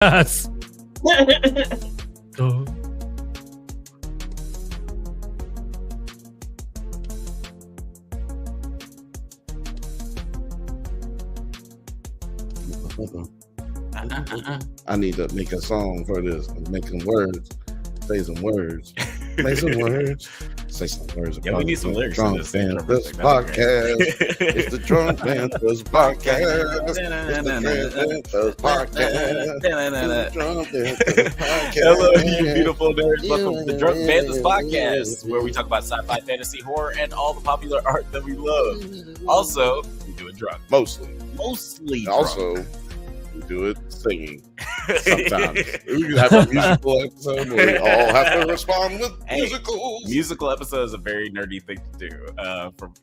Yes. Oh. I need to make a song for this. Make some words. Say some words. Make some words. Say some words. Yeah, we need some lyrics Drunk to this. Banthas podcast. It's the Drunk Banthas podcast. It's the Drunk Banthas podcast. Drunk Banthas podcast. Hello, you beautiful nerds. Welcome to the Drunk Banthas podcast, where we talk about sci-fi, fantasy, horror, and all the popular art that we love. Also, we do it drunk. Mostly drunk. Also, we do it singing. Sometimes we can have a musical episode where we all have to respond with musicals. Musical episode is a very nerdy thing to do.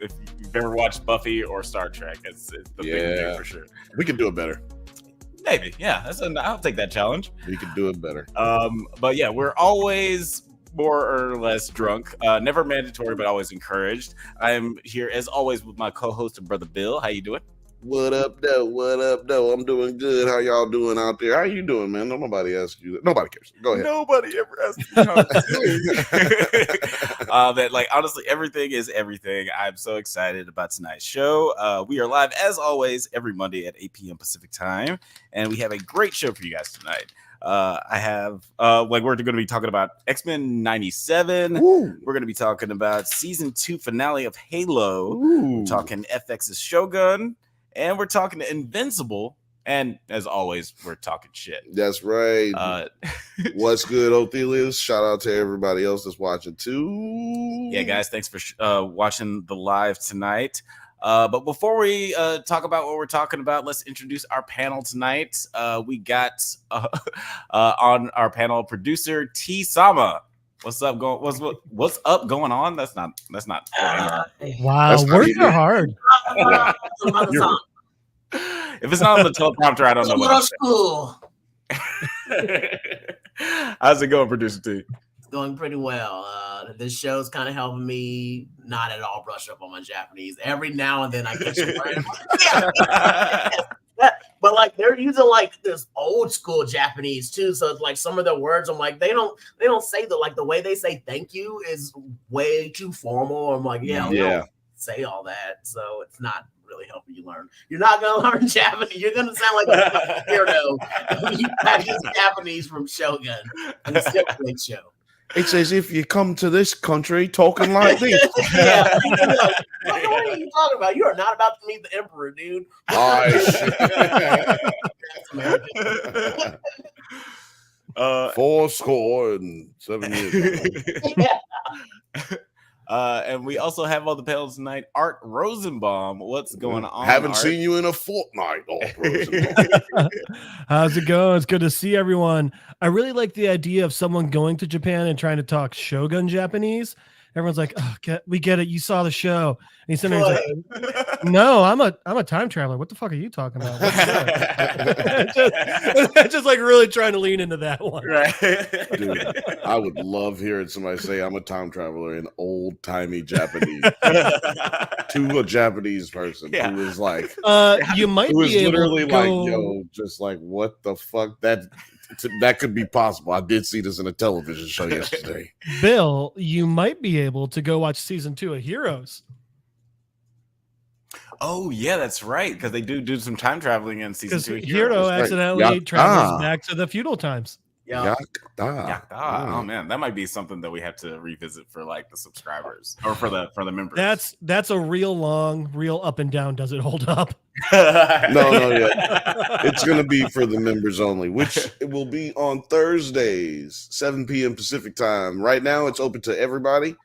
If you've ever watched Buffy or Star Trek, it's the thing to do for sure. We can do it better. Maybe, yeah. I'll take that challenge. We can do it better. But yeah, we're always more or less drunk. Never mandatory, but always encouraged. I'm here as always with my co-host and brother Bill. How you doing? What up, though? What up, though? I'm doing good. How y'all doing out there? How you doing, man? Nobody asked you that. Nobody cares. Go ahead. Nobody ever asked me how I'm doing. That, honestly, everything is everything. I'm so excited about tonight's show. We are live, as always, every Monday at 8 p.m. Pacific time, and we have a great show for you guys tonight. I have, we're going to be talking about X-Men 97. Woo. We're going to be talking about season 2 finale of Halo. Ooh. We're talking FX's Shogun. And we're talking to Invincible. And as always, we're talking shit. That's right. What's good, Othelius? Shout out to everybody else that's watching too. Yeah, guys, thanks for watching the live tonight. But before we talk about what we're talking about, let's introduce our panel tonight. We got on our panel producer T Sama. What's up going on? That's not. Wow, That's not words easy. are hard. If it's not on the teleprompter, I don't know what. School. How's it going, producer T? It's going pretty well. This show's kind of helping me not at all brush up on my Japanese. Every now and then I get some but they're using this old school Japanese too. So it's some of the words I'm they don't say the way they say thank you is way too formal. I'm we don't say all that. So it's not really helping you learn. You're not gonna learn Japanese. You're gonna sound like a weirdo when you practice Japanese from Shogun and it's still a great show. It's as if you come to this country talking like this. What are you talking about? You are not about to meet the emperor, dude. Four score and 7 years. And we also have on the panel tonight Art Rosenbaum. What's going on? Haven't Art? seen you in a fortnight. Art Rosenbaum. How's it going? It's good to see everyone. I really like the idea of someone going to Japan and trying to talk Shogun Japanese. Everyone's like, oh, we get it. You saw the show. And he's sitting there, he's like, no, I'm a time traveler. What the fuck are you talking about? just really trying to lean into that one. Right. Dude, I would love hearing somebody say I'm a time traveler in old timey Japanese to a Japanese person who is you might who is be able literally to go... yo, just what the fuck that could be possible. I did see this in a television show yesterday. Bill, you might be able to go watch season 2 of Heroes. Oh yeah, that's right. Because they do some time traveling in season 2 of Hero Heroes. accidentally travels back to the feudal times. Oh man, that might be something that we have to revisit for the subscribers or for the members. That's a real long, real up and down. Does it hold up? No, it's gonna be for the members only, which it will be on Thursdays, 7 p.m. Pacific time. Right now, it's open to everybody,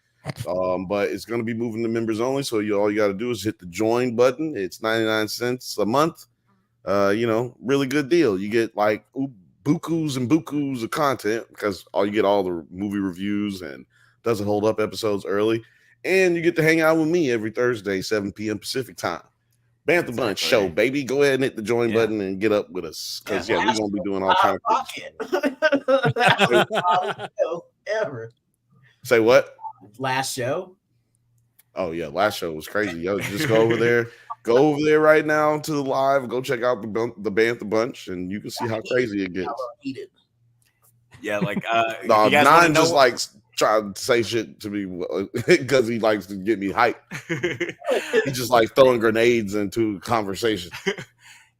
but it's gonna be moving to members only. So all you got to do is hit the join button. It's 99 cents a month. Really good deal. You get bukus and bukus of content because you get all the movie reviews and doesn't hold up episodes early, and you get to hang out with me every Thursday, 7 p.m. Pacific time. Bantha Bunch show, baby. Go ahead and hit the join button and get up with us because we're gonna be doing all kind of ever. Say what? Last show. Oh yeah, last show was crazy. Yo, just go over there, Go over there right now to the live. Go check out the Bantha Bunch, and you can see how crazy it gets. Yeah, like no, you guys Nine just likes trying to say shit to me because he likes to get me hyped. He just like throwing grenades into conversation.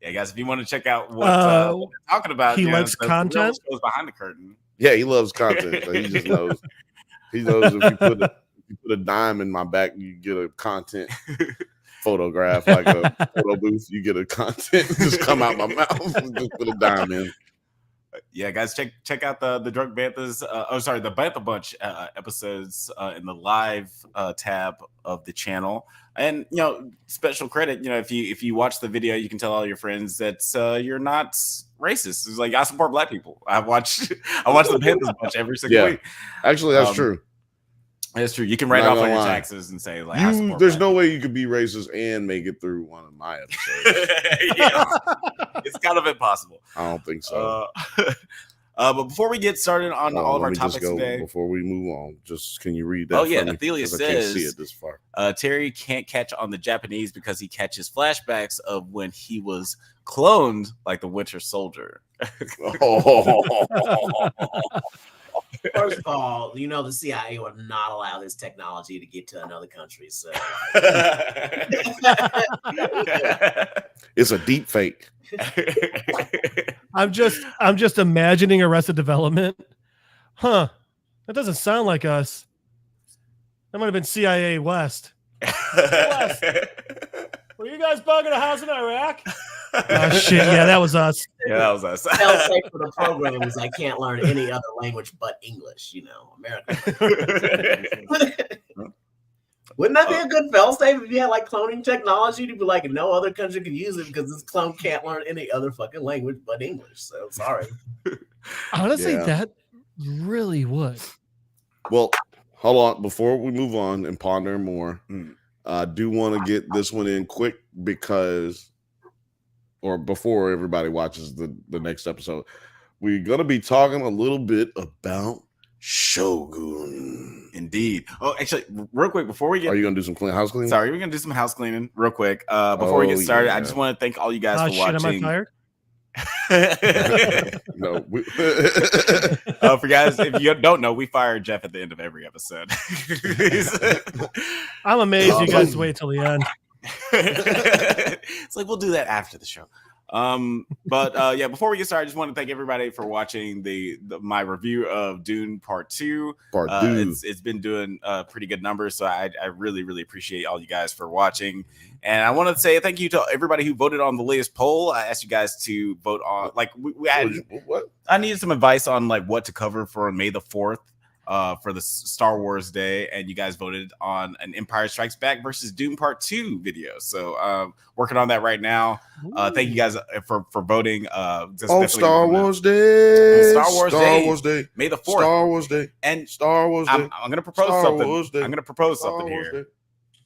Yeah, guys, if you want to check out what we're talking about, he likes content. Goes behind the curtain. Yeah, he loves content. So he just knows. He knows if you put a dime in my back, you get a content photograph, like a photo booth. You get a content just come out my mouth. Just put a dime in. Yeah, guys, check out the Drunk Banthas. The Bantha Bunch episodes in the live tab of the channel. And special credit. If you watch the video, you can tell all your friends that you're not racist. It's like I support Black people. I watch the Banthas Bunch every single week. Actually, that's true. That's true. You can write off on your taxes and say like, there's no way you could be racist and make it through one of my episodes. It's kind of impossible. I don't think so. But before we get started on all of our topics today, before we move on, just can you read that? Oh yeah, Athelia says, I can't see it this far. Terry can't catch on the Japanese because he catches flashbacks of when he was cloned like the Winter Soldier. First of all, the CIA would not allow this technology to get to another country. So it's a deep fake. I'm just imagining Arrested Development. Huh. That doesn't sound like us. That might have been CIA West. West. Were you guys bugging a house in Iraq? Oh shit! Yeah, that was us. Yeah, that was us. Fail-safe for the program is I can't learn any other language but English. American. Wouldn't that be a good fail-safe if you had like cloning technology to be like no other country can use it because this clone can't learn any other fucking language but English? So sorry. Honestly, that really would. Well, hold on before we move on and ponder more. I do want to get this one in quick before everybody watches the next episode, we're going to be talking a little bit about Shogun. Indeed. Oh, actually, real quick, before we get... Are you going to do some house cleaning? Sorry, we're going to do some house cleaning real quick. Before we get started, I just want to thank all you guys for watching. Am I fired? No. For guys, if you don't know, we fire Jeff at the end of every episode. I'm amazed you guys wait till the end. It's like we'll do that after the show. But before we get started, I just want to thank everybody for watching my review of Dune Part 2. It's been doing pretty good numbers, so I really, really appreciate all you guys for watching. And I want to say thank you to everybody who voted on the latest poll. I asked you guys to vote on I needed some advice on like what to cover for May the 4th. For the Star Wars Day, and you guys voted on an Empire Strikes Back versus Dune Part 2 video. So working on that right now. Thank you guys for voting. Star Wars Day. Star Wars Day. May the 4th. Star Wars Day. And Star Wars Day. I'm going to propose something. I'm going to propose something here.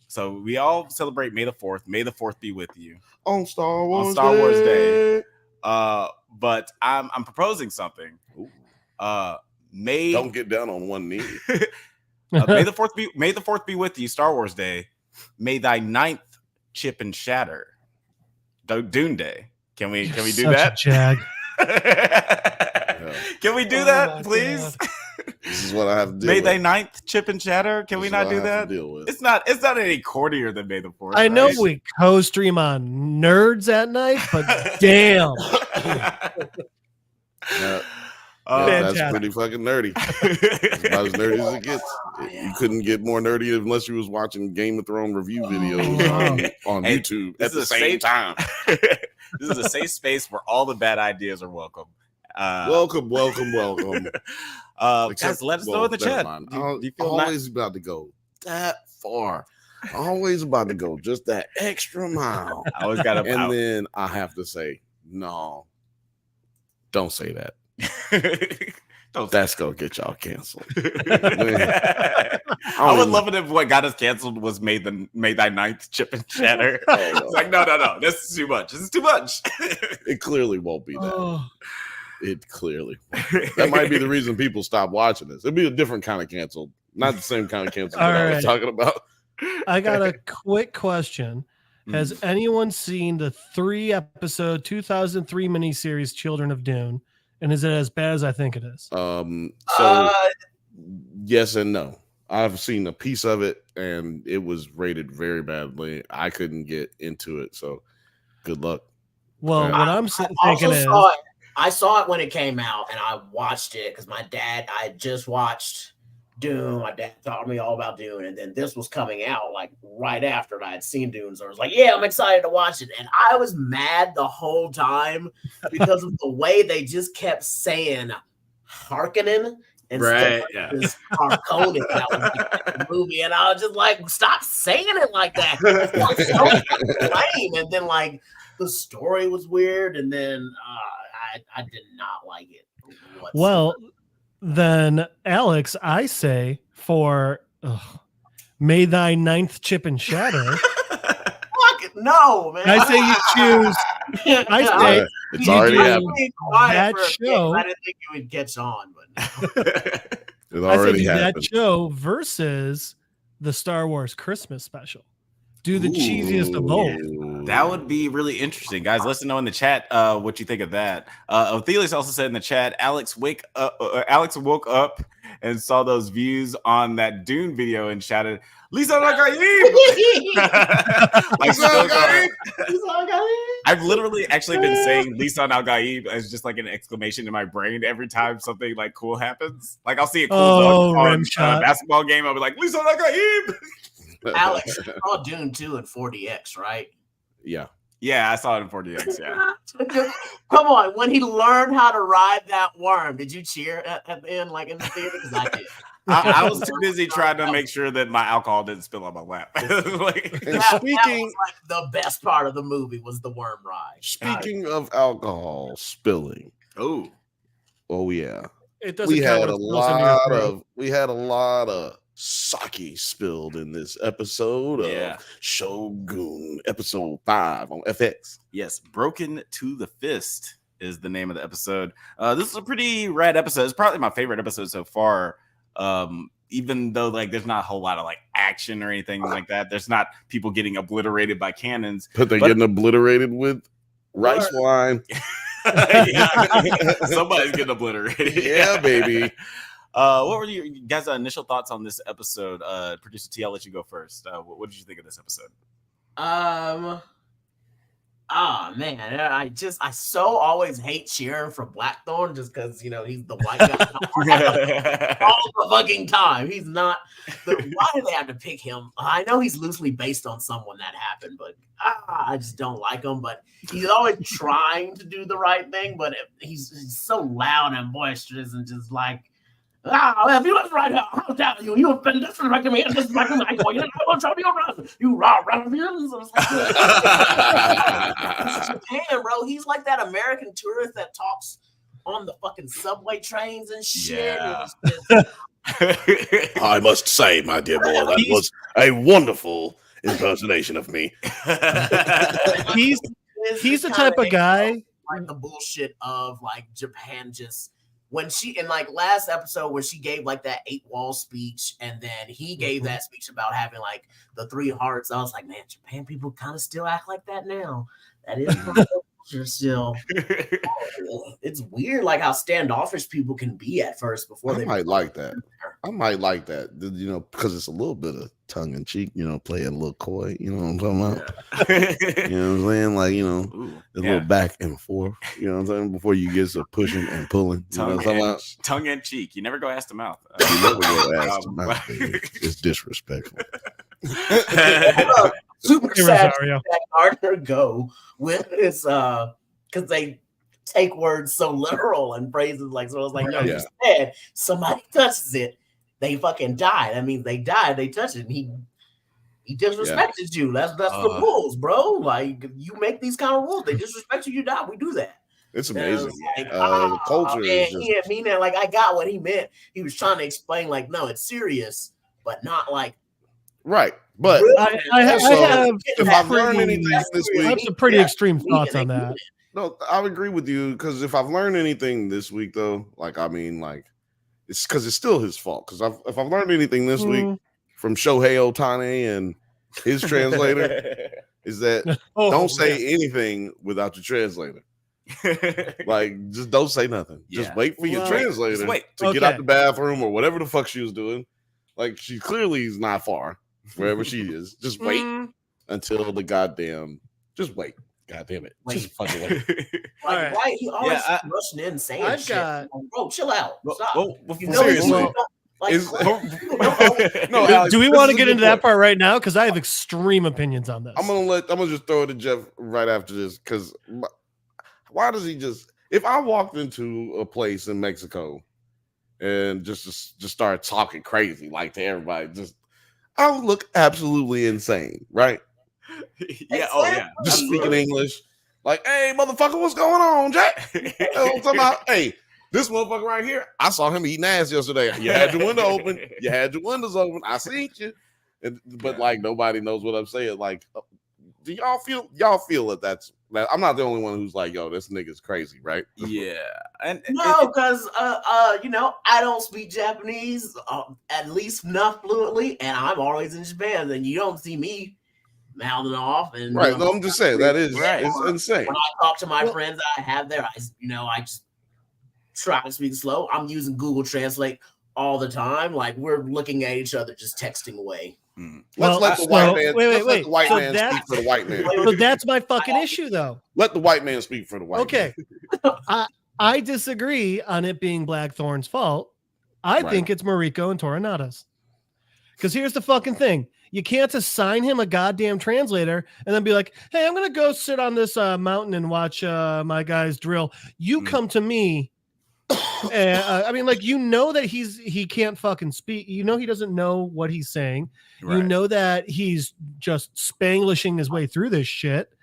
So we all celebrate May the 4th. May the 4th be with you. On Star Wars Day. But I'm proposing something. Don't get down on one knee. May the 4th be with you. Star Wars Day. May thy 9th chip and shatter. Dune Day. Can we do that? Jag. Can we do that, please? This is what I have to do. May thy 9th chip and shatter. Can we not do that? It's not any cornier than May the 4th. I know we co-stream on Nerds at Night, but damn. That's pretty fucking nerdy. It's about as nerdy as it gets. You couldn't get more nerdy unless you was watching Game of Thrones review videos on YouTube at the same time. This is a safe space where all the bad ideas are welcome. Welcome. Guys, let us know in the chat. Do you feel always about to go that far? Always about to go just that extra mile. I always got to. And then I have to say, no, don't say that. That's gonna get y'all canceled. I would love it if what got us canceled was May thy 9th chip and shatter. It's like no, this is too much. This is too much. It clearly won't be that. It clearly won't. That might be the reason people stop watching this. It'd be a different kind of canceled, not the same kind of canceled that I was talking about. I got a quick question. Has anyone seen the 3-episode 2003 miniseries Children of Dune? And is it as bad as I think it is? Yes and no. I've seen a piece of it, and it was rated very badly. I couldn't get into it, so good luck. Well, what I'm thinking is, I saw it when it came out, and I watched it because I just watched Dune. My dad taught me all about Dune, and then this was coming out like right after I had seen Dune. So I was like, yeah, I'm excited to watch it. And I was mad the whole time because of the way they just kept saying Harkonnen instead of this Harkonnen that was in the movie. And I was just like, stop saying it like that. It's so lame. And then like the story was weird, and then I did not like it whatsoever. Well, then Alex, I say for May Thy Ninth Chip and Shatter. Fuck no, man. I say you choose. I say it's already happened. That show. I didn't think it would catch on, but it already happened. That show versus the Star Wars Christmas special. Do the cheesiest of both. That would be really interesting, guys. Let us know in the chat what you think of that. Othelius also said in the chat, Alex woke up and saw those views on that Dune video and shouted, "Lisa Nagaib!" I've literally actually been saying Lisa Nagaib as just like an exclamation in my brain every time something like cool happens. Like I'll see a cool on a basketball game, I'll be like, "Lisa Nagaib!" Alex, you saw Dune 2 in 4DX, right? Yeah. Yeah, I saw it in 4DX, yeah. Come on, when he learned how to ride that worm, did you cheer at the end, like in the theater? Because I did. I was too busy trying to make sure that my alcohol didn't spill on my lap. That was like the best part of the movie was the worm ride. Speaking of alcohol spilling. Oh It yeah. doesn't we had a lot of sake spilled in this episode of Shogun, episode 5 on FX. Yes, Broken to the Fist is the name of the episode. This is a pretty rad episode. It's probably my favorite episode so far. Even though like there's not a whole lot of like action or anything like that. There's not people getting obliterated by cannons. But they're getting obliterated with rice wine. Somebody's getting obliterated. Yeah, baby. What were your guys' initial thoughts on this episode? Producer T, I'll let you go first. What did you think of this episode? Man, I so always hate cheering for Blackthorn just because he's the white guy all the fucking time. He's not. Why do they have to pick him? I know he's loosely based on someone that happened, but I just don't like him. But he's always trying to do the right thing, but he's so loud and boisterous and just like. If you was right here, how dare you? You have been disrespecting me and disrespecting my boy. I will show you around. You raw ruffians. It's Japan, bro. He's like that American tourist that talks on the fucking subway trains and shit. Yeah. I must say, my dear boy, that was a wonderful impersonation of me. He's the type of guy. Like the bullshit of like Japan just. When she in like last episode where she gave like that 8-wall speech and then he gave that speech about having like the 3 hearts, I was like, man, Japan people kind of still act like that now. That is still. It's weird, like how standoffish people can be at first before they might like that. I might like that, because it's a little bit of tongue in cheek, playing a little coy. You know what I'm talking about? You know what I'm saying? Like, a little back and forth. You know what I'm saying? Before you get to pushing and pulling. Tongue in cheek. You never go ass to mouth. You never go ass to mouth. Baby. It's disrespectful. Super sad that Gardner go with his because they take words so literal and phrases like so. I was like, no, you said somebody touches it, they fucking die. That means they died. They touched it. And he disrespected you. That's the rules, bro. Like you make these kind of rules. They disrespect you, you die. We do that. It's amazing. Like, the culture is just... he didn't mean that. Like I got what he meant. He was trying to explain like, no, it's serious, but not like right. But I have if I've learned anything this week, I have some pretty extreme thoughts on that. No, I agree with you because if I've learned anything this week, though, it's because it's still his fault. Because if I've learned anything this week from Shohei Ohtani and his translator, is that don't say anything without your translator. Like, just don't say nothing. Just wait for your translator to get out the bathroom or whatever the fuck she was doing. Like, she clearly is not far wherever she is. Just wait until the goddamn. Just wait. God damn it. Just fucking wait. Like, why he always rushing in saying shit? Like, bro, chill out. Stop. Seriously. Do we want to get into that part right now? Because I have extreme opinions on this. I'm gonna just throw it to Jeff right after this. Because why does he just? If I walked into a place in Mexico and just start talking crazy like to everybody, I would look absolutely insane, right? Just speaking English, like, hey, motherfucker, what's going on, Jack? I'm talking about, hey, this motherfucker right here, I saw him eating ass yesterday. You had your window open, you had your windows open. I seen you, but like nobody knows what I'm saying. Like, do y'all feel that that's? I'm not the only one who's like, yo, this nigga's crazy, right? Yeah, no, because you know, I don't speak Japanese at least not fluently, and I'm always in Japan. And you don't see me mouthing off and right. No, I'm just saying that is it's insane. When I talk to my friends that I have there, I just try to speak slow. I'm using Google Translate all the time. Like, we're looking at each other, just texting away. Let's let the white man. Let the white man speak for the white man. So that's my fucking issue, though. Let the white man speak for the white man. Okay. I disagree on it being Blackthorn's fault. I think it's Mariko and Toronada's. Because here's the fucking thing. You can't assign him a goddamn translator and then be like, hey, I'm going to go sit on this mountain and watch my guys drill. You come to me. I mean, like, you know that he can't fucking speak. You know he doesn't know what he's saying. Right. You know that he's just Spanglishing his way through this shit.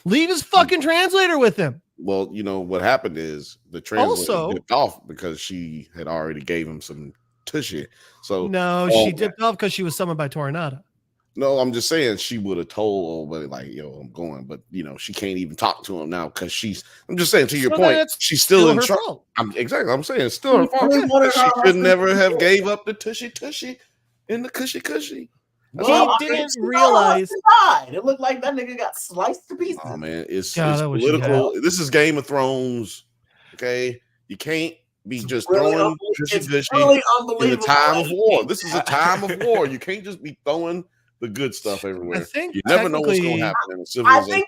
Leave his fucking translator with him. Well, you know what happened is the translator dipped off because she had already gave him some tushy. So no, she dipped off because she was summoned by Toronada. No, I'm just saying she would have told old buddy, like, yo, I'm going, but you know, she can't even talk to him now because I'm just saying, to your point, she's still in trouble. Exactly. I'm saying it's still her fault. She should never have gave up the tushy and the cushy. Well, he didn't realize it looked like that nigga got sliced to pieces. Oh man, it's political. This is Game of Thrones. Okay, you can't be just throwing tushy in the time of war. This is a time of war. You can't just be throwing the good stuff everywhere. I think you never know what's going to happen in a civilization.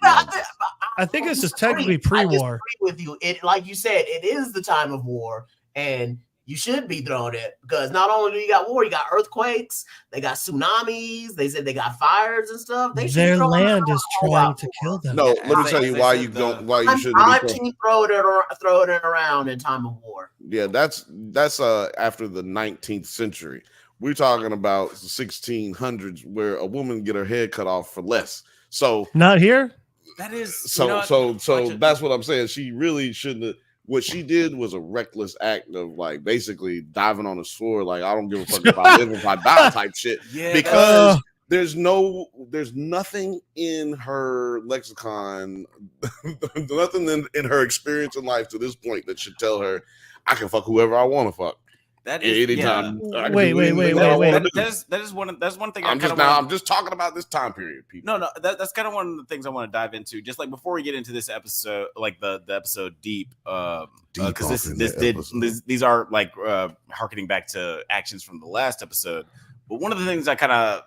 I think this is technically pre-war. I disagree with you. It, like you said, it is the time of war, and you should be throwing it because not only do you got war, you got earthquakes, they got tsunamis, they said they got fires and stuff. Their land is trying to kill them. No, let me tell you why you don't. Why you shouldn't. I'm team throw it around in time of war. Yeah, that's after the 19th century. We're talking about the 1600s where a woman get her head cut off for less. So not here. That is so that's what I'm saying. She really shouldn't have. What she did was a reckless act of like basically diving on a sword. Like, I don't give a fuck if I live or if I die type shit. Yeah, because there's nothing in her lexicon, nothing in her experience in life to this point that should tell her I can fuck whoever I want to fuck. That is anytime. Yeah. Wait. That is one thing. I'm just talking about this time period, people. No. That's kind of one of the things I want to dive into. Just like before we get into this episode, like the episode deep, because these are like harkening back to actions from the last episode. But one of the things I kind of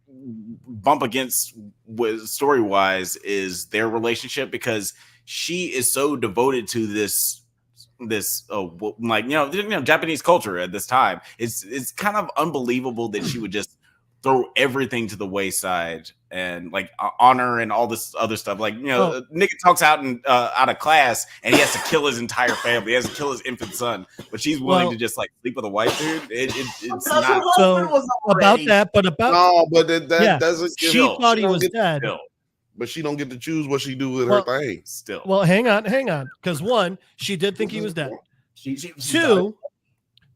bump against with story wise is their relationship, because she is so devoted to this like, you know, Japanese culture at this time. It's kind of unbelievable that she would just throw everything to the wayside and like honor and all this other stuff. Like, you know, Nick talks out of class and he has to kill his entire family. He has to kill his infant son, but she's willing to just like sleep with a white dude. It's not so about that, but that doesn't. She thought he was dead. But she don't get to choose what she do with her thing. Still. Well, hang on. Because one, she did think he was dead.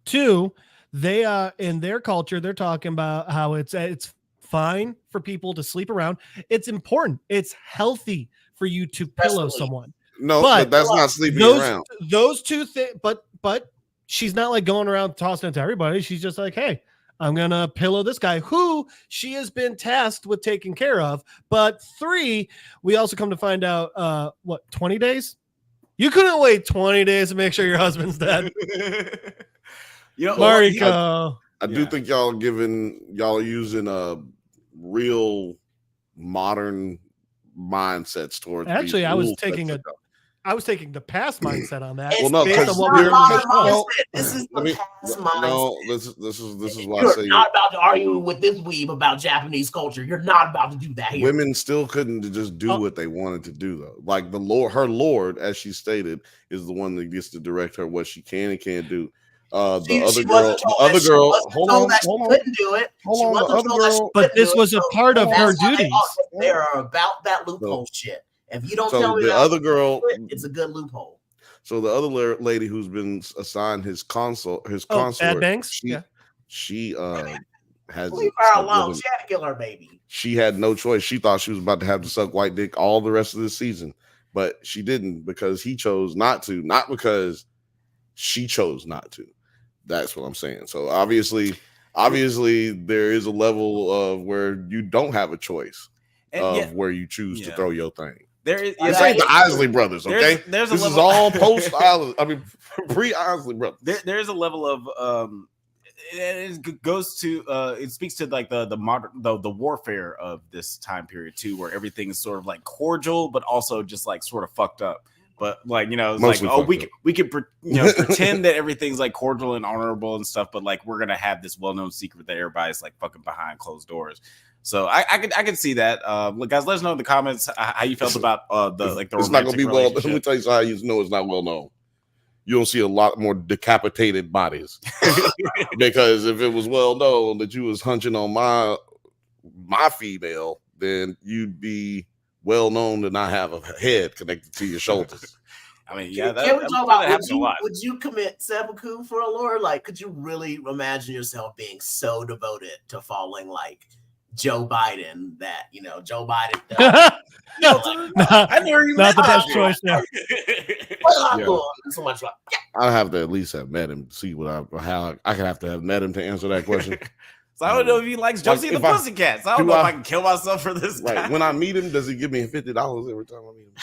Two, they in their culture, they're talking about how it's fine for people to sleep around. It's important. It's healthy for you to pillow someone. No, but that's not sleeping around. Those two things, but she's not like going around tossing it to everybody. She's just like, hey, I'm going to pillow this guy who she has been tasked with taking care of. But 3, we also come to find out, 20 days? You couldn't wait 20 days to make sure your husband's dead. Mariko. I do think y'all are using a real modern mindsets towards. Actually, I was taking the past mindset on that. Well, no, because this is the past mindset. No, this is why You're I say not about to argue with this weeb about Japanese culture. You're not about to do that here. Women still couldn't just do what they wanted to do, though. Like her lord, as she stated, is the one that gets to direct her what she can and can't do. The other girl, hold on. Couldn't do it. But this was a part of her duties. They are about that loophole shit. If you don't tell me the other girl, it's a good loophole. So the other lady who's been assigned his consort, Bad Banks, she has leave her alone. She had to kill her baby. She had no choice. She thought she was about to have to suck white dick all the rest of the season, but she didn't because he chose not to, not because she chose not to. That's what I'm saying. So obviously there is a level of where you don't have a choice of where you choose to throw your thing. There is this ain't the Isley brothers, okay? This is all post Isley. I mean, pre Isley brothers. There is a level of it goes to it speaks to like the modern the warfare of this time period too, where everything is sort of like cordial, but also just like sort of fucked up. But like, you know, it's mostly like, we could pretend that everything's like cordial and honorable and stuff, but like we're gonna have this well-known secret that everybody's like fucking behind closed doors. So I could see that. Look, guys, let us know in the comments how you felt about the It's not gonna be well. Let me tell you how you know it's not well known. You don't see a lot more decapitated bodies because if it was well known that you was hunching on my female, then you'd be well known to not have a head connected to your shoulders. I mean, yeah, can we talk about would you commit seppuku for a lord? Like, could you really imagine yourself being so devoted to following like Joe Biden that Joe Biden? I never even not the best choice there. So much fun. I have to at least have met him to see how I can have to have met him to answer that question. So I don't know if he likes Josie the Pussycats. I don't know if I can kill myself for this guy. When I meet him, does he give me $50 every time I meet him?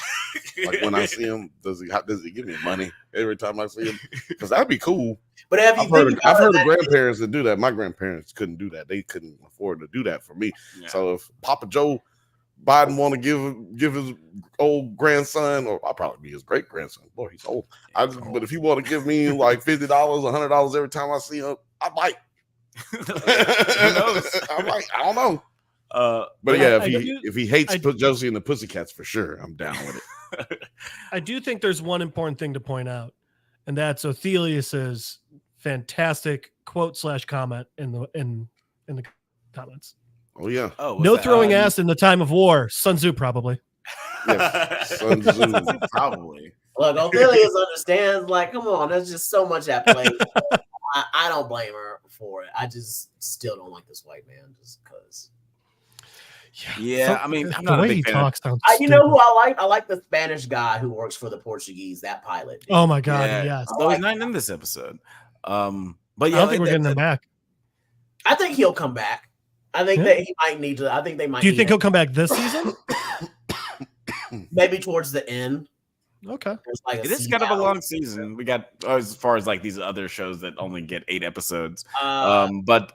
Like when I see him, does he give me money every time I see him? Because that'd be cool. But I've heard of grandparents that do that. My grandparents couldn't do that. They couldn't afford to do that for me. Yeah. So if Papa Joe Biden want to give his old grandson, or I'll probably be his great grandson. Boy, he's old. But if he want to give me like $50, $100 every time I see him, I might. Who knows? I don't know. But yeah, if he hates Josie and the Pussycats, for sure, I'm down with it. I do think there's one important thing to point out, and that's Othelius's fantastic quote/comment in the comments. Oh yeah. Oh, no throwing ass in the time of war. Sun Tzu probably. Yes, Sun Tzu probably. Look, Othelius understands. Like, come on, there's just so much at play. I don't blame her for it. I just still don't like this white man just because. Yeah, I mean, I'm the not way a big he fan talks. You know who I like? I like the Spanish guy who works for the Portuguese. That pilot. Dude. Oh my god, yes. Though he's not in this episode. But yeah, I don't think we're getting him back. I think he'll come back. I think that he might need to. I think they might. Do you think he'll come back this season? Maybe towards the end. Okay. It is kind of a long season. We got as far as like these other shows that only get 8 episodes. But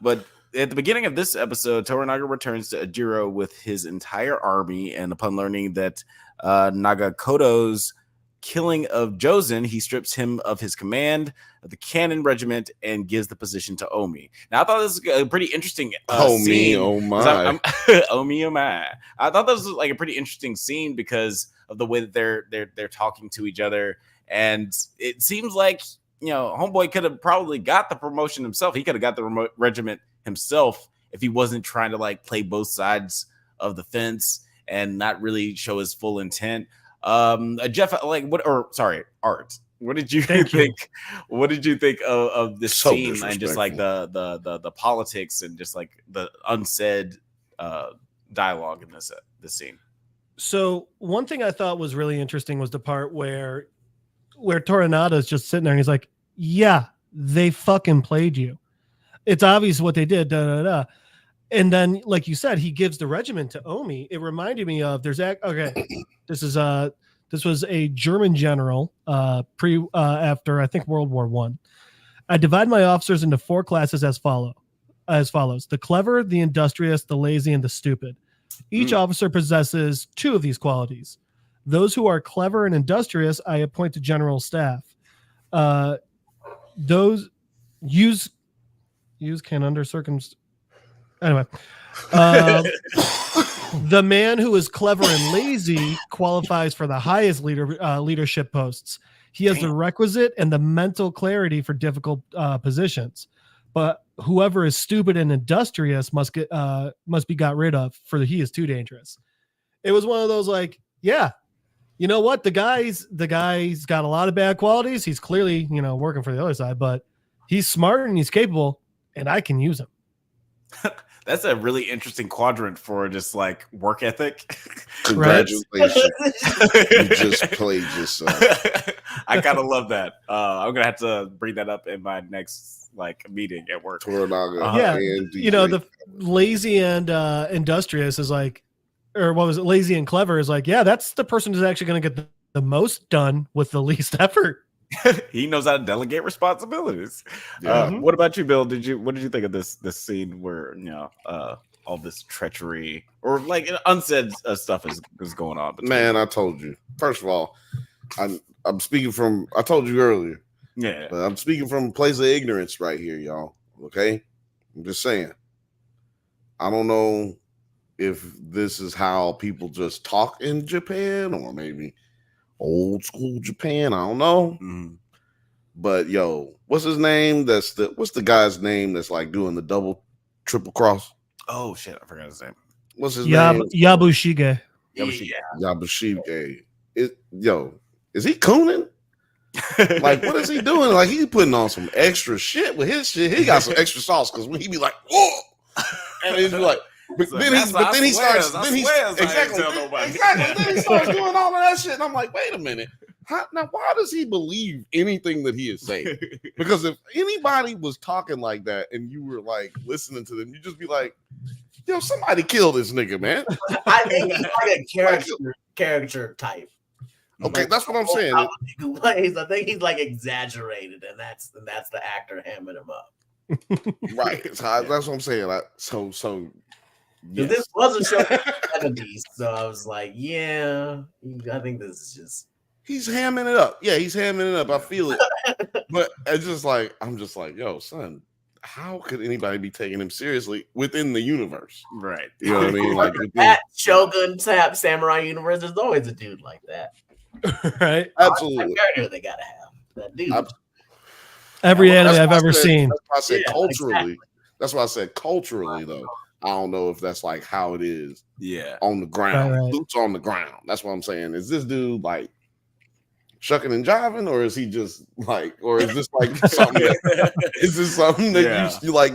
at the beginning of this episode, Toranaga returns to Ajiro with his entire army, and upon learning that Nagakoto's killing of Jozen, he strips him of his command of the cannon regiment and gives the position to Omi. Now, I thought this was a pretty interesting scene. Oh my. Omi, oh my. I thought this was like a pretty interesting scene because of the way that they're talking to each other. And it seems like, Homeboy could have probably got the promotion himself. He could have got the regiment himself if he wasn't trying to like play both sides of the fence and not really show his full intent. Jeff, Art. What did you think? What did you think of this scene and just like the politics and just like the unsaid dialogue in this scene? So one thing I thought was really interesting was the part where Toranada is just sitting there and he's like, "Yeah, they fucking played you." It's obvious what they did. And then, like you said, he gives the regiment to Omi. It reminded me of this was a German general after I think World War I. I divide my officers into 4 classes as follows: the clever, the industrious, the lazy, and the stupid. Each officer possesses 2 of these qualities. Those who are clever and industrious, I appoint to general staff. Those use can under circumstances. Anyway, the man who is clever and lazy qualifies for the highest leadership posts. He has the requisite and the mental clarity for difficult positions. But whoever is stupid and industrious must be got rid of, for he is too dangerous. It was one of those like, yeah, you know what? The guy's got a lot of bad qualities. He's clearly, working for the other side, but he's smart and he's capable, and I can use him. That's a really interesting quadrant for just like work ethic. Congratulations. You just played yourself. I kind of love that. I'm going to have to bring that up in my next meeting at work. The lazy and industrious is like, or what was it? Lazy and clever is like, yeah, that's the person who's actually going to get the most done with the least effort. He knows how to delegate responsibilities. Yeah. What about you, Bill? What did you think of this scene where all this treachery or unsaid stuff is going on? Man, I told you. First of all, I'm speaking from. I told you earlier. Yeah, but I'm speaking from a place of ignorance right here, y'all. Okay, I'm just saying. I don't know if this is how people just talk in Japan or maybe old school Japan. I don't know. But what's his name? What's the guy's name that's like doing the triple cross? Oh shit, I forgot his name. What's his name? Yabushige. Yabushige. Is he cooning? Like, what is he doing? Like, he's putting on some extra shit with his shit. He got some extra sauce because when he be like, whoa, and he's like. Then he starts doing all of that shit, and I'm like, wait a minute. Now, why does he believe anything that he is saying? Because if anybody was talking like that and you were like listening to them, you'd just be like, somebody kill this nigga, man. I think he's like a character type. Okay, that's what I'm saying. I think he's like exaggerated, and that's the actor hamming him up. Right. So that's what I'm saying. Yes. This was a show in the 70s, so I was like, yeah, I think this is just. He's hamming it up. Yeah, he's hamming it up. I feel it. But I'm just like, yo, son, how could anybody be taking him seriously within the universe? Right. You know what I mean? Like that Shogun Samurai universe, there's always a dude like that. Right? Absolutely. They gotta have that dude. Every anime I've ever seen. That's why I said culturally. Exactly. That's why I said culturally, though. I don't know if that's like how it is. Yeah. On the ground. Right. Boots on the ground. That's what I'm saying. Is this dude like shucking and jiving, or is he just like, or is this like something is this something that you like,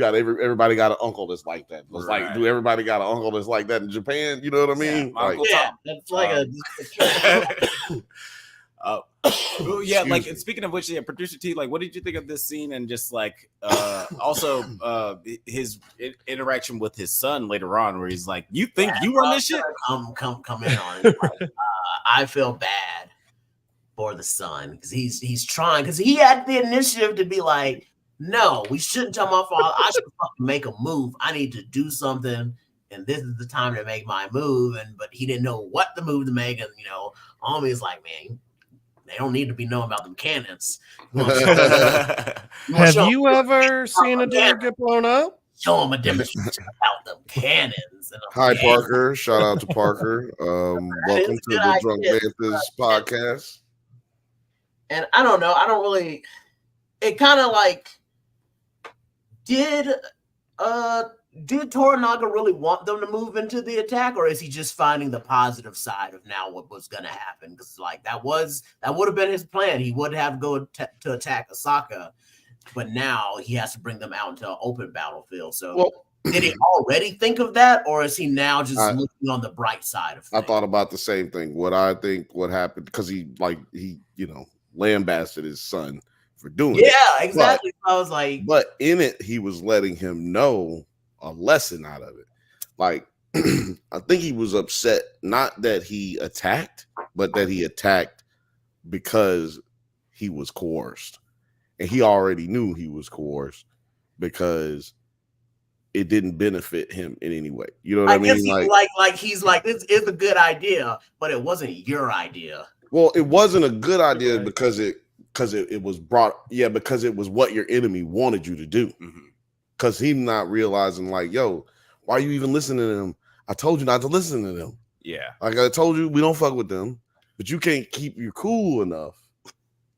everybody got an uncle that's like that. It's like, do everybody got an uncle that's like that in Japan? You know what I mean? That's like speaking of which, producer T, what did you think of this scene, and just also his interaction with his son later on, where he's like, "You think you run this shit?" Come in on it. I feel bad for the son because he's trying, because he had the initiative to be like, no, we shouldn't tell my father. I should fucking make a move. I need to do something, and this is the time to make my move. But he didn't know what the move to make, and Omi is like, man, they don't need to be knowing about them cannons. Have you ever seen a dude get blown up? Show him a demonstration about them cannons. Hi, Parker. Shout out to Parker. Welcome to the Drunk Banthas podcast. And I don't know. I don't really. It kind of did Toranaga really want them to move into the attack, or is he just finding the positive side of now what was going to happen? Because that would have been his plan. He would have to attack Osaka, but now he has to bring them out into an open battlefield. So did he already think of that, or is he now just looking on the bright side of things? I thought about the same thing. What happened, because he lambasted his son for doing it. Yeah, exactly. I was like, but in it, he was letting him know a lesson out of it. Like, I think he was upset, not that he attacked, but that he attacked because he was coerced. And he already knew he was coerced because it didn't benefit him in any way. You know what I mean? He's like, this is a good idea, but it wasn't your idea. Well, it wasn't a good idea because it was brought, because it was what your enemy wanted you to do. Because he's not realizing, like, yo, why are you even listening to them? I told you not to listen to them. Yeah. Like I told you, we don't fuck with them, but you can't keep you cool enough.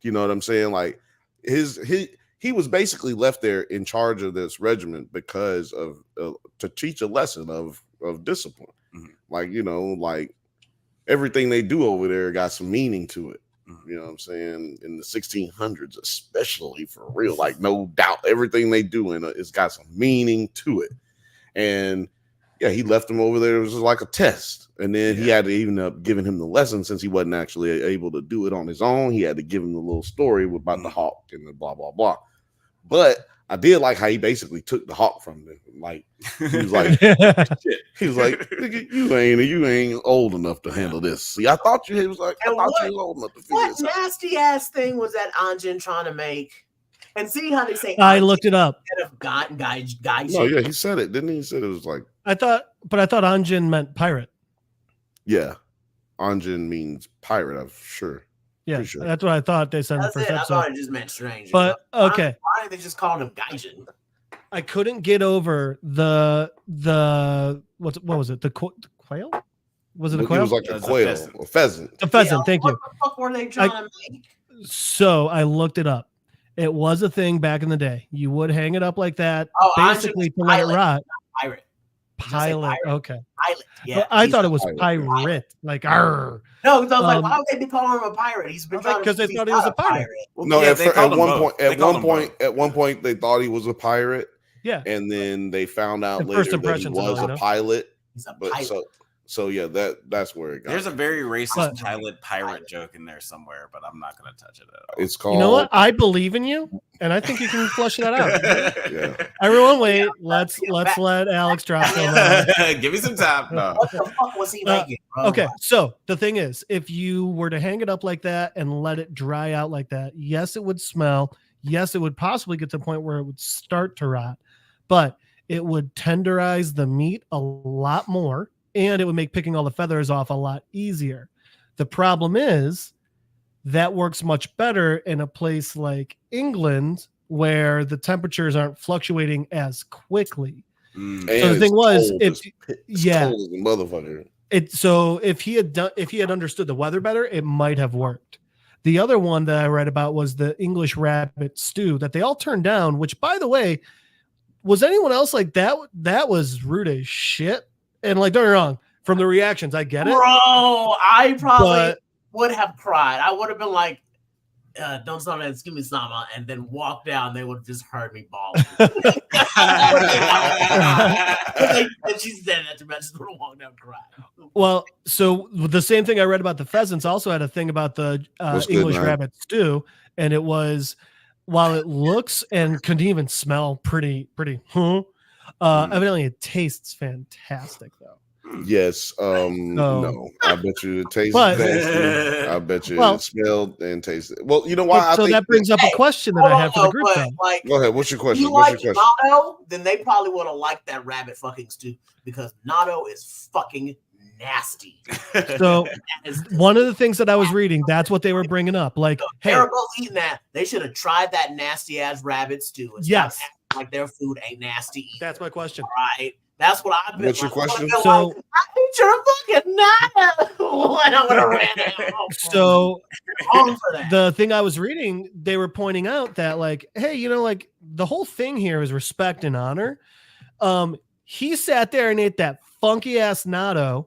You know what I'm saying? Like he was basically left there in charge of this regiment because of to teach a lesson of discipline. Like, you know, like everything they do over there got some meaning to it. You know what I'm saying? In the 1600s, especially, for real, like no doubt, everything they do it's got some meaning to it. And yeah, he left him over there. It was like a test. And then he had to even up giving him the lesson since he wasn't actually able to do it on his own. He had to give him the little story about the hawk and the blah, blah, blah. But I did like how he basically took the hawk from him. Like, he was like, shit. He was like, you ain't old enough to handle this. See, I thought you was old enough to figure this out. What nasty ass thing was that Anjin trying to make? And see how they say I looked it up. Instead of guy. No, yeah, he said it, didn't he? He said it was like, I thought Anjin meant pirate. Yeah, Anjin means pirate. I'm sure. Yeah, sure. That's what I thought they said in the first episode. I thought it just meant stranger. But okay, why did they just call him Gaijin? I couldn't get over the what was it? The quail? Was it a quail? It was like a quail, a pheasant. A pheasant. Thank you. What the fuck were they trying to make? So I looked it up. It was a thing back in the day. You would hang it up like that, basically to let it rot. Pilot. Okay. Pilot. Yeah. Well, I thought it was pirate. Like, arr. No, so I was like, why would they be calling him a pirate? He's been trying because they thought he was a pirate. Well, no, at one point, they thought he was a pirate. Yeah. And then they found out later that he was a pilot. He's a pilot. So yeah, that's where it got. There's a very racist pilot joke in there somewhere, but I'm not going to touch it at all. It's called. You know what? I believe in you, and I think you can flush that out. Yeah. Everyone, wait. Let's let Alex drop some. Give me some time. No. What the fuck was he making? Bro? Okay, so the thing is, if you were to hang it up like that and let it dry out like that, yes, it would smell. Yes, it would possibly get to the point where it would start to rot, but it would tenderize the meat a lot more. And it would make picking all the feathers off a lot easier. The problem is that works much better in a place like England where the temperatures aren't fluctuating as quickly. So the thing was, motherfucker. So if he had understood the weather better, it might have worked. The other one that I read about was the English rabbit stew that they all turned down, which, by the way, was anyone else like that? That was rude as shit. And like, don't get me wrong, from the reactions, I get it. Bro, I probably would have cried. I would have been like, don't stop that, excuse me, Sama, and then walk down. They would have just heard me bawl. And she said that to me. I just would have walked down and cried. Well, so the same thing I read about the pheasants also had a thing about the English rabbit stew. And it was, while it looks and can even smell pretty, evidently it tastes fantastic though. Yes. No, I bet you it tastes nasty. I bet you it smelled and tasted. Well, you know why? So that brings up a question that I have for the group. Go ahead. What's your question? If you like natto, then they probably would have liked that rabbit fucking stew because natto is fucking nasty. So one of the things that I was reading, that's what they were bringing up. Like, hey, Terrible's eating that. They should have tried that nasty ass rabbit stew. Yes. Like their food ain't nasty either. That's my question. Right. That's what I've been. What's your question? So I need your fucking natto. And I would have ran out. So the thing I was reading, they were pointing out that like, hey, you know, like the whole thing here is respect and honor. He sat there and ate that funky ass natto.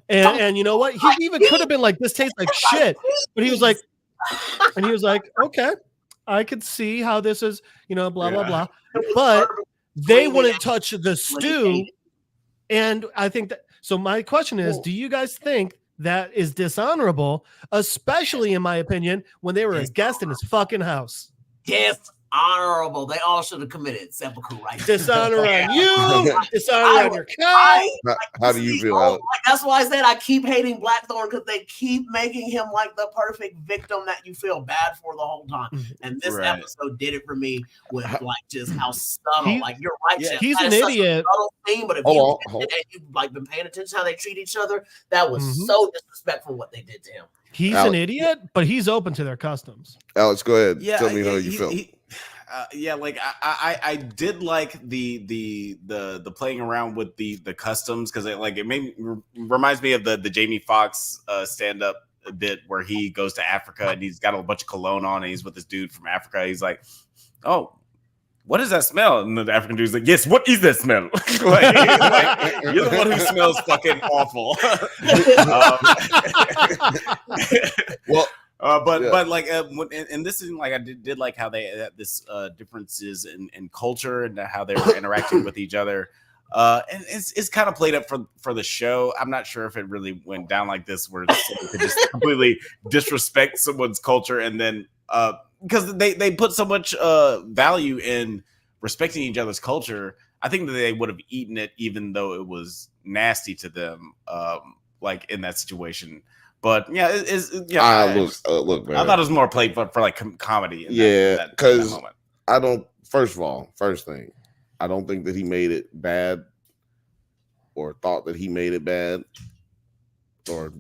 And you know what? He even could have been like, this tastes like shit. But he was like, okay, I could see how this is, you know, blah, blah, blah. But they wouldn't touch the stew. And I think that, so my question is, do you guys think that is dishonorable, especially in my opinion, when they were a guest in his fucking house? dishonorable. They all should have committed seppuku right there. Dishonor on you, dishonor on your kind. How do you feel, Alex? That's why I said I keep hating Blackthorn, because they keep making him like the perfect victim that you feel bad for the whole time. And this episode did it for me with like just how subtle. Like you're right, Jeff. He's an idiot. Subtle thing, but if you've like been paying attention to how they treat each other, that was so disrespectful what they did to him. He's an idiot, but he's open to their customs. Alex, go ahead. Tell me how you feel. Like I did like the playing around with the customs, because it reminds me of the Jamie Foxx stand up bit where he goes to Africa and he's got a bunch of cologne on and he's with this dude from Africa. He's like, "Oh, what does that smell?" And the African dude's like, "Yes, what is that smell?" like, you're the one who smells fucking awful. But like and this is like I did like how they had this differences in culture and how they were interacting with each other. And it's kind of played up for the show. I'm not sure if it really went down like this, where they could just completely disrespect someone's culture, and then because they put so much value in respecting each other's culture. I think that they would have eaten it even though it was nasty to them, like in that situation. But yeah, look, man. I thought it was more played for like comedy. Because I don't. First thing, I don't think that he made it bad, or thought that he made it bad, or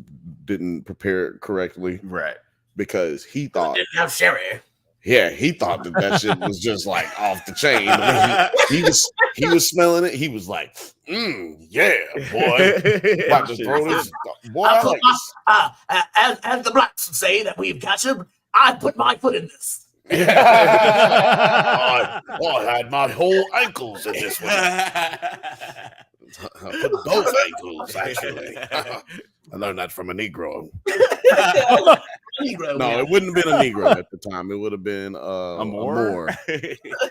didn't prepare it correctly. Right. Because he thought didn't have sherry. Yeah, he thought that shit was just like off the chain. He was smelling it. He was like, yeah, boy. About to throw this. Boy, as the blacks say that we've captured, I put my foot in this. I had my whole ankles in this one. I put both ankles, actually. I learned that from a Negro. No, it wouldn't have been a Negro at the time. It would have been a Moor.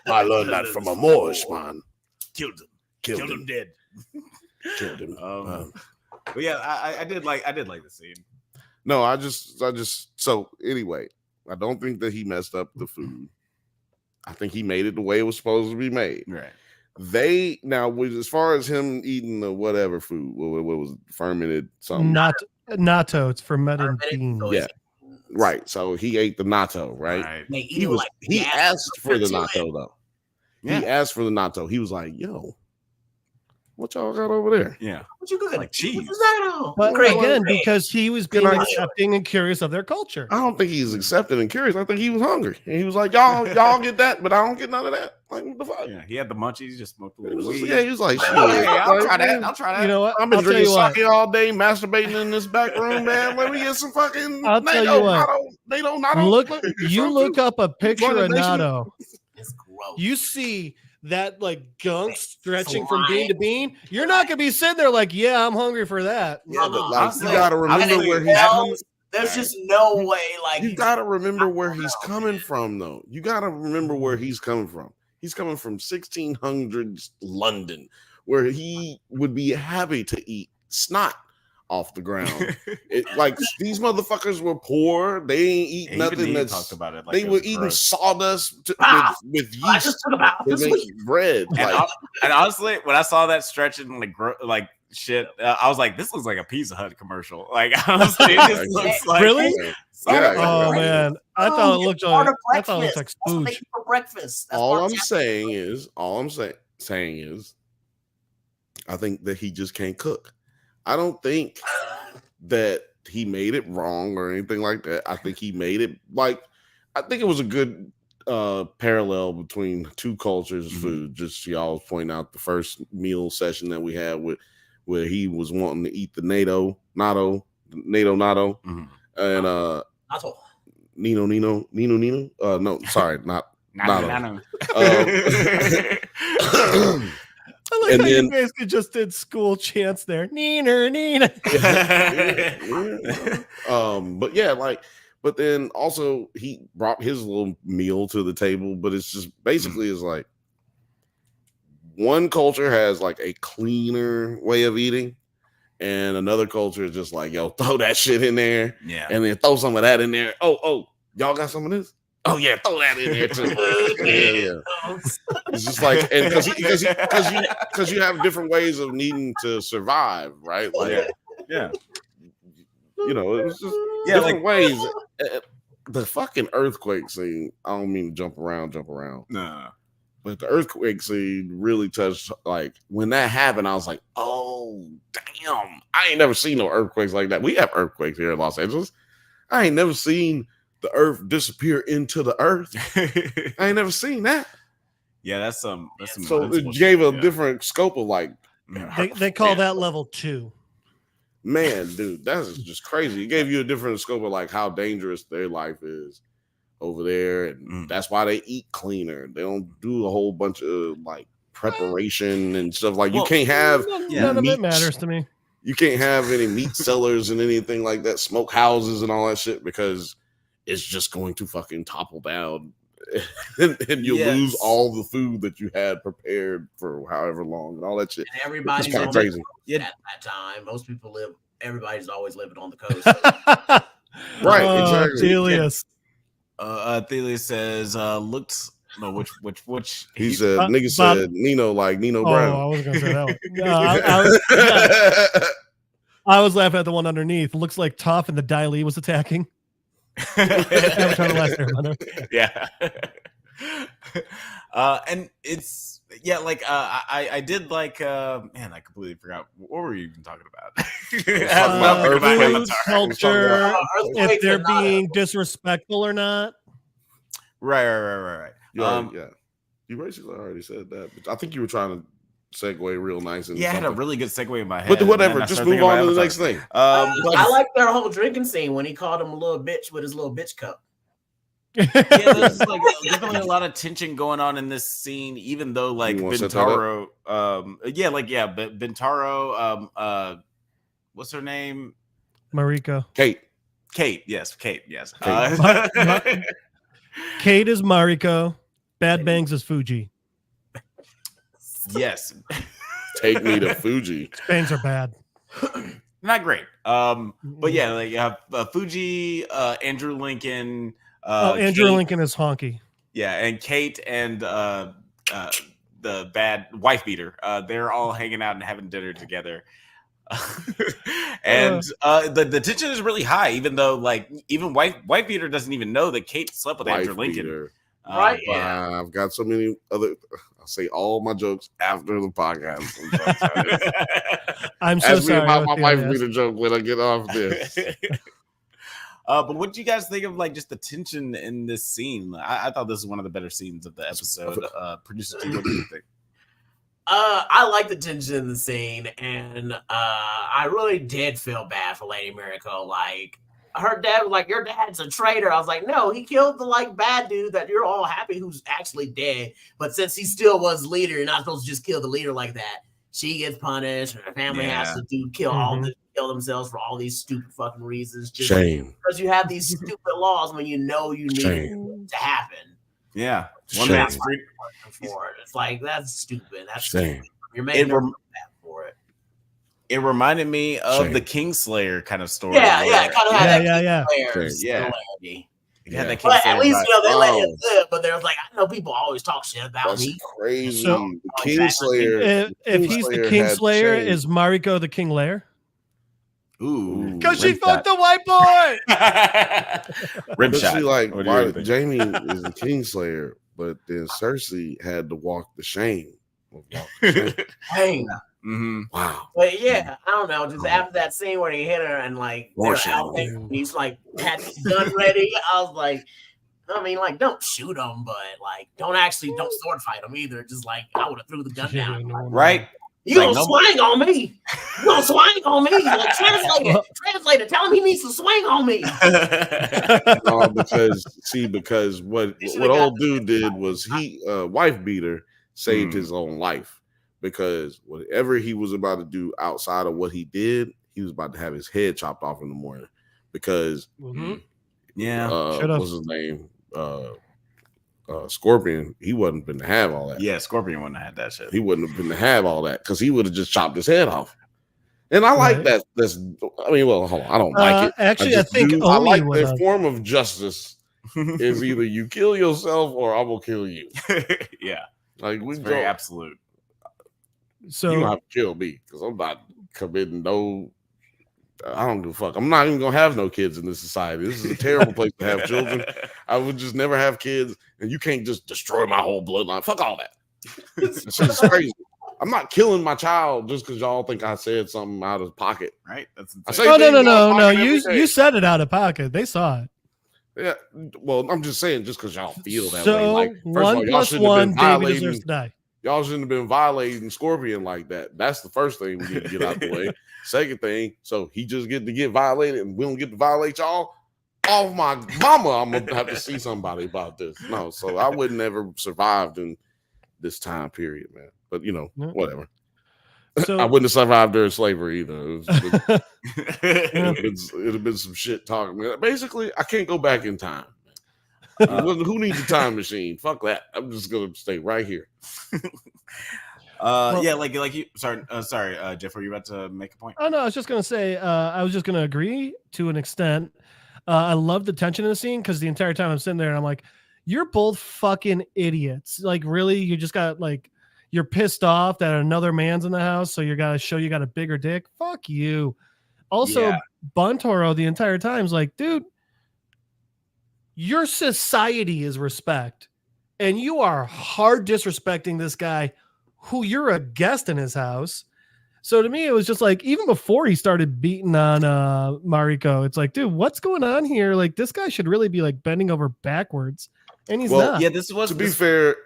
I learned that from a Moorish man. Killed him dead. Killed him. But yeah, I did like the scene. No, I just so anyway, I don't think that he messed up the food. I think he made it the way it was supposed to be made. Right. As far as him eating the whatever food, what was it, fermented something? Natto. It's fermented beans. Yeah. Right. So he ate the natto, right? He asked for the natto though. Yeah. He asked for the natto. He was like, "Yo, what y'all got over there?" Yeah. What you got? Like cheese. What's that on? But again, because he was being accepting and curious of their culture. I don't think he's accepting and curious. I think he was hungry. And he was like, y'all get that, but I don't get none of that. Like, what the fuck? Yeah, he had the munchies, just smoked a little weed. Yeah, he was like, shit. I'll try that. You know what? I've been drinking sake all day, masturbating in this back room, man. Let me get some fucking I'll tell you what. natto. Look up a picture of natto. It's gross. You see that like gunk stretching from bean to bean. You're not gonna be sitting there like, yeah, I'm hungry for that. Yeah, but like, you gotta remember where he's coming. There's just no way. Like, you gotta remember where he's coming from, though. You gotta remember where he's coming from. He's coming from 1600s London, where he would be happy to eat snot off the ground. Like, these motherfuckers were poor. They ain't eat nothing. Talked about it. Like they were eating sawdust with yeast to make bread. And honestly, when I saw that stretching like shit, I was like, this looks like a Pizza Hut commercial. Like, honestly, it just looks like really. Yeah, oh man, I thought it looked like spooge. For breakfast. All I'm saying is, I think that he just can't cook. I don't think that he made it wrong or anything like that. I think he made it I think it was a good parallel between two cultures of food. Just y'all pointing out the first meal session that we had where he was wanting to eat the natto, and Nino. No, sorry, not natto. I like how you basically just did school chants there. Nina. But yeah, but then also he brought his little meal to the table, but it's just basically is like one culture has like a cleaner way of eating, and another culture is just like, yo, throw that shit in there, yeah, and then throw some of that in there. Oh, y'all got some of this? Oh yeah, throw that in there too. Yeah. It's just like, and because you have different ways of needing to survive, right? Like, yeah. You know, it was just different ways. The fucking earthquake scene. I don't mean to jump around. No. But the earthquake scene really touched. Like when that happened, I was like, "Oh damn! I ain't never seen no earthquakes like that. We have earthquakes here in Los Angeles. I ain't never seen the earth disappear into the earth. I ain't never seen that. Yeah, that's some. So it gave a different scope of like. They call that level 2. Man, dude, that's just crazy. It gave you a different scope of like how dangerous their life is over there, and that's why they eat cleaner. They don't do a whole bunch of like preparation and stuff. Like you can't have none of it matters to me. You can't have any meat cellars and anything like that, smoke houses and all that shit, because it's just going to fucking topple down, and you'll lose all the food that you had prepared for however long and all that shit. And everybody's kind of crazy. At that time, most people everybody's always living on the coast. Right, exactly. Thelius. Thelius says, looks. No, which he said, nigga said Nino like Nino Brown. I was gonna say that one. I was laughing at the one underneath. Looks like Toph and the Dai Li was attacking. Yeah. And it's like I did like man, I completely forgot what were you even talking about. Food, culture, if they're being disrespectful or not. Right. Yeah. You basically already said that, but I think you were trying to segue real nice. I had a really good segue in my head. But whatever, just move on to the next thing. I like their whole drinking scene when he called him a little bitch with his little bitch cup. There's like definitely a lot of tension going on in this scene, even though like Bintaro, but Bintaro, what's her name? Mariko. Kate, yes. Kate is Mariko. Bad Bangs is Fuji. Yes. Take me to Fuji. Bangs are bad. Not great. But yeah, like Fuji, Andrew Lincoln. Andrew Kate, Lincoln is honky. Yeah, and Kate and the bad wife beater. They're all hanging out and having dinner together. And the tension is really high, even though like even wife beater doesn't even know that Kate slept with Andrew Lincoln. Right? I've got so many other. I'll say all my jokes after the podcast. I'm so sorry about my wife beater joke when I get off this. But what do you guys think of like just the tension in this scene? I thought this was one of the better scenes of the episode. Producer T, what do you think? I like the tension in the scene, and I really did feel bad for Lady Mariko. Like her dad was like, "Your dad's a traitor." I was like, "No, he killed the like bad dude that you're all happy who's actually dead." But since he still was leader, you're not supposed to just kill the leader like that. She gets punished. Her family has to kill themselves for all these stupid fucking reasons. Just shame, because you have these stupid laws when you know you need it to happen. Yeah, for it. It's like that's stupid. That's shame. Stupid. You're making bad for it. It reminded me of the Kingslayer kind of story. Yeah, kind of had yeah. It had that but at least they let him live. But there's like I know people always talk shit about me. Crazy. So, Kingslayer. If he's the Kingslayer, is Mariko the King Lair? Ooh, because she fucked the white boy. Rim shot. Like why Jamie is the Kingslayer, but then Cersei had to walk the shame. Dang. Mm-hmm. Wow. But yeah, I don't know. Just after that scene where he hit her and like he's like had his gun ready. I was like, I mean, like, don't shoot him, but like, don't sword fight him either. Just like, I would have threw the gun down. Right? You gonna swing on me? You gonna swing on me? Like, translator, tell him he needs to swing on me. Because what old dude did was he wife beater saved his own life. Because whatever he was about to do outside of what he did, he was about to have his head chopped off in the morning. Because what's his name? Scorpion, he wasn't been to have all that. Yeah, Scorpion wouldn't have had that shit. He wouldn't have been to have all that because he would have just chopped his head off. And I like that. Hold on, I don't like it. Actually, I think I like their form of justice is either you kill yourself or I will kill you. Yeah, like we very go. absolute. So You don't have to kill me because I'm not committing no. I don't give a fuck. I'm not even gonna have no kids in this society. This is a terrible place to have children. I would just never have kids, and you can't just destroy my whole bloodline. Fuck all that. This is crazy. I'm not killing my child just because y'all think I said something out of pocket. Right? That's I insane. say oh things out of no. pocket every day. You said it out of pocket. They saw it. Yeah. Well, I'm just saying, just because y'all feel that way. So Like, first of all, 1 y'all plus shouldn't have 1, been David violating. deserves to die. Y'all shouldn't have been violating Scorpion like that. That's the first thing we need to get out the way. Second thing, so he just get to get violated and we don't get to violate y'all. Oh my mama, I'm gonna have to see somebody about this. No, so I would never survived in this time period, man. But you know, whatever. So I wouldn't have survived during slavery either. It'd have been some shit talking. Man. Basically, I can't go back in time. Who needs a time machine? Fuck that. I'm just gonna stay right here. Yeah, like you. Sorry, Jeff. Were you about to make a point? Oh no, I was just gonna say. I was just gonna agree to an extent. I love the tension in the scene because the entire time I'm sitting there and I'm like, "You're both fucking idiots." Like, really, you just got like, you're pissed off that another man's in the house, so you gotta show you got a bigger dick. Fuck you. Also, Bantoro the entire time is like, dude, your society is respect, and you are hard disrespecting this guy who you're a guest in his house. So to me, it was just like, even before he started beating on Mariko, it's like, dude, what's going on here? Like, this guy should really be like bending over backwards, and he's not. Yeah, this was To be fair,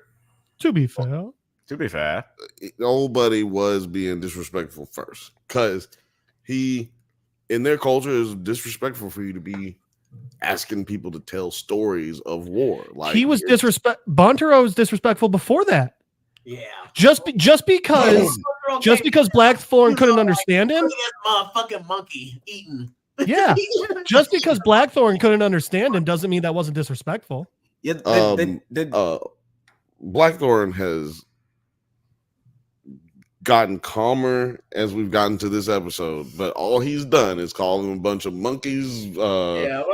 old buddy was being disrespectful first because he, in their culture, is disrespectful for you to be asking people to tell stories of war. Like, he was Bantaro was disrespectful before that. Yeah. Just because Blackthorn couldn't understand him. Motherfucking monkey eating. Yeah. Just because Blackthorn couldn't understand him doesn't mean that wasn't disrespectful. Yeah. Blackthorn has gotten calmer as we've gotten to this episode, but all he's done is call them a bunch of monkeys, vermin,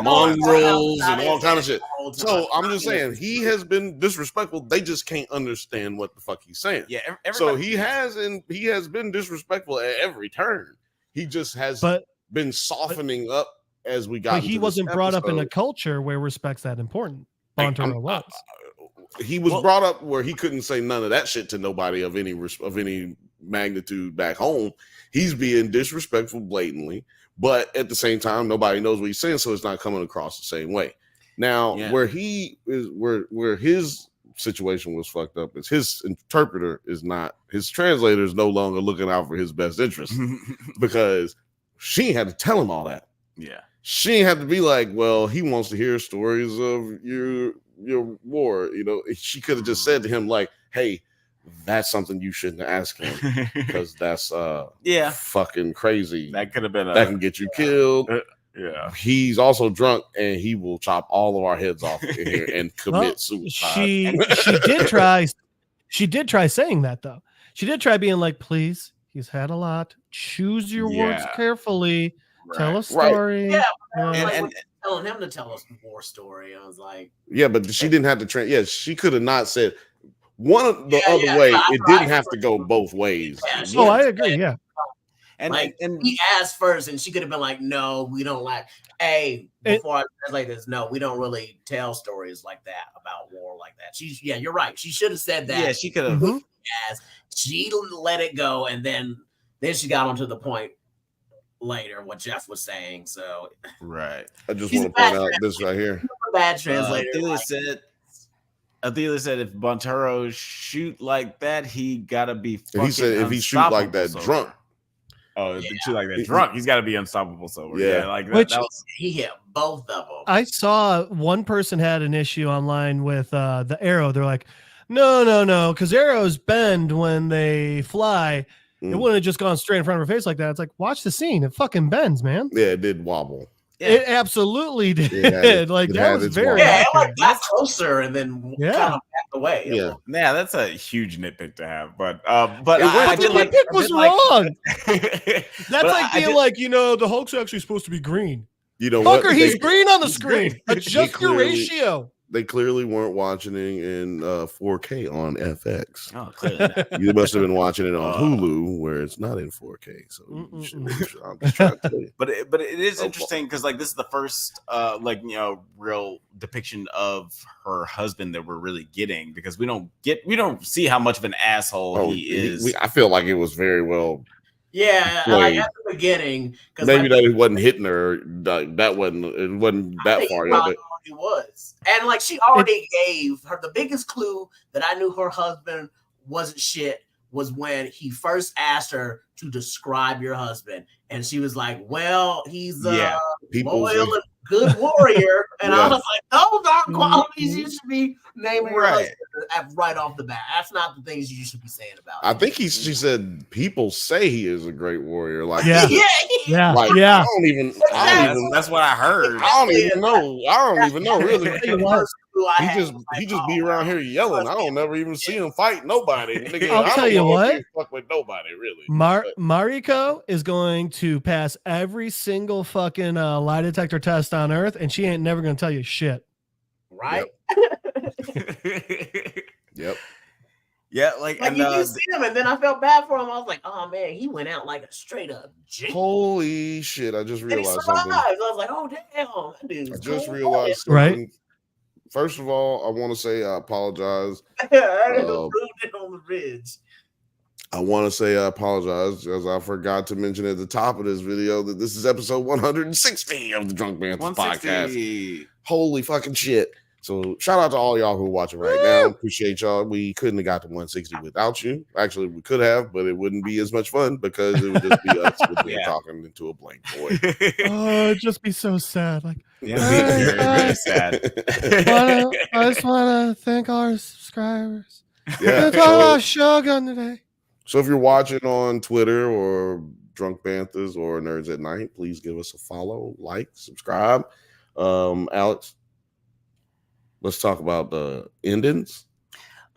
mongrels, and all kind of shit. So I'm just saying he has been disrespectful. They just can't understand what the fuck he's saying. Yeah. So he has been disrespectful at every turn. He just has been softening up as we got. But he wasn't brought up in a culture where respect's that important. Bantaro was. He was brought up where he couldn't say none of that shit to nobody of any magnitude back home. He's being disrespectful blatantly, but at the same time, nobody knows what he's saying, so it's not coming across the same way. Now, where he is, where his situation was fucked up is his interpreter is not, his translator is no longer looking out for his best interest because she had to tell him all that. Yeah, she had to be like, well, he wants to hear stories of your war. You know, she could have just said to him like, hey, that's something you shouldn't ask him because that's fucking crazy. That could have been that can get you killed. Yeah, he's also drunk and he will chop all of our heads off in here and commit suicide. She did try saying that though. She did try being like, please, he's had a lot. Choose your words carefully. Right. Tell a story. Yeah, and telling him to tell us a war story. I was like, yeah, but she didn't have to she could have not said one of the other way. It didn't have to go both ways. Yeah, I agree. Yeah. And he asked first, and she could have been like, "No, we don't like." Hey, before I translate this, no, we don't really tell stories like that about war like that. You're right. She should have said that. Yeah, she could have. She let it go, and then she got onto the point later what Jeff was saying. So right, I just want to point out this right here. Bad translator. Athena said if Bantaro shoot like that, he gotta be. He said if he shoot like that drunk. Oh, shoot like that drunk, he's got to be unstoppable sober. Yeah, like that. He hit both of them. I saw one person had an issue online with the arrow. They're like, no, because arrows bend when they fly. It wouldn't have just gone straight in front of her face like that. It's like, watch the scene. It fucking bends, man. Yeah, it did wobble. Yeah. It absolutely did. Yeah, that was very it got closer and then kind of backed away. Yeah, that's a huge nitpick to have. But the nitpick was wrong. That's like being like, the Hulk's actually supposed to be green. You know Fucker, what? he's green on the screen. Adjust your clearly- ratio. They clearly weren't watching it in 4K on FX. Oh, clearly. You must have been watching it on Hulu, where it's not in 4K. So I'm just trying to tell you. But it is interesting because like this is the first real depiction of her husband that we're really getting, because we don't see how much of an asshole he is. I feel like it was very well. Yeah, like at the beginning, because maybe that he wasn't hitting her. That wasn't that far yet. But it was, and like she already gave her the biggest clue that I knew her husband wasn't shit was when he first asked her to describe your husband, and she was like, "Well, he's loyal and good warrior," and I was like, "Those aren't qualities you should be naming your husband right off the bat. That's not the things you should be saying about him." I think she said people say he is a great warrior. Like yeah. Like, I don't even. That's what I heard. I don't even know. Really, he just be around here yelling. I don't never even see him fight nobody. Nigga, I'll tell you what. Fuck with nobody really. Mariko is going to pass every single fucking lie detector test on Earth, and she ain't never going to tell you shit. Right? Yep. Yeah, like you do see him, and then I felt bad for him. I was like, "Oh man, he went out like a straight up G." Holy shit! I just realized something. I was like, "Oh damn, that dude's I just cool." realized something. Right. First of all, I want to say I apologize. On the ridge. I want to say I apologize because I forgot to mention at the top of this video that this is episode 160 of the Drunk Banthas podcast. Holy fucking shit. So shout out to all y'all who are watching right now. Appreciate y'all. We couldn't have got to 160 without you. Actually, we could have, but it wouldn't be as much fun because it would just be us talking into a blank void. Oh, it'd just be so sad. Like, very sad. I just want to thank our subscribers. Yeah, Let's talk about Shogun today. So if you're watching on Twitter or Drunk Banthas or Nerds at Night, please give us a follow, like, subscribe. Alex, let's talk about the endings.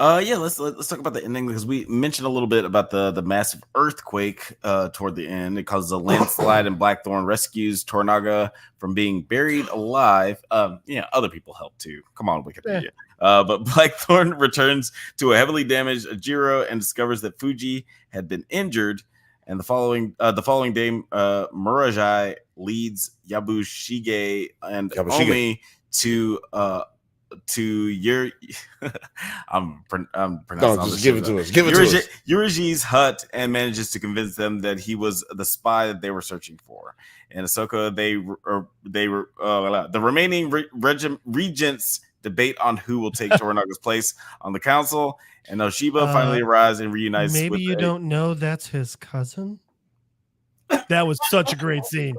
Let's talk about the ending, because we mentioned a little bit about the massive earthquake toward the end. It causes a landslide, and Blackthorn rescues Toranaga from being buried alive. Other people help too. Come on, Wikipedia. But Blackthorn returns to a heavily damaged Ajiro and discovers that Fuji had been injured. And the following day, Murajai leads Yabushige and Omi to your I'm pronouncing just give it to us. Give it to us. Yuriji's hut, and manages to convince them that he was the spy that they were searching for. In Ahsoka, the remaining regents debate on who will take Toranaga's place on the council, and Oshiba finally arrives and reunites. Maybe you don't know that's his cousin. That was such a great scene.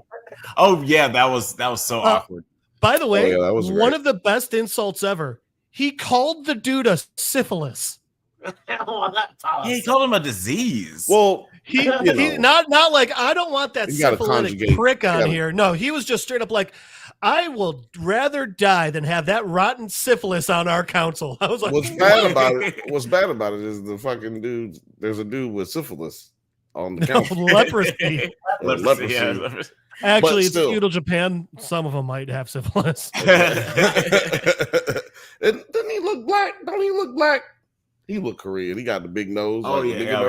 Oh yeah, that was so awkward. By the way, that was one of the best insults ever. He called the dude a syphilis. He called him a disease. Well, he not like, I don't want that syphilitic prick on here. No, he was just straight up like, I will rather die than have that rotten syphilis on our council. I was like, what's bad about it is the fucking dude. There's a dude with syphilis on the council. Leprosy. Leprosy. Actually, it's feudal Japan. Some of them might have syphilis. Doesn't he look black? Don't he look black? He look Korean. He got the big nose. Oh, like yeah.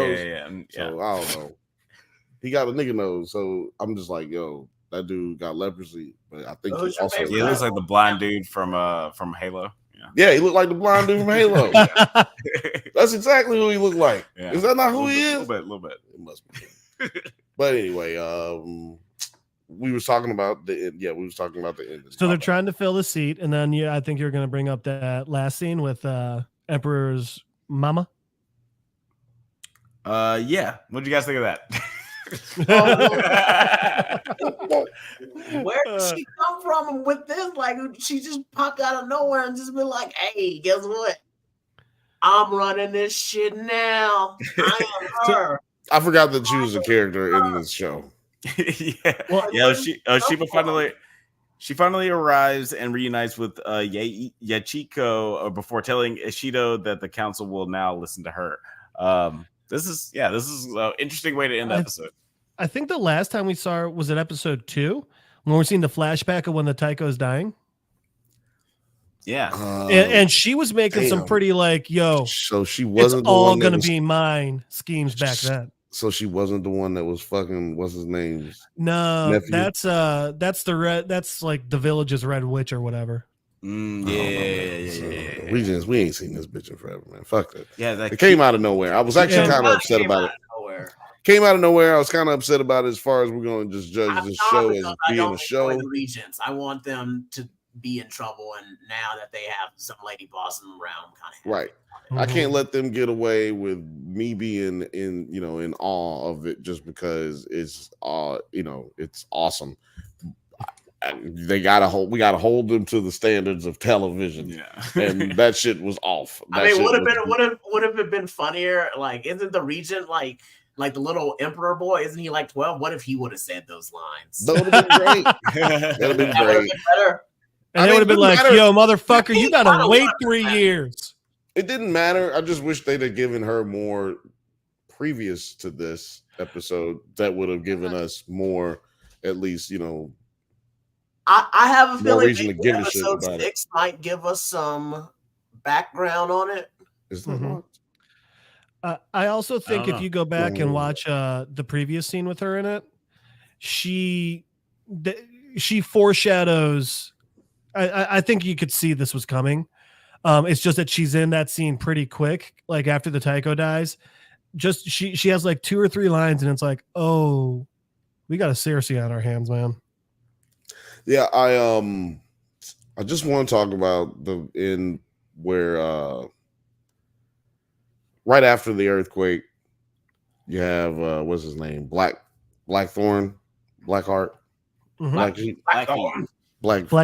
Nose. So I don't know. He got a nigga nose. So I'm just like, yo, that dude got leprosy. But I think he also he looks like the blind dude from Halo. Yeah, he looked like the blind dude from Halo. That's exactly who he looked like. Yeah. Is that not who he is? A little bit. It must be. But anyway, we was talking about the end. Yeah, we was talking about the end. So they're trying to fill the seat, and then I think you're going to bring up that last scene with Emperor's mama. Yeah. What did you guys think of that? Where did she come from with this? Like, she just popped out of nowhere and just been like, "Hey, guess what? I'm running this shit now. I am her." I forgot that she was a character in this show. She finally arrives and reunites with Yachiko before telling Ishido that the council will now listen to her. This is an interesting way to end the episode. I think the last time we saw her was at episode 2 when we're seeing the flashback of when the Taiko's dying. Yeah. And she was making some pretty like, yo, so she wasn't it's all going to be mine schemes back then. So she wasn't the one that was fucking, what's his name? No, nephew? that's like the Village's Red Witch or whatever. Yeah. We ain't seen this bitch in forever, man. Fuck that. Yeah, it came out of nowhere. I was actually kind of upset about it. Came out of nowhere. I was kind of upset about it as far as we're going to just judge this show as being a show. The Regents. I want them to be in trouble, and now that they have some lady boss in the realm, kind of right. I can't let them get away with me being in awe of it just because it's it's awesome. We gotta hold them to the standards of television, and that shit was off. Would have it been funnier? Like, isn't the Regent like the little Emperor boy? Isn't he like 12? What if he would have said those lines? That would have been great. That would have been great. Better. And it would have been like, yo, motherfucker, you gotta wait 3 years. It didn't matter. I just wish they'd have given her more previous to this episode. That would have given us more, at least, I have a feeling reason to give a shit episode about 6 might give us some background on it. Is that I also think if you go back and watch the previous scene with her in it, she foreshadows. I think you could see this was coming. It's just that she's in that scene pretty quick, like after the Taiko dies. Just she has like 2 or 3 lines, and it's like, oh, we got a Cersei on our hands, man. Yeah, I just want to talk about right after the earthquake, you have what's his name? Blackthorn, Blackheart, Black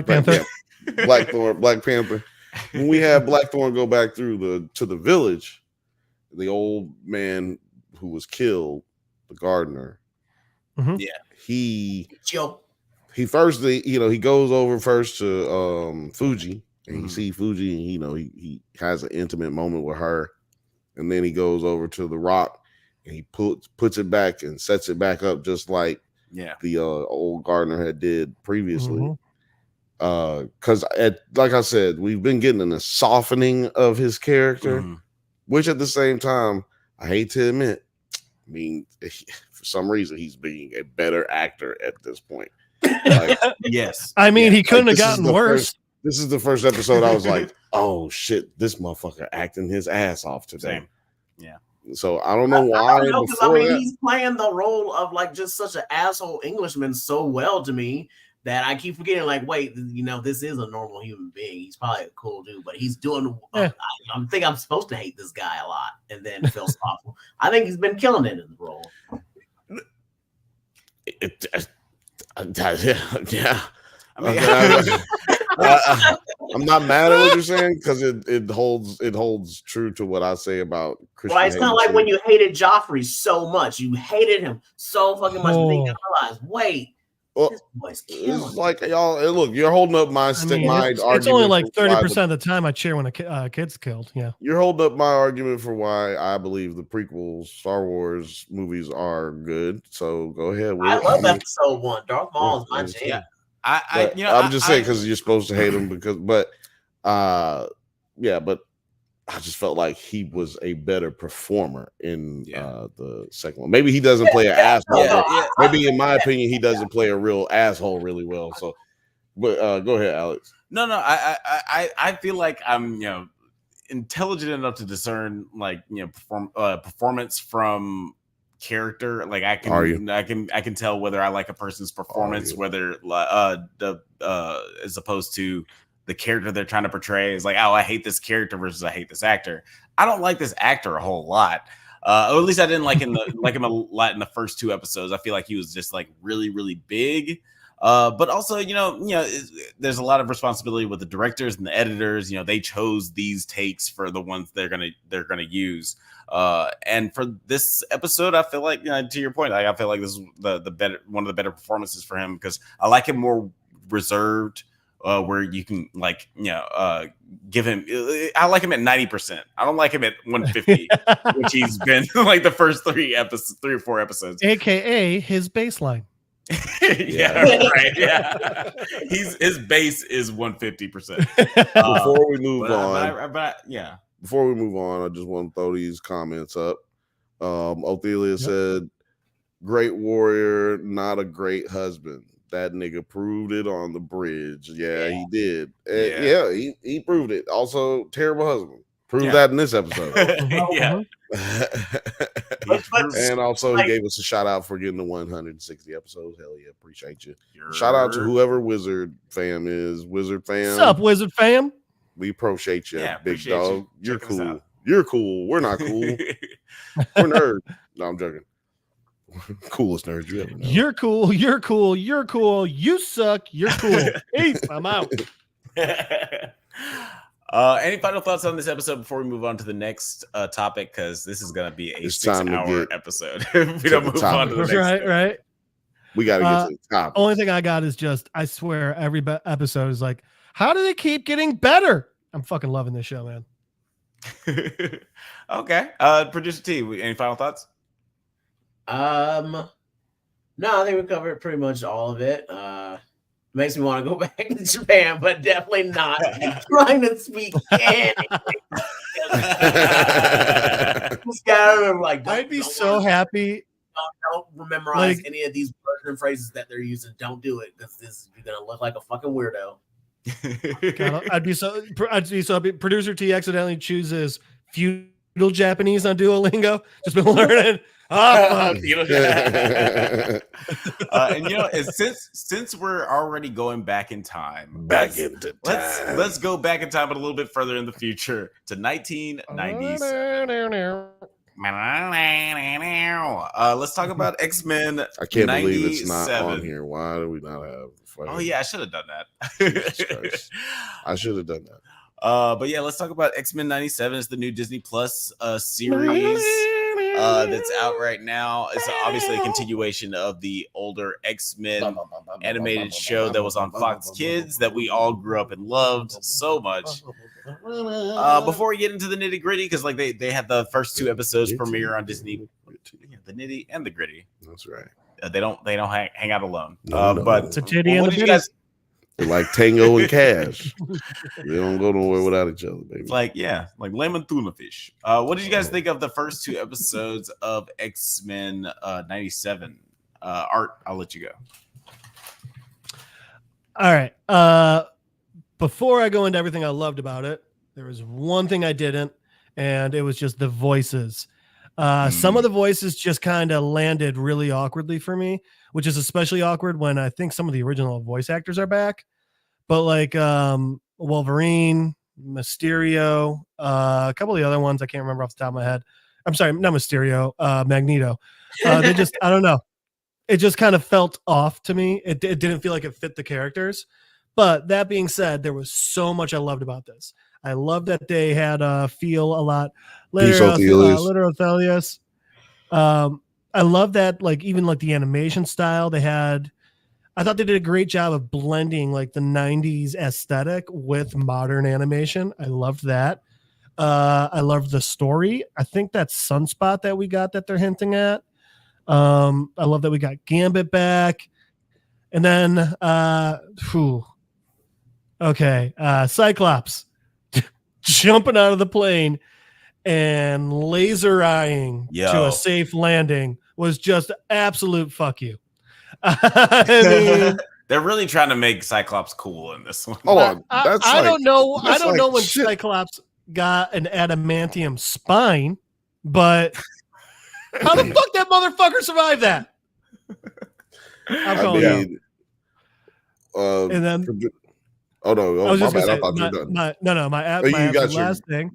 Panther. Yeah. Blackthorn, Black Panther. When we have Blackthorn go back through to the village, the old man who was killed, the gardener. He first he goes over first to Fuji, and he sees Fuji, and he has an intimate moment with her, and then he goes over to the rock and he puts it back and sets it back up just like the old gardener had did previously. Because like I said, we've been getting a softening of his character, which at the same time, I hate to admit, I mean, for some reason, he's being a better actor at this point. Like, yes. I mean, he couldn't have gotten worse. This is the first episode I was like, oh shit, this motherfucker acting his ass off today. Same. Yeah. So I don't know why. He's playing the role of like just such an asshole Englishman so well to me that I keep forgetting, like, wait, this is a normal human being. He's probably a cool dude, but he's doing. I think I'm supposed to hate this guy a lot, and then feel awful. I think he's been killing it in the role. Yeah. I'm not mad at what you're saying because it holds true to what I say about Christian. Well, it's kind of like when you hated Joffrey so much, you hated him so fucking much, and then you realize, wait. Well, it's like y'all look. You're holding up my argument. It's only like 30% of the time I cheer when a kid's killed. Yeah, you're holding up my argument for why I believe the prequels Star Wars movies are good. So go ahead. I love Episode 1. Darth Maul is my jam. I'm just saying because you're supposed to hate him but I just felt like he was a better performer in the second one. Maybe he doesn't play an asshole. Maybe in my opinion, he doesn't play a real asshole really well. So, but go ahead, Alex. No, I feel like I'm intelligent enough to discern performance from character. Like I can tell whether I like a person's performance, whether as opposed to the character they're trying to portray is like, oh, I hate this character versus I hate this actor. I don't like this actor a whole lot. Or at least I didn't like him a lot in the first 2 episodes. I feel like he was just like really, really big. But also, there's a lot of responsibility with the directors and the editors. They chose these takes for the ones they're gonna use. And for this episode, I feel like, to your point, I feel like this is one of the better performances for him because I like him more reserved. Where you can give him. I like him at 90%. I don't like him at 150, which he's been like the first 3 or 4 episodes. AKA his baseline. Right. Yeah, his base is 150%. Before we move on, yeah. Before we move on, I just want to throw these comments up. Ophelia said, "Great warrior, not a great husband. That nigga proved it on the bridge. Yeah. He did. He proved it. Also, terrible husband. Proved that in this episode. And also, he gave us a shout out for getting the 160 episodes. Hell yeah, appreciate you. Shout out to whoever Wizard fam is. Wizard fam. What's up, Wizard fam? We appreciate you, big dog. You're cool. You're cool. We're not cool. We're nerds. No, I'm joking. Coolest nerds you ever know. You're cool. You're cool. You're cool. You suck. You're cool. Peace. I'm out. Any final thoughts on this episode before we move on to the next topic? Because this is going to be a 6-hour episode. If we don't move on to the next. Right. We got to get to the topic. Only thing I got is just, I swear, every episode is like, how do they keep getting better? I'm fucking loving this show, man. Okay. Producer T, any final thoughts? No, I think we covered pretty much all of it. Makes me want to go back to Japan, but definitely not trying to speak anything. Just gotta remember, like, I'd be so happy. Don't memorize any of these words and phrases that they're using. Don't do it, because you're gonna look like a fucking weirdo. God, I'd be so happy. Producer T accidentally chooses feudal Japanese on Duolingo. Just been learning. And since we're already going back in time, let's go back in time, but a little bit further in the future to 1997. Let's talk about X-Men. I can't believe it's not on here. Why do we not have? Oh yeah, I should have done that. I should have done that. But yeah, let's talk about X-Men 97. It's the new Disney Plus series that's out right now. It's obviously a continuation of the older X-Men animated show that was on Fox Kids that we all grew up and loved so much. Before we get into the nitty gritty, because like they had the first 2 episodes premiere on Disney, the nitty and the gritty. That's right. They don't hang out alone. No. But it's a titty and you guys? They're like Tango and Cash. They don't go nowhere without each other, baby. It's like lemon tuna fish. What did you guys think of the first 2 episodes of X-Men 97? Art, I'll let you go. All right. Before I go into everything I loved about it, there was one thing I didn't, and it was just the voices. Some of the voices just kind of landed really awkwardly for me, which is especially awkward when I think some of the original voice actors are back. But like Wolverine, Mysterio, a couple of the other ones I can't remember off the top of my head. I'm sorry, not Mysterio, Magneto. They just, I don't know. It just kind of felt off to me. It didn't feel like it fit the characters. But that being said, there was so much I loved about this. I love that they had feel a lot later. Othelius. I love that, like, even like the animation style they had. I thought they did a great job of blending like the 90s aesthetic with modern animation. I loved that. I loved the story. I think that Sunspot that we got that they're hinting at. I love that we got Gambit back. And then Cyclops jumping out of the plane and laser eyeing to a safe landing was just absolute fuck you. I mean, they're really trying to make Cyclops cool in this one. I don't know. I don't know when Cyclops got an adamantium spine, but how the fuck that motherfucker survived that? I'm calling out. And then, my bad. I thought you were done. My last thing,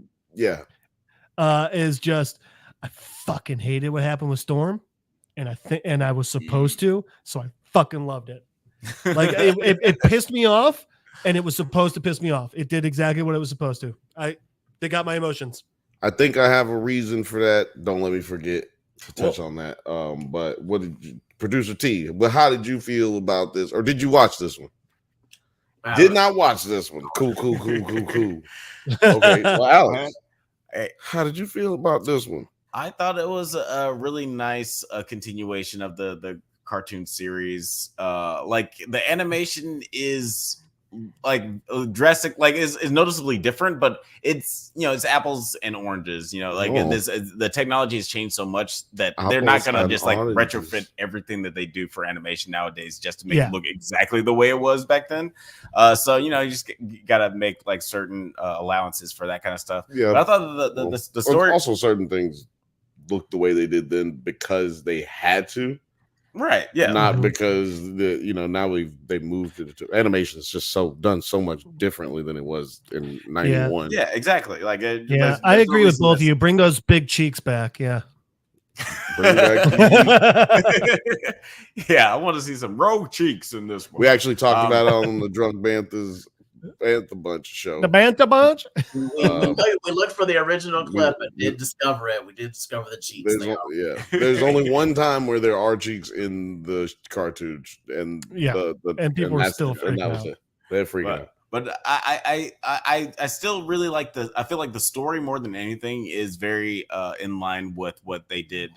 is just I fucking hated what happened with Storm, and I was supposed to, so I fucking loved it. Like it pissed me off, and it was supposed to piss me off. It did exactly what it was supposed to. They got my emotions. I think I have a reason for that. Don't let me forget to touch on that. But what did you, Producer T? But how did you feel about this, or did you watch this one? Did not watch this one. Cool. Okay, well, Alex, how did you feel about this one? I thought it was a really nice continuation of the cartoon series. Like the animation is like drastic, like is noticeably different, but it's it's apples and oranges. Like the technology has changed so much that they're not gonna just like retrofit everything that they do for animation nowadays just to make it look exactly the way it was back then. So you just gotta make like certain allowances for that kind of stuff. Yeah, but I thought the story also certain things look the way they did then because they had to. Right. Yeah. Not because now they moved it to animation. It's just done so much differently than it was in 91. Yeah, exactly. Like there's I agree with both of you. Bring those big cheeks back. Yeah. Bring back yeah, I want to see some rogue cheeks in this one. We actually talked about it on the Drunk Banthas Bantha Bunch show. The Bantha Bunch? We looked for the original clip and did discover it. We did discover the cheeks. There's only one time where there are cheeks in the cartoons, and and people are still freaking out. They're freaking out. But I still really like I feel like the story more than anything is very in line with what they did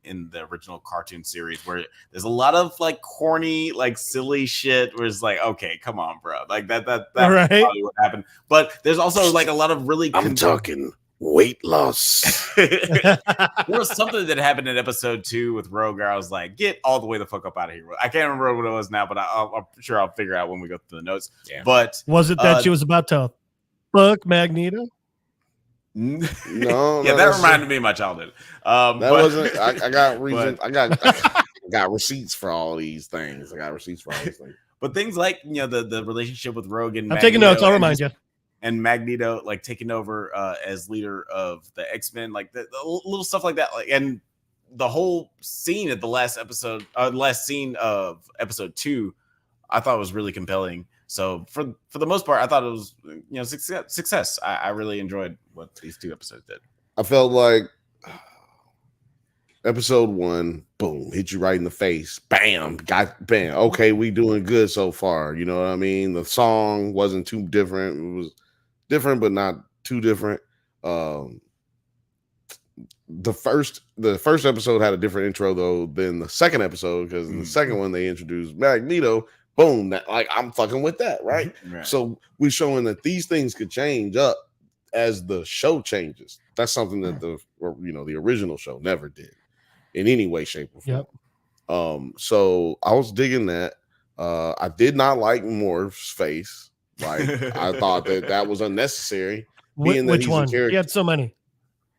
in the original cartoon series, where there's a lot of like corny, like silly shit where it's like, okay, come on, bro. Like that's right. probably what happened. But there's also like a lot of really I'm talking weight loss. There was something that happened in episode 2 with Rogue. I was like, get all the way the fuck up out of here. I can't remember what it was now, but I'm sure I'll figure out when we go through the notes. Yeah. But was it that she was about to fuck Magneto? No, yeah, that reminded me of my childhood. Wasn't. I got reason. I got receipts for all these things. But things like the relationship with Rogue and I'm taking notes. I'll remind you. And Magneto like taking over as leader of the X-Men, like the little stuff like that, like and the whole scene at the last scene of episode 2, I thought was really compelling. So for the most part, I thought it was success. I really enjoyed what these 2 episodes did. I felt like episode 1, boom, hit you right in the face. Bam, bam. Okay, we doing good so far. You know what I mean? The song wasn't too different. It was different, but not too different. The first episode had a different intro though than the second episode, because in the second one they introduced Magneto. Boom, that, like I'm fucking with that, right? So we're showing that these things could change up as the show changes. That's something that the original show never did in any way, shape, or form. Yep. So I was digging that. I did not like Morph's face. Like I thought that was unnecessary. Which one? He had so many.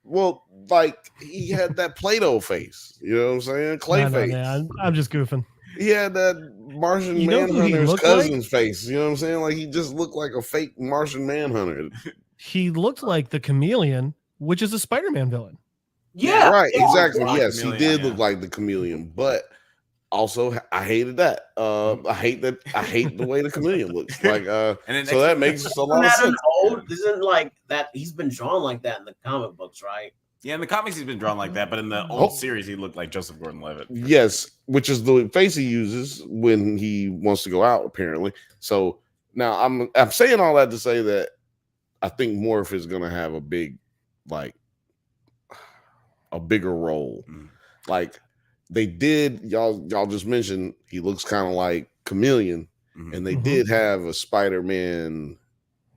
Well, like he had that Play-Doh face. You know what I'm saying? Clay face. No, I'm just goofing. He had that Martian Manhunter's cousin's face. You know what I'm saying? Like he just looked like a fake Martian Manhunter. He looked like the Chameleon, which is a Spider-Man villain. Yeah, right. Exactly. Yes, he did look like the Chameleon, but also I hated that. I hate the way the Chameleon looks. Like, and so that makes a lot of sense. Isn't like that? He's been drawn like that in the comic books, right? Yeah, in the comics he's been drawn like that, but in the old series he looked like Joseph Gordon-Levitt. Yes, which is the face he uses when he wants to go out, apparently. So now I'm saying all that to say that I think Morph is going to have a bigger role. Like they did, y'all just mentioned he looks kind of like Chameleon, and they did have a Spider-Man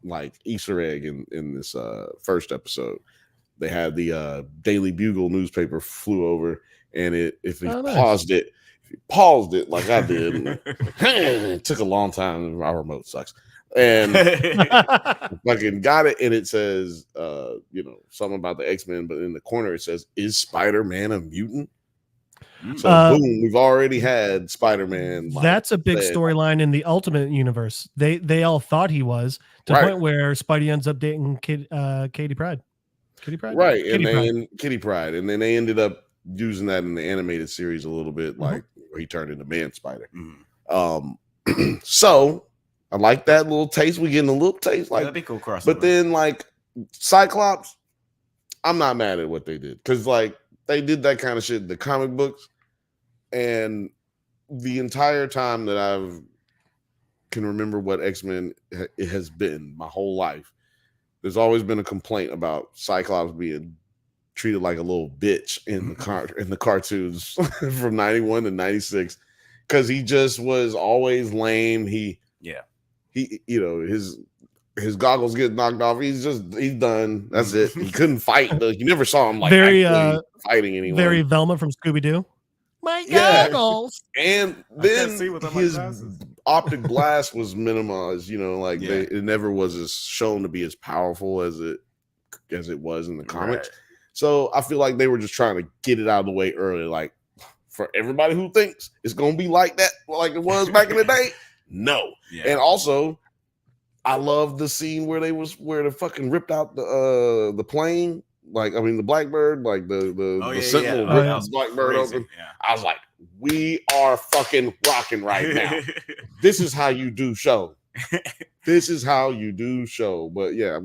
like Easter egg in this first episode. They had the Daily Bugle newspaper flew over, and if he paused it like I did, it took a long time. Our remote sucks, and fucking got it. And it says, something about the X-Men, but in the corner it says, "Is Spider-Man a mutant?" So boom, we've already had Spider-Man. That's a big storyline in the Ultimate Universe. They all thought he was to the point where Spidey ends up dating Kitty Pryde. Kitty Pryde? Right. Kitty Pryde. And then they ended up using that in the animated series a little bit, like where he turned into Man Spider. So I like that little taste. We're getting a little taste like that'd be cool crossover. But then like Cyclops, I'm not mad at what they did. Because like they did that kind of shit in the comic books. And the entire time that I can remember what X-Men it has been my whole life, there's always been a complaint about Cyclops being treated like a little bitch in the cartoons from 91 to 96 because he just was always lame. He his goggles get knocked off. He's done. That's it. He couldn't fight. You never saw him like fighting anyone. Very Velma from Scooby-Doo. My goggles. And then his optic blast was minimized. It never was as shown to be as powerful as it was in the comics. Right. So I feel like they were just trying to get it out of the way early. Like for everybody who thinks it's gonna be like that, like it was back in the day. No. Yeah. And also, I love the scene where they fucking ripped out the plane. The Blackbird, the Sentinel ripped the Blackbird open. Yeah. I was like, we are fucking rocking right now. This is how you do show. This is how you do show. But yeah,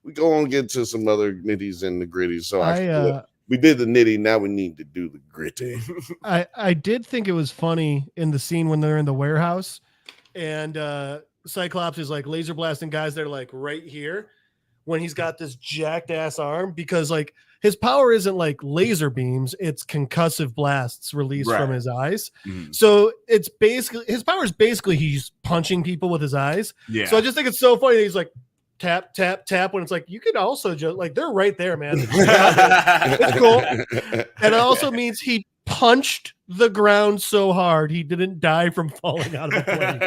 we go on and get to some other nitties and the gritties. So we did the nitty. Now we need to do the gritty. I did think it was funny in the scene when they're in the warehouse and Cyclops is like laser blasting guys that are like right here when he's got this jacked ass arm because like his power isn't like laser beams, it's concussive blasts released from his eyes. Mm-hmm. So it's basically his power is basically he's punching people with his eyes. Yeah. So I just think it's so funny that he's like tap, tap, tap when it's like you could also just like they're right there, man. It's cool. And it also means he punched the ground so hard he didn't die from falling out of the plane.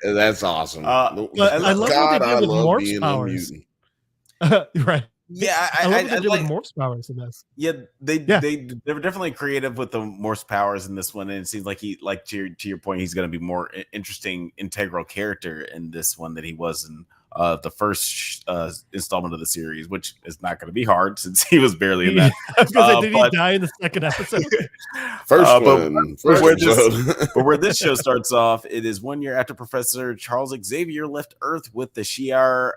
That's awesome. But I love what they did with Morph's powers. Right. Yeah, I love what they did with Morph's powers in this. Yeah, they were definitely creative with the Morph's powers in this one, and it seems like he, like to your point, he's going to be more interesting, integral character in this one than he was in the first installment of the series, which is not going to be hard since he was barely in that. Did he die in the second episode? But where this show starts off, it is 1 year after Professor Charles Xavier left Earth with the Shi'ar.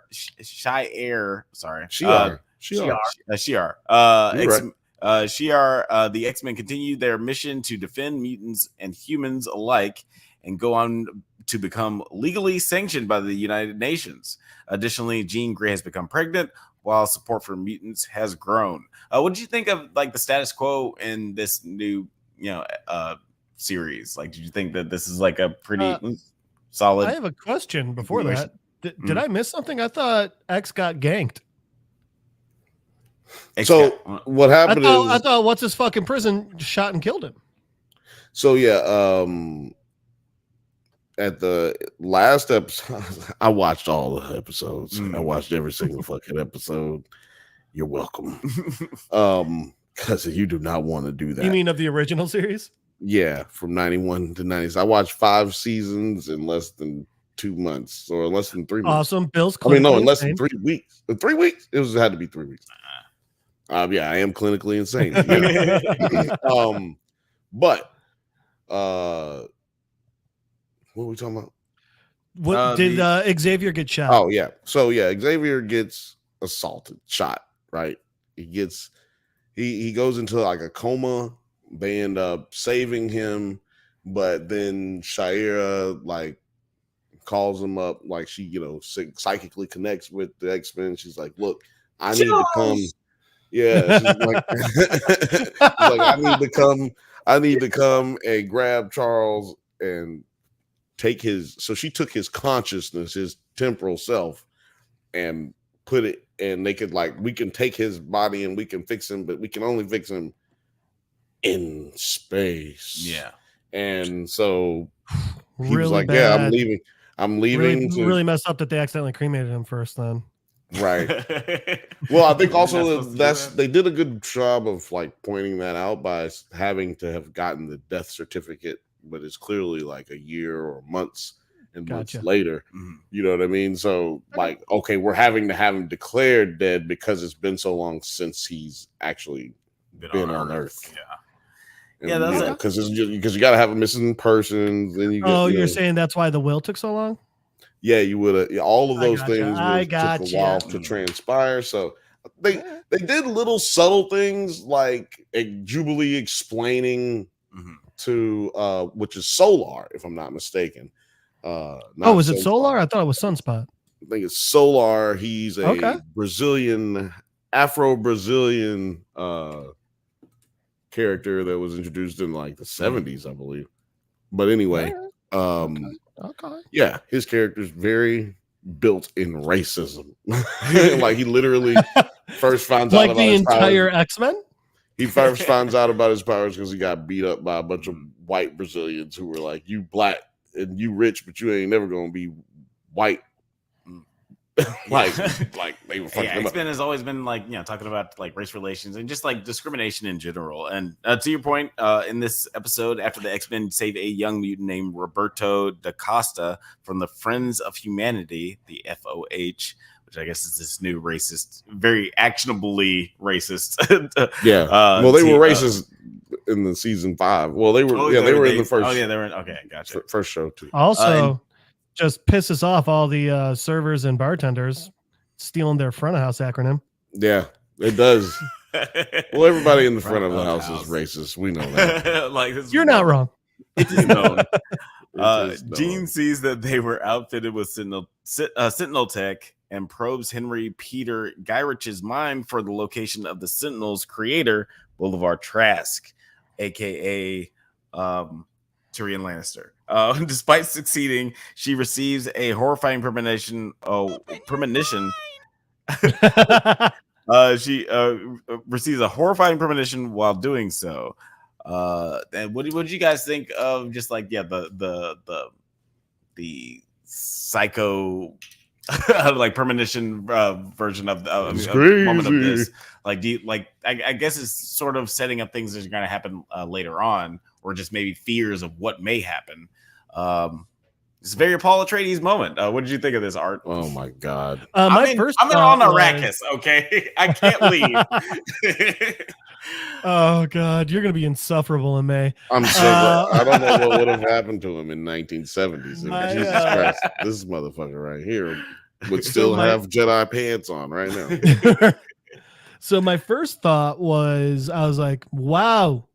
The X-Men continue their mission to defend mutants and humans alike and go on to become legally sanctioned by the United Nations. Additionally, Jean Grey has become pregnant while support for mutants has grown. What did you think of like the status quo in this new, series? Like, did you think that this is like a pretty solid? I have a question before that. Did I miss something? I thought X got ganked. So what happened I thought what's his fucking prison shot and killed him. So yeah, at the last episode, I watched all the episodes. I watched every single fucking episode. You're welcome. Because you do not want to do that. You mean of the original series? Yeah, from 91 to 90s. I watched 5 seasons in less than 2 months or less than 3 months. Awesome. Bill's in less than 3 weeks. 3 weeks? It had to be 3 weeks. Yeah, I am clinically insane. But what are we talking about? What did Xavier get shot? Oh yeah. So yeah, Xavier gets assaulted, shot, right? He goes into like a coma. They end up saving him, but then Sha'ira like calls him up, like she, psychically connects with the X-Men. She's like, look, I need to come. Yeah, she's like, I need to come and grab Charles and take his. So she took his consciousness, his temporal self, and put it. And they could we can take his body and we can fix him, but we can only fix him in space. Yeah. And so he really was like, bad. yeah, I'm leaving. Really messed up that they accidentally cremated him first then. Right. Well, I think also they did a good job of pointing that out by having to have gotten the death certificate, but it's clearly like a year or months and months later. Mm-hmm. You know what I mean? So okay, we're having to have him declared dead because it's been so long since he's actually been on Earth. Yeah. And, that's because you got to have a missing person. Then you're saying that's why the will took so long? Yeah, you would have. All of those things took a while to transpire. So they did little subtle things like Jubilee explaining to which is Solar, if I'm not mistaken. Was it Solar? I thought it was Sunspot. I think it's Solar. He's a Brazilian Afro-Brazilian character that was introduced in like the 70s, I believe. But anyway, Okay. yeah, his character's very built in racism. Like he literally first finds out like about the his entire powers. X-Men. He first finds out about his powers because he got beat up by a bunch of white Brazilians who were like, "You black and you rich, but you ain't never gonna be white." like they were fucking him up. X-Men has always been like, you know, talking about like race relations and just like discrimination in general. And to your point, in this episode, after the X-Men save a young mutant named Roberto da Costa from the Friends of Humanity, the FOH, which I guess is this new racist, very actionably racist. Yeah. Well, they were racist in the season 5. Well, they were. They were in the first. Oh yeah, they were. Okay, gotcha. First show too. Also, just pisses off all the servers and bartenders stealing their front of house acronym. Yeah, it does. Well, everybody in the front of the house is racist. We know that. Like you're not wrong. It is known. Jean sees that they were outfitted with Sentinel tech and probes Henry Peter Gyrich's mind for the location of the Sentinel's creator, Boulevard Trask, aka Tyrion Lannister. Despite succeeding, she receives a horrifying premonition. She receives a horrifying premonition while doing so. And what did you guys think of just like the psycho like premonition version of the moment of this? Like, do you like? I guess it's sort of setting up things that are going to happen later on, or just maybe fears of what may happen. It's a very Paul Atreides moment. What did you think of this, Art? Oh my god! I'm on Arrakis. Okay, I can't leave. Oh god, you're gonna be insufferable in May. I'm so I don't know what would have happened to him in 1970s. Jesus Christ, this motherfucker right here would still have Jedi pants on right now. So my first thought was, I was like, "Wow,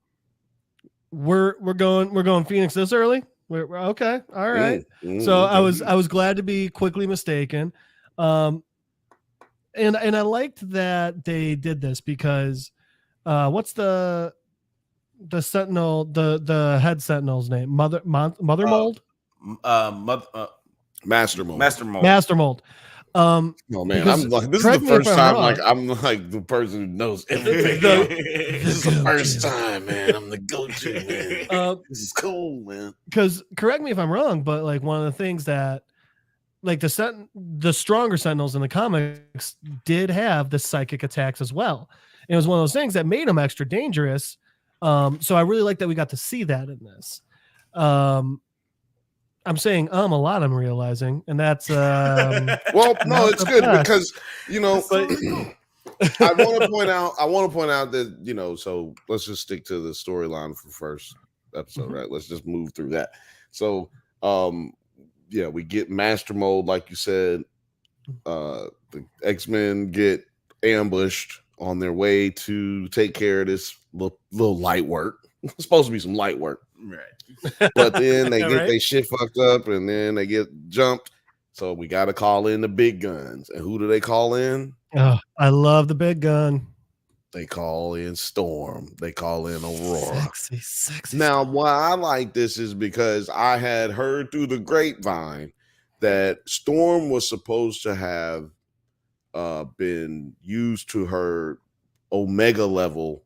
we're going Phoenix this early." We're okay, all right. So I was glad to be quickly mistaken, and I liked that they did this because, what's the sentinel, the head sentinel's name? Mother Mold. Master Mold. Master Mold. Oh man, I'm like, this is the first time like I'm like the person who knows everything. This is the first time, man. I'm the go-to man. This is cool, man. Because correct me if I'm wrong, but like one of the things that like the stronger Sentinels in the comics did have the psychic attacks as well. And it was one of those things that made them extra dangerous. So I really like that we got to see that in this. I'm saying a lot, I'm realizing, and that's well, no, it's good because you know I want to point out that, you know, so let's just stick to the storyline for first episode, right? Let's just move through that. So yeah, we get Master Mold, like you said. The X-Men get ambushed on their way to take care of this little light work. It's supposed to be some light work. Right. But then they get their shit fucked up and then they get jumped. So we got to call in the big guns. And who do they call in? Oh, I love the big gun. They call in Storm. They call in Aurora. Sexy. Now, why I like this is because I had heard through the grapevine that Storm was supposed to have been used to her Omega level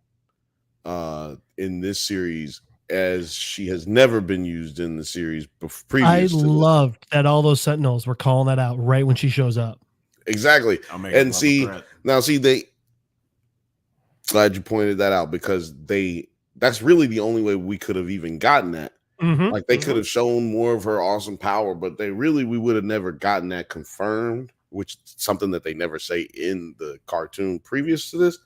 in this series, as she has never been used in the series previous. I loved that all those Sentinels were calling that out right when she shows up. Exactly. And see, glad you pointed that out, because that's really the only way we could have even gotten that. Like they could have shown more of her awesome power, but we would have never gotten that confirmed, which is something that they never say in the cartoon previous to this.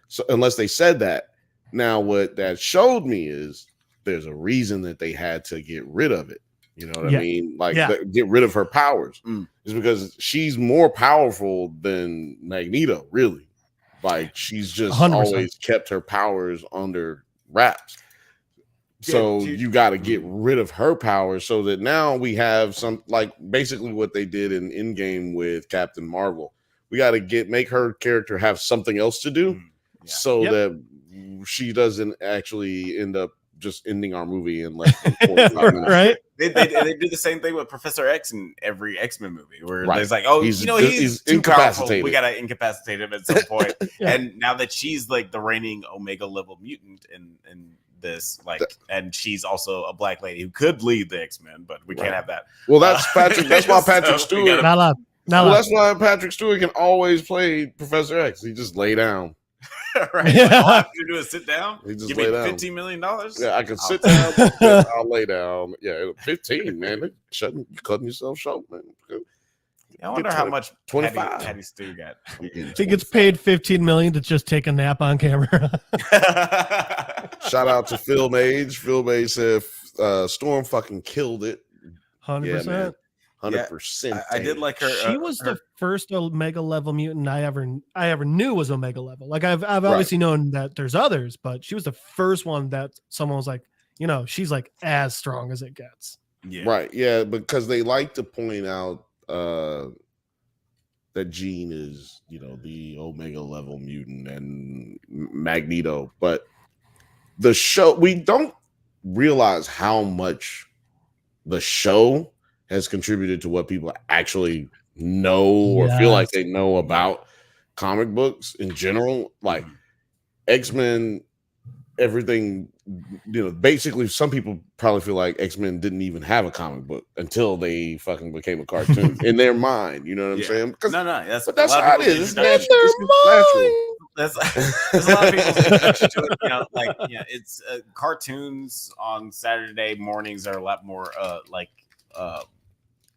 So unless they said that. Now, what that showed me is there's a reason that they had to get rid of it. You know what I mean? Like get rid of her powers. It's because she's more powerful than Magneto, really. Like she's just 100%. Always kept her powers under wraps. So you got to get rid of her powers so that now we have some, like basically what they did in Endgame with Captain Marvel, we got to make her character have something else to do, so that she doesn't actually end up just ending our movie in less than 45 minutes. Right? They do the same thing with Professor X in every X-Men movie, where Right. there's like, oh, he's too powerful. incapacitated. We gotta incapacitate him at some point. Yeah. And now that she's like the reigning Omega level mutant in this, like, and she's also a black lady who could lead the X-Men, but we can't have that. Well, that's Patrick. That's why Patrick Stewart. Not allowed. That's why Patrick Stewart can always play Professor X. He just lay down. Right? All I have to do is sit down. He just Give lay me down. $15 million. Yeah, I can sit down. But I'll lay down. Yeah, 15, man. You're cutting yourself short, man. I wonder how much 25. Patty Stu got. He gets paid $15 million to just take a nap on camera. Shout out to Phil Mage. Phil Mage said Storm fucking killed it. 100%. 100%. I did like her. She was the first Omega level mutant I ever knew was Omega level. Like I've obviously known that there's others, but she was the first one that someone was like, she's like as strong as it gets. Yeah. Right. Yeah, because they like to point out that Jean is, the Omega level mutant and Magneto, but the show, we don't realize how much the show has contributed to what people actually know or feel like they know about comic books in general. Like X-Men, everything, basically some people probably feel like X-Men didn't even have a comic book until they fucking became a cartoon in their mind. You know what I'm saying? That's how it is. It's natural. There's a lot of people's introduction to it. It's cartoons on Saturday mornings are a lot more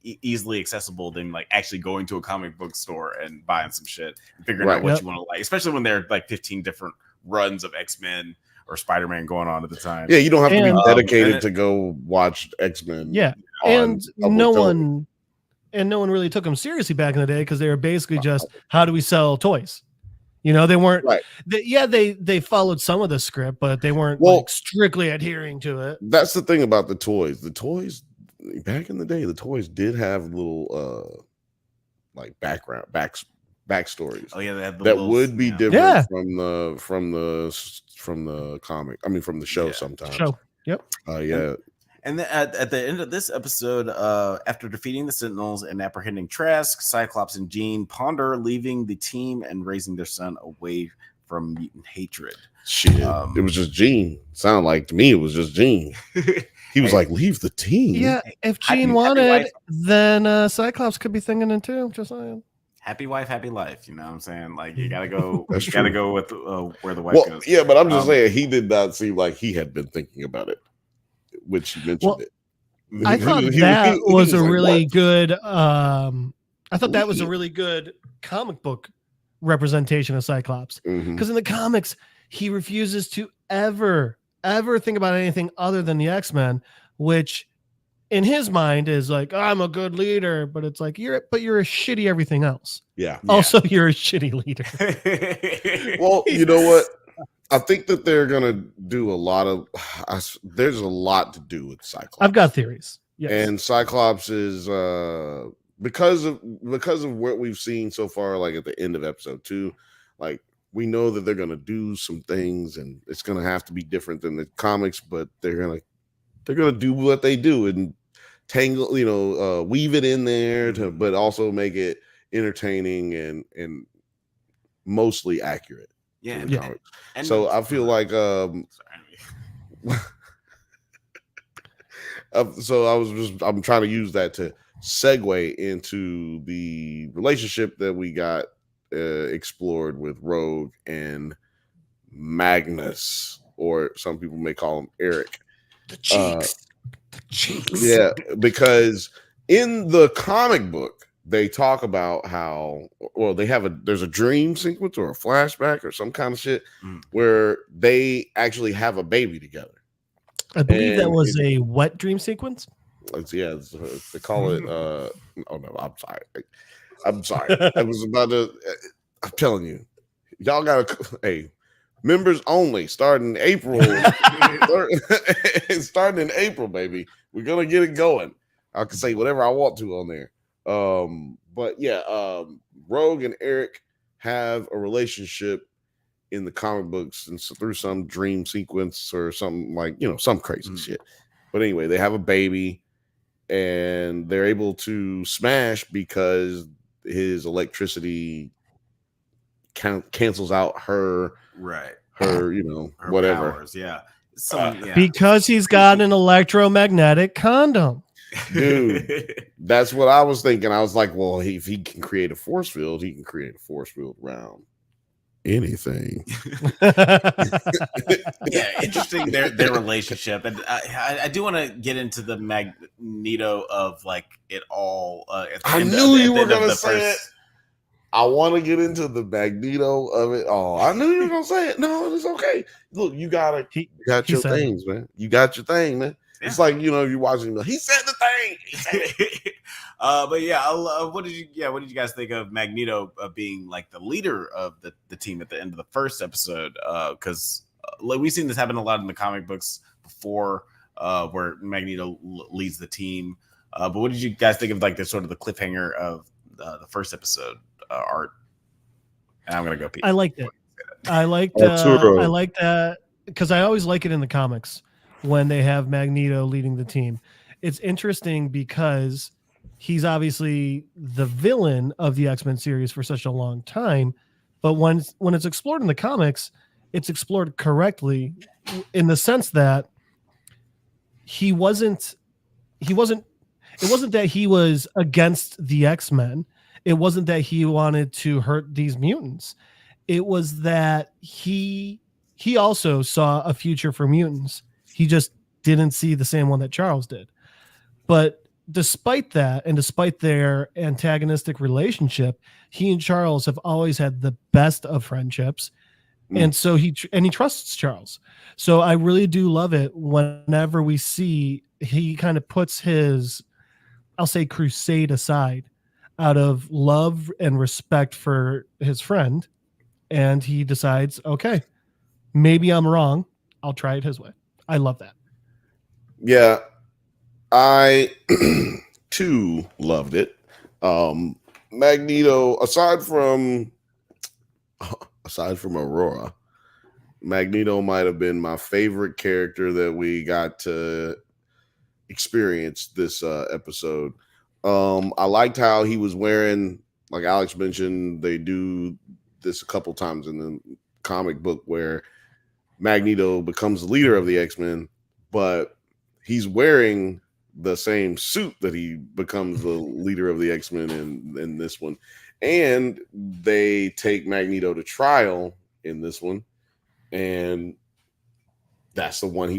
easily accessible than like actually going to a comic book store and buying some shit and figuring out what you want to like, especially when there are like 15 different runs of X-Men or Spider-Man going on at the time. Yeah, you don't have to be dedicated to go watch X-Men. Yeah, and no one really took them seriously back in the day because they were basically just, how do we sell toys? They weren't. Right. They followed some of the script, but they weren't like strictly adhering to it. That's the thing about the toys. The toys back in the day, the toys did have little like backstories. Oh yeah, they had that would be different from the comic. I mean, from the show sometimes. Yep. And then at the end of this episode, after defeating the Sentinels and apprehending Trask, Cyclops and Jean ponder leaving the team and raising their son away from mutant hatred. Shit, it was just Jean. Sound like to me it was just Jean. He was like, leave the team. Yeah, if Jean wanted, then Cyclops could be thinking it too. Just saying. Happy wife, happy life. You know what I'm saying? Like you gotta go. You gotta go with where the wife goes. Yeah, but I'm just saying he did not seem like he had been thinking about it. Which you mentioned it. I thought that was a really good. I thought that was a really good comic book representation of Cyclops, because in the comics he refuses to ever think about anything other than the X-Men, which in his mind is like, I'm a good leader, but it's like you're a shitty everything else. Yeah. Also, you're a shitty leader. Well, you know what? I think that they're gonna do a lot of. There's a lot to do with Cyclops. I've got theories. Yes. And Cyclops is because of what we've seen so far, like at the end of episode 2, like we know that they're gonna do some things, and it's gonna have to be different than the comics, but they're gonna do what they do and tangle, weave it in there but also make it entertaining and mostly accurate. Yeah. And so I feel like so I'm trying to use that to segue into the relationship that we got explored with Rogue and Magnus, or some people may call him Eric. The cheeks. Yeah, because in the comic book they talk about how, there's a dream sequence or a flashback or some kind of shit where they actually have a baby together. I believe that was a wet dream sequence. They call it. Oh no, I'm sorry. I was about to. I'm telling you, y'all gotta. Members only starting April. Starting in April, baby. We're gonna get it going. I can say whatever I want to on there. But yeah, Rogue and Eric have a relationship in the comic books, and so through some dream sequence or something like, some crazy shit. But anyway, they have a baby, and they're able to smash because his electricity cancels out her her whatever powers, yeah. Because he's got an electromagnetic condom. Dude, that's what I was thinking. I was like, well, if he can create a force field, he can create a force field around anything. Yeah, interesting their relationship, and I do want to get into the Magneto of like it all. I knew you were gonna say it. I want to get into the Magneto of it all. I knew you were gonna say it. No, it's okay. Look, you got your things, man. You got your thing, man. Yeah. It's like, if you're watching, he said the thing. He said it. But yeah, what did you guys think of Magneto being like the leader of the team at the end of the first episode? Because like we've seen this happen a lot in the comic books before, where Magneto leads the team. But what did you guys think of like the sort of the cliffhanger of the first episode art? And I'm gonna go Pete. I liked it. I liked that because I always like it in the comics when they have Magneto leading the team. It's interesting because he's obviously the villain of the X-Men series for such a long time, but when it's explored in the comics, it's explored correctly in the sense that it wasn't that he was against the X-Men. It wasn't that he wanted to hurt these mutants. It was that he also saw a future for mutants. He just didn't see the same one that Charles did. But despite that, and despite their antagonistic relationship, he and Charles have always had the best of friendships. And so he trusts Charles. So I really do love it whenever we see he kind of puts his, I'll say, crusade aside out of love and respect for his friend. And he decides, okay, maybe I'm wrong. I'll try it his way. I love that. Yeah, I too loved it. Magneto, aside from Aurora, Magneto might have been my favorite character that we got to experience this episode. I liked how he was wearing, like Alex mentioned, they do this a couple times in the comic book where Magneto becomes the leader of the X-Men, but he's wearing the same suit that he becomes the leader of the X-Men in this one. And they take Magneto to trial in this one. And that's the one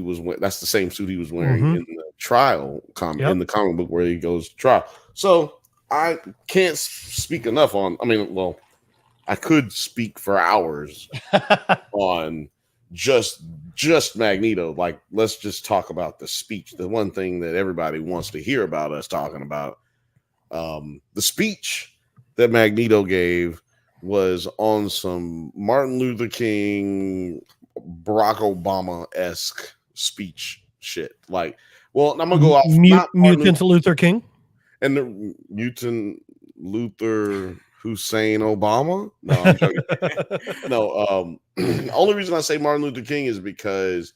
that's the same suit he was wearing in the trial in the comic book where he goes to trial. So I can't speak enough I could speak for hours on just Magneto. Like, let's just talk about the speech. The one thing that everybody wants to hear about us talking about. The speech that Magneto gave was on some Martin Luther King, Barack Obama-esque speech shit. Like, well, I'm gonna go off Mutant Luther King and the mutant Luther Hussein Obama. No, I'm joking. No, the only reason I say Martin Luther King is because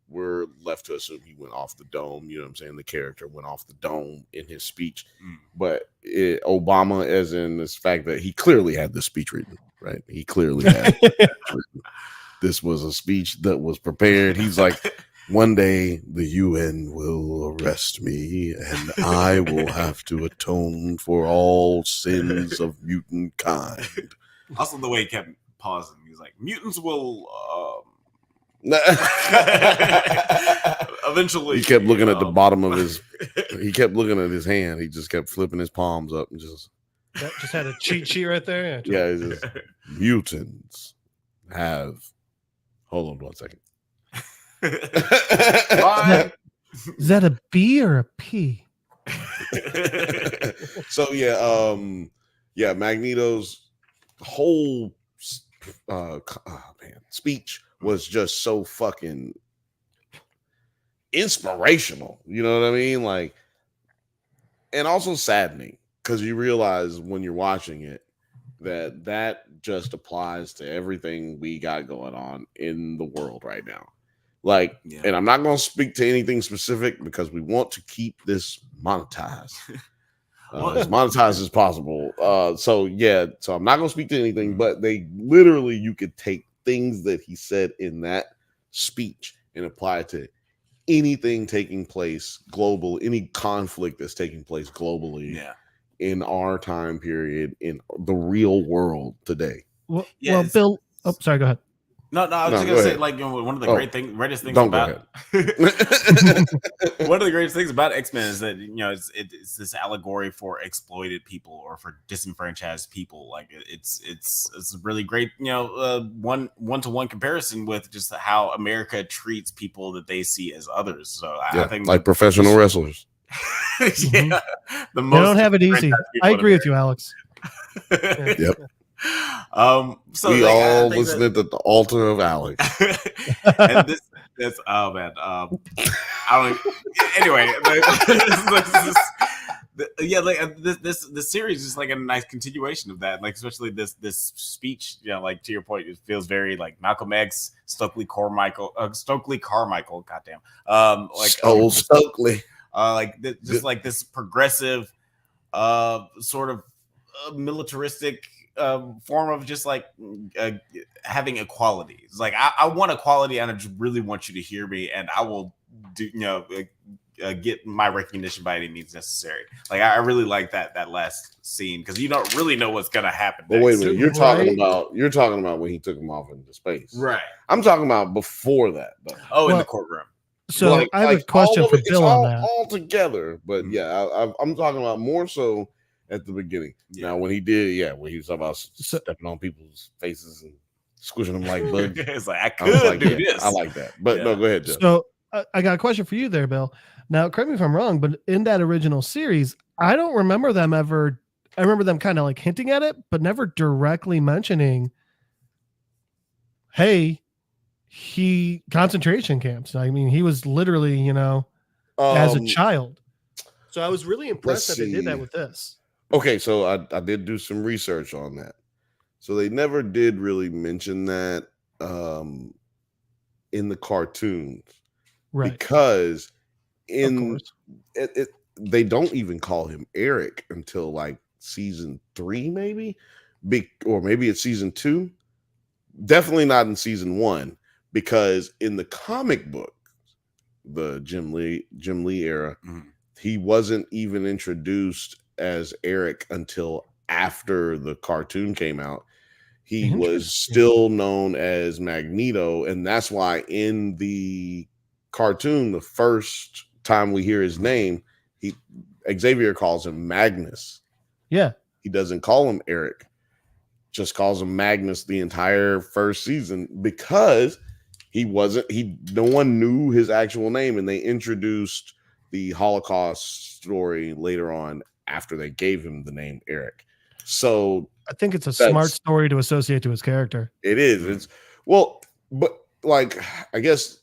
we're left to assume he went off the dome. You know what I'm saying? The character went off the dome in his speech. But Obama, as in this fact that he clearly had the speech written, right? He clearly had it written. This was a speech that was prepared. He's like, one day the UN will arrest me and I will have to atone for all sins of mutant kind. Also, the way he kept pausing, he was like, mutants will eventually. He kept looking at the bottom of he kept looking at his hand. He just kept flipping his palms up and just had a cheat sheet right there. Yeah, just, mutants have. Hold on 1 second. Is that a B or a P? So yeah, Magneto's whole speech was just so fucking inspirational. You know what I mean? Like, and also saddening because you realize when you're watching it that just applies to everything we got going on in the world right now. Like, and I'm not going to speak to anything specific because we want to keep this monetized. As monetized as possible. So I'm not going to speak to anything, but they literally, you could take things that he said in that speech and apply it to anything taking place global, any conflict that's taking place globally in our time period, in the real world today. Well, Bill, sorry, go ahead. No, I was just gonna say, like, one of the greatest things don't about one of the greatest things about X-Men is that it's this allegory for exploited people or for disenfranchised people. Like it's a really great one-to-one comparison with just how America treats people that they see as others. So I think like professional wrestlers. They don't have it easy. I agree with you, Alex. Yep. So we all listen at the altar of Alex. And this oh man, I don't. Anyway, this series is like a nice continuation of that. Like especially this speech. Like to your point, it feels very like Malcolm X, Stokely Carmichael. Goddamn. Stokely. Like this progressive, sort of militaristic form of just like having equality. It's like I want equality, and I just really want you to hear me, and I will do get my recognition by any means necessary. Like I really like that last scene because you don't really know what's gonna happen. But wait a minute, you're talking about when he took him off into space, right? I'm talking about before that, though. In the courtroom. So I have a question for Bill on that. All together, but I'm talking about more so at the beginning. Now, when he did, when he was talking about stepping on people's faces and squishing them like bugs, it's like I could do this. I like that. But no, go ahead, Jeff. So I got a question for you there, Bill. Now, correct me if I'm wrong, but in that original series, I don't remember them ever. I remember them kind of like hinting at it, but never directly mentioning, hey, he concentration camps. I mean, he was literally, as a child. So I was really impressed that they did that with this. Okay, so I did do some research on that. So they never did really mention that in the cartoons, right? Because they don't even call him Eric until like season 3, maybe, or maybe it's season 2. Definitely not in season 1, because in the comic book, the Jim Lee era, he wasn't even introduced as Eric until after the cartoon came out. He was still known as Magneto, and that's why in the cartoon, the first time we hear his name, Xavier calls him Magnus. Yeah. He doesn't call him Eric, just calls him Magnus the entire first season because no one knew his actual name, and they introduced the Holocaust story later on after they gave him the name Eric. So I think it's a smart story to associate to his character. It is. But like, I guess,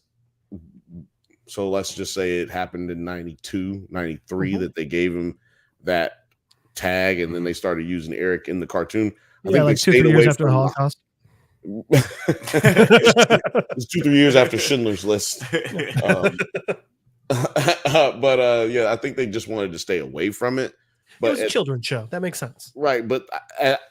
so let's just say it happened in 92, 93 that they gave him that tag, and then they started using Eric in the cartoon. I think like 2-3 years after the Holocaust. It's 2-3 years after Schindler's List. But I think they just wanted to stay away from it. But it was a children's show. That makes sense. Right. But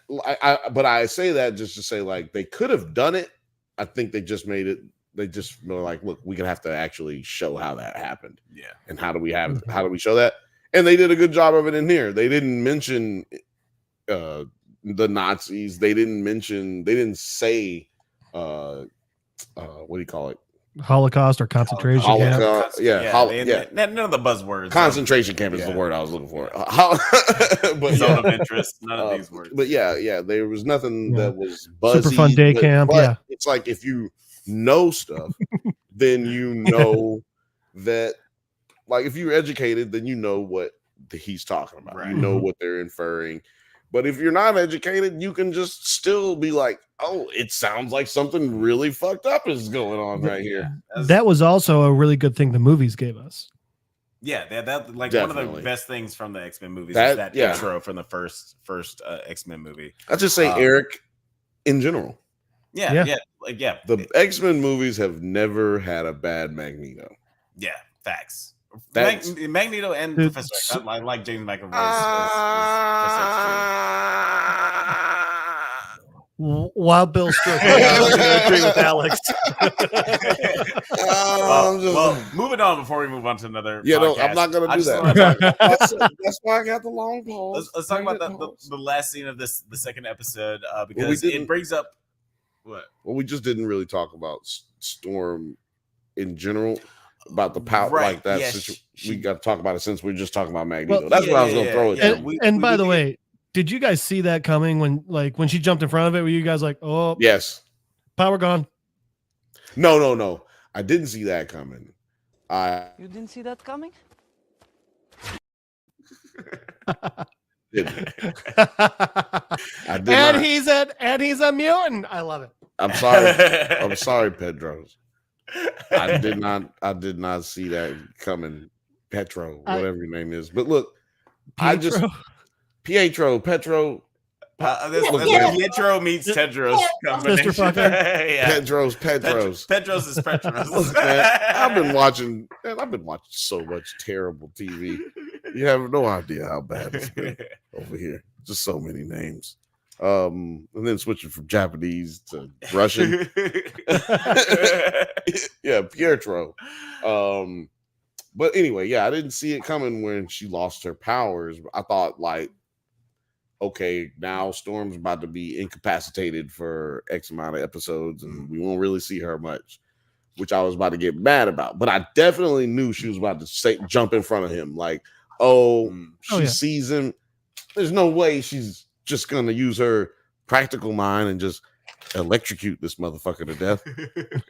I say that just to say, like, they could have done it. I think they just made it. They just were like, look, we're gonna have to actually show how that happened. Yeah. And how do we show that? And they did a good job of it in here. They didn't mention the Nazis. They didn't say what do you call it? Holocaust or concentration camp. None of the buzzwords. Concentration camp is the word I was looking for. But zone of interest. None of these words. But there was nothing that was buzzy. Super fun day camp. But it's like if you know stuff, then you know that. Like if you're educated, then you know what he's talking about. Right. You know what they're inferring. But if you're not educated, you can just still be like, oh, it sounds like something really fucked up is going on right here. That was also a really good thing the movies gave us. Yeah, that like Definitely. one of the best things from the X-Men movies is that intro from the first X-Men movie. I just say Eric in general. Yeah. The X-Men movies have never had a bad Magneto. Yeah, facts. Magneto and Professor X. I like James McAvoy's While Bill Stroke, I agree with Alex. Well, moving on before we move on to another. Yeah, podcast, no, I'm not going to do that. That's why I got the long pause. Let's talk about the last scene of the second episode because it brings up what. Well, we just didn't really talk about Storm in general. About the power like that. Yeah, we got to talk about it since we're just talking about Magneto. Well, that's what I was going to throw it. And by the way, did you guys see that coming when she jumped in front of it? Were you guys like, oh, yes, power gone? No. I didn't see that coming. You didn't see that coming? Didn't. I did and not. he's a mutant. I love it. I'm sorry, Pedros. I did not see that coming. Petro, whatever your name is. But look, Petro. Pietro meets Tedros. Mr. Fucker. Yeah. Pedros. Pedros is Petros. Look, man, I've been watching so much terrible TV. You have no idea how bad it's been over here. Just so many names. And then switching from Japanese to Russian. Yeah, Pietro. But anyway, I didn't see it coming when she lost her powers. I thought like, okay, now Storm's about to be incapacitated for X amount of episodes, and we won't really see her much, which I was about to get mad about. But I definitely knew she was about to jump in front of him. Like, she sees him. There's no way she's just gonna use her practical mind and just electrocute this motherfucker to death.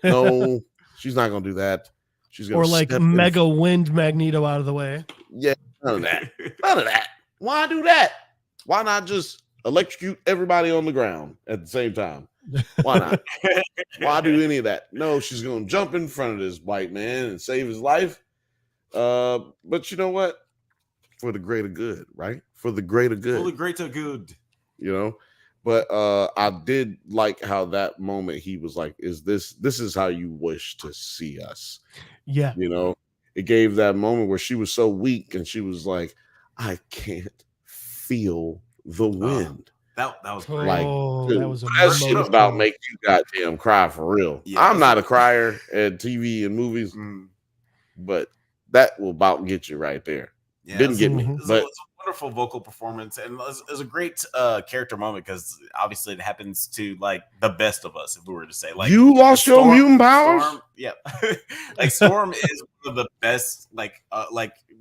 No, she's not gonna do that. She's gonna mega wind Magneto out of the way. Yeah, none of that. Why do that? Why not just electrocute everybody on the ground at the same time? Why not? Why do any of that? No, she's gonna jump in front of this white man and save his life. But you know what? For the greater good, right? For the greater good. For the greater good. You know, but I did like how that moment he was like, this is how you wish to see us? Yeah. You know, it gave that moment where she was so weak and she was like, I can't feel the wind. That was great. Like, dude, that was that shit about make you goddamn cry for real. Yeah, I'm not a crier at TV and movies, but that will about get you right there. Yeah, Didn't get me, but it's a wonderful vocal performance, and it was a great character moment because obviously it happens to like the best of us. If we were to say, like, you lost your mutant powers, Storm, yeah, like Storm is one of the best, like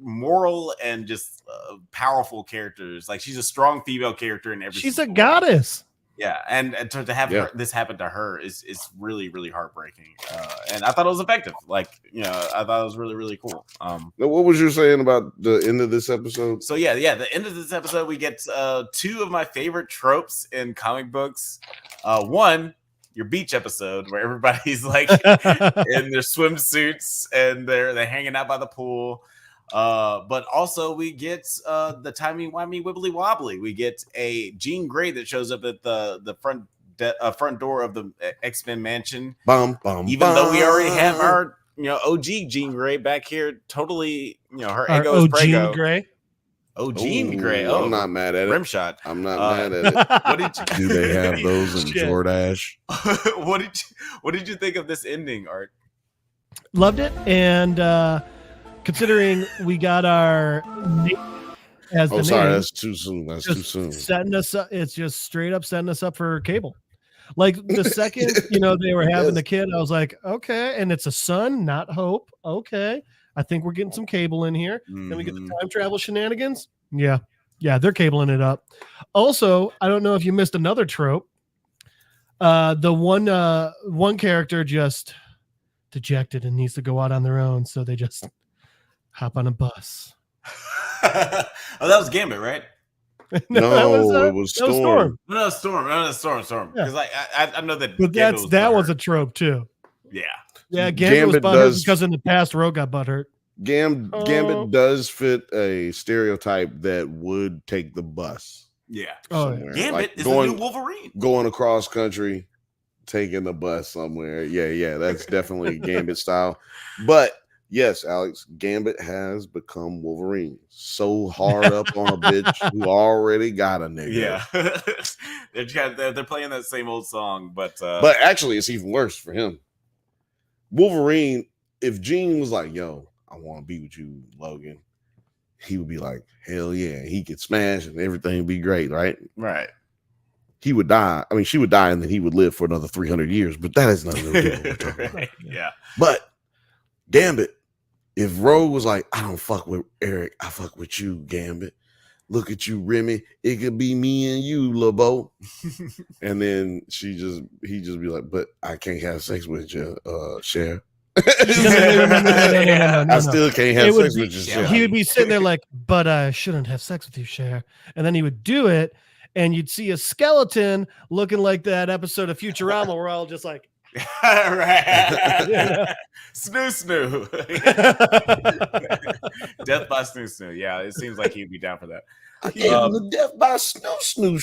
moral and just powerful characters. Like she's a strong female character in every. She's a goddess. Yeah, and to have this happen to her is really, really heartbreaking. And I thought it was effective. Like, I thought it was really, really cool. What was you saying about the end of this episode? So the end of this episode, we get two of my favorite tropes in comic books. One, your beach episode where everybody's like in their swimsuits and they're hanging out by the pool. But also we get the timey-wimey wibbly wobbly. We get a Jean Grey that shows up at the front door of the X-Men mansion. Even though we already have our OG Jean Grey back here, totally her ego is Prego. Grey. Jean Grey. I'm not mad at it. Rimshot. I'm not mad at it. What did you do? They have those in Jordache? What did you think of this ending, Art? Loved it, and considering we got our name as the name, that's too soon. That's too soon. Setting us up, it's just straight up setting us up for cable. Like the second, they were having the kid, I was like, okay, and it's a son, not Hope. Okay, I think we're getting some cable in here. Then we get the time travel shenanigans. Yeah, they're cabling it up. Also, I don't know if you missed another trope. The one character just dejected and needs to go out on their own, so they just hop on a bus. That was Gambit, right? No, it was Storm. No, Storm. Because I know that. But that was a trope too. Yeah. Yeah, Gambit was butthurt because in the past Rogue got butthurt. Gambit does fit a stereotype that would take the bus. Yeah. Somewhere. Gambit is the new Wolverine. Going across country, taking the bus somewhere. Yeah, that's definitely Gambit style. But yes, Alex, Gambit has become Wolverine. So hard up on a bitch who already got a nigga. Yeah. they're playing that same old song, but actually it's even worse for him. Wolverine, if Gene was like, yo, I want to be with you, Logan, he would be like, hell yeah, he could smash and everything would be great, right? Right. He would die. I mean, she would die and then he would live for another 300 years, but that has nothing to do with what we're talking about. Yeah. But Gambit, if Rogue was like, I don't fuck with Eric, I fuck with you, Gambit. Look at you, Remy. It could be me and you, LeBeau. And then he just be like, but I can't have sex with you, Cher. No. I still can't have sex with you, Cher. He would be sitting there like, but I shouldn't have sex with you, Cher. And then he would do it, and you'd see a skeleton looking like that episode of Futurama where all just like, right. Snoo. Death by snoo. Yeah, it seems like he'd be down for that. The death by snoo.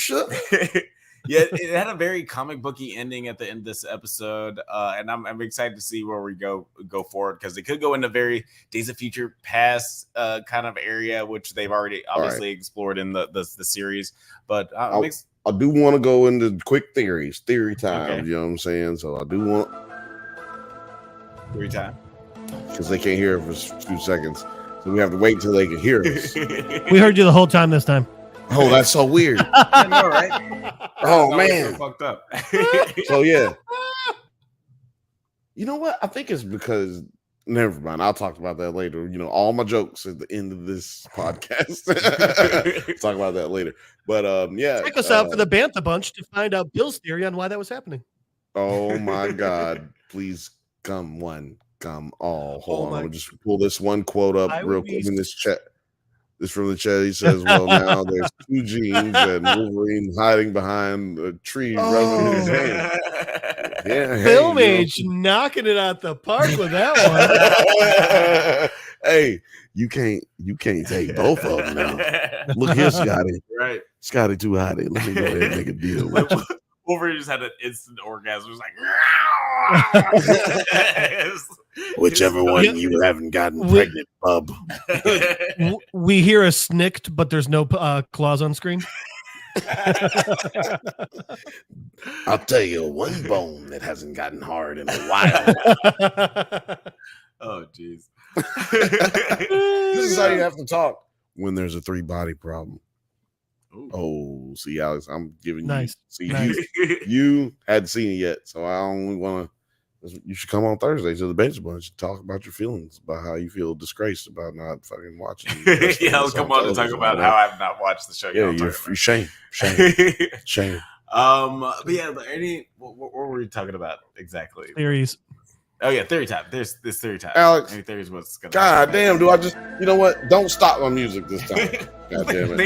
Yeah, it had a very comic booky ending at the end of this episode, and I'm excited to see where we go forward, because it could go into very Days of Future Past kind of area, which they've already obviously explored in the series. But I do want to go into quick theory time. Okay. You know what I'm saying? So I do want theory time, because they can't hear it for 2 seconds, so we have to wait until they can hear us. We heard you the whole time this time. Oh, that's so weird. I know, right? Oh man, so fucked up. So yeah, you know what? I think it's because, never mind, I'll talk about that later. You know, all my jokes at the end of this podcast. Talk about that later. But yeah, check us out for the Bantha Bunch to find out Bill's theory on why that was happening. Oh my God! Please come all. Hold on, I'll just pull this one quote up real quick in this chat. This from the chat. He says, well, now there's 2 genes and Wolverine hiding behind a tree rubbing his hand. Yeah, Film Age knocking it out the park with that one. Hey, you can't take both of them now. Look here, Scotty. Right. Scotty too hotty. Let me go ahead and make a deal with you. Wolverine just had an instant orgasm. It was like, whichever one you haven't gotten pregnant, bub. We hear a snicked, but there's no claws on screen. I'll tell you one bone that hasn't gotten hard in a while. Oh, jeez. This is how you have to talk when there's a 3-body problem. Ooh. Oh, see, Alex, I'm giving you. See, nice. You hadn't seen it yet, so I only want to. You should come on Thursday to the Bench Bunch and talk about your feelings about how you feel disgraced about not fucking watching. Yeah, I'll come on and talk about how I've not watched the show. Yeah, you're shame. But yeah, what were we talking about exactly? Theories. Oh yeah, theory time. There's this theory time. Alex, any theories? What's gonna God damn, do I just? You know what? Don't stop my music this time. God damn it.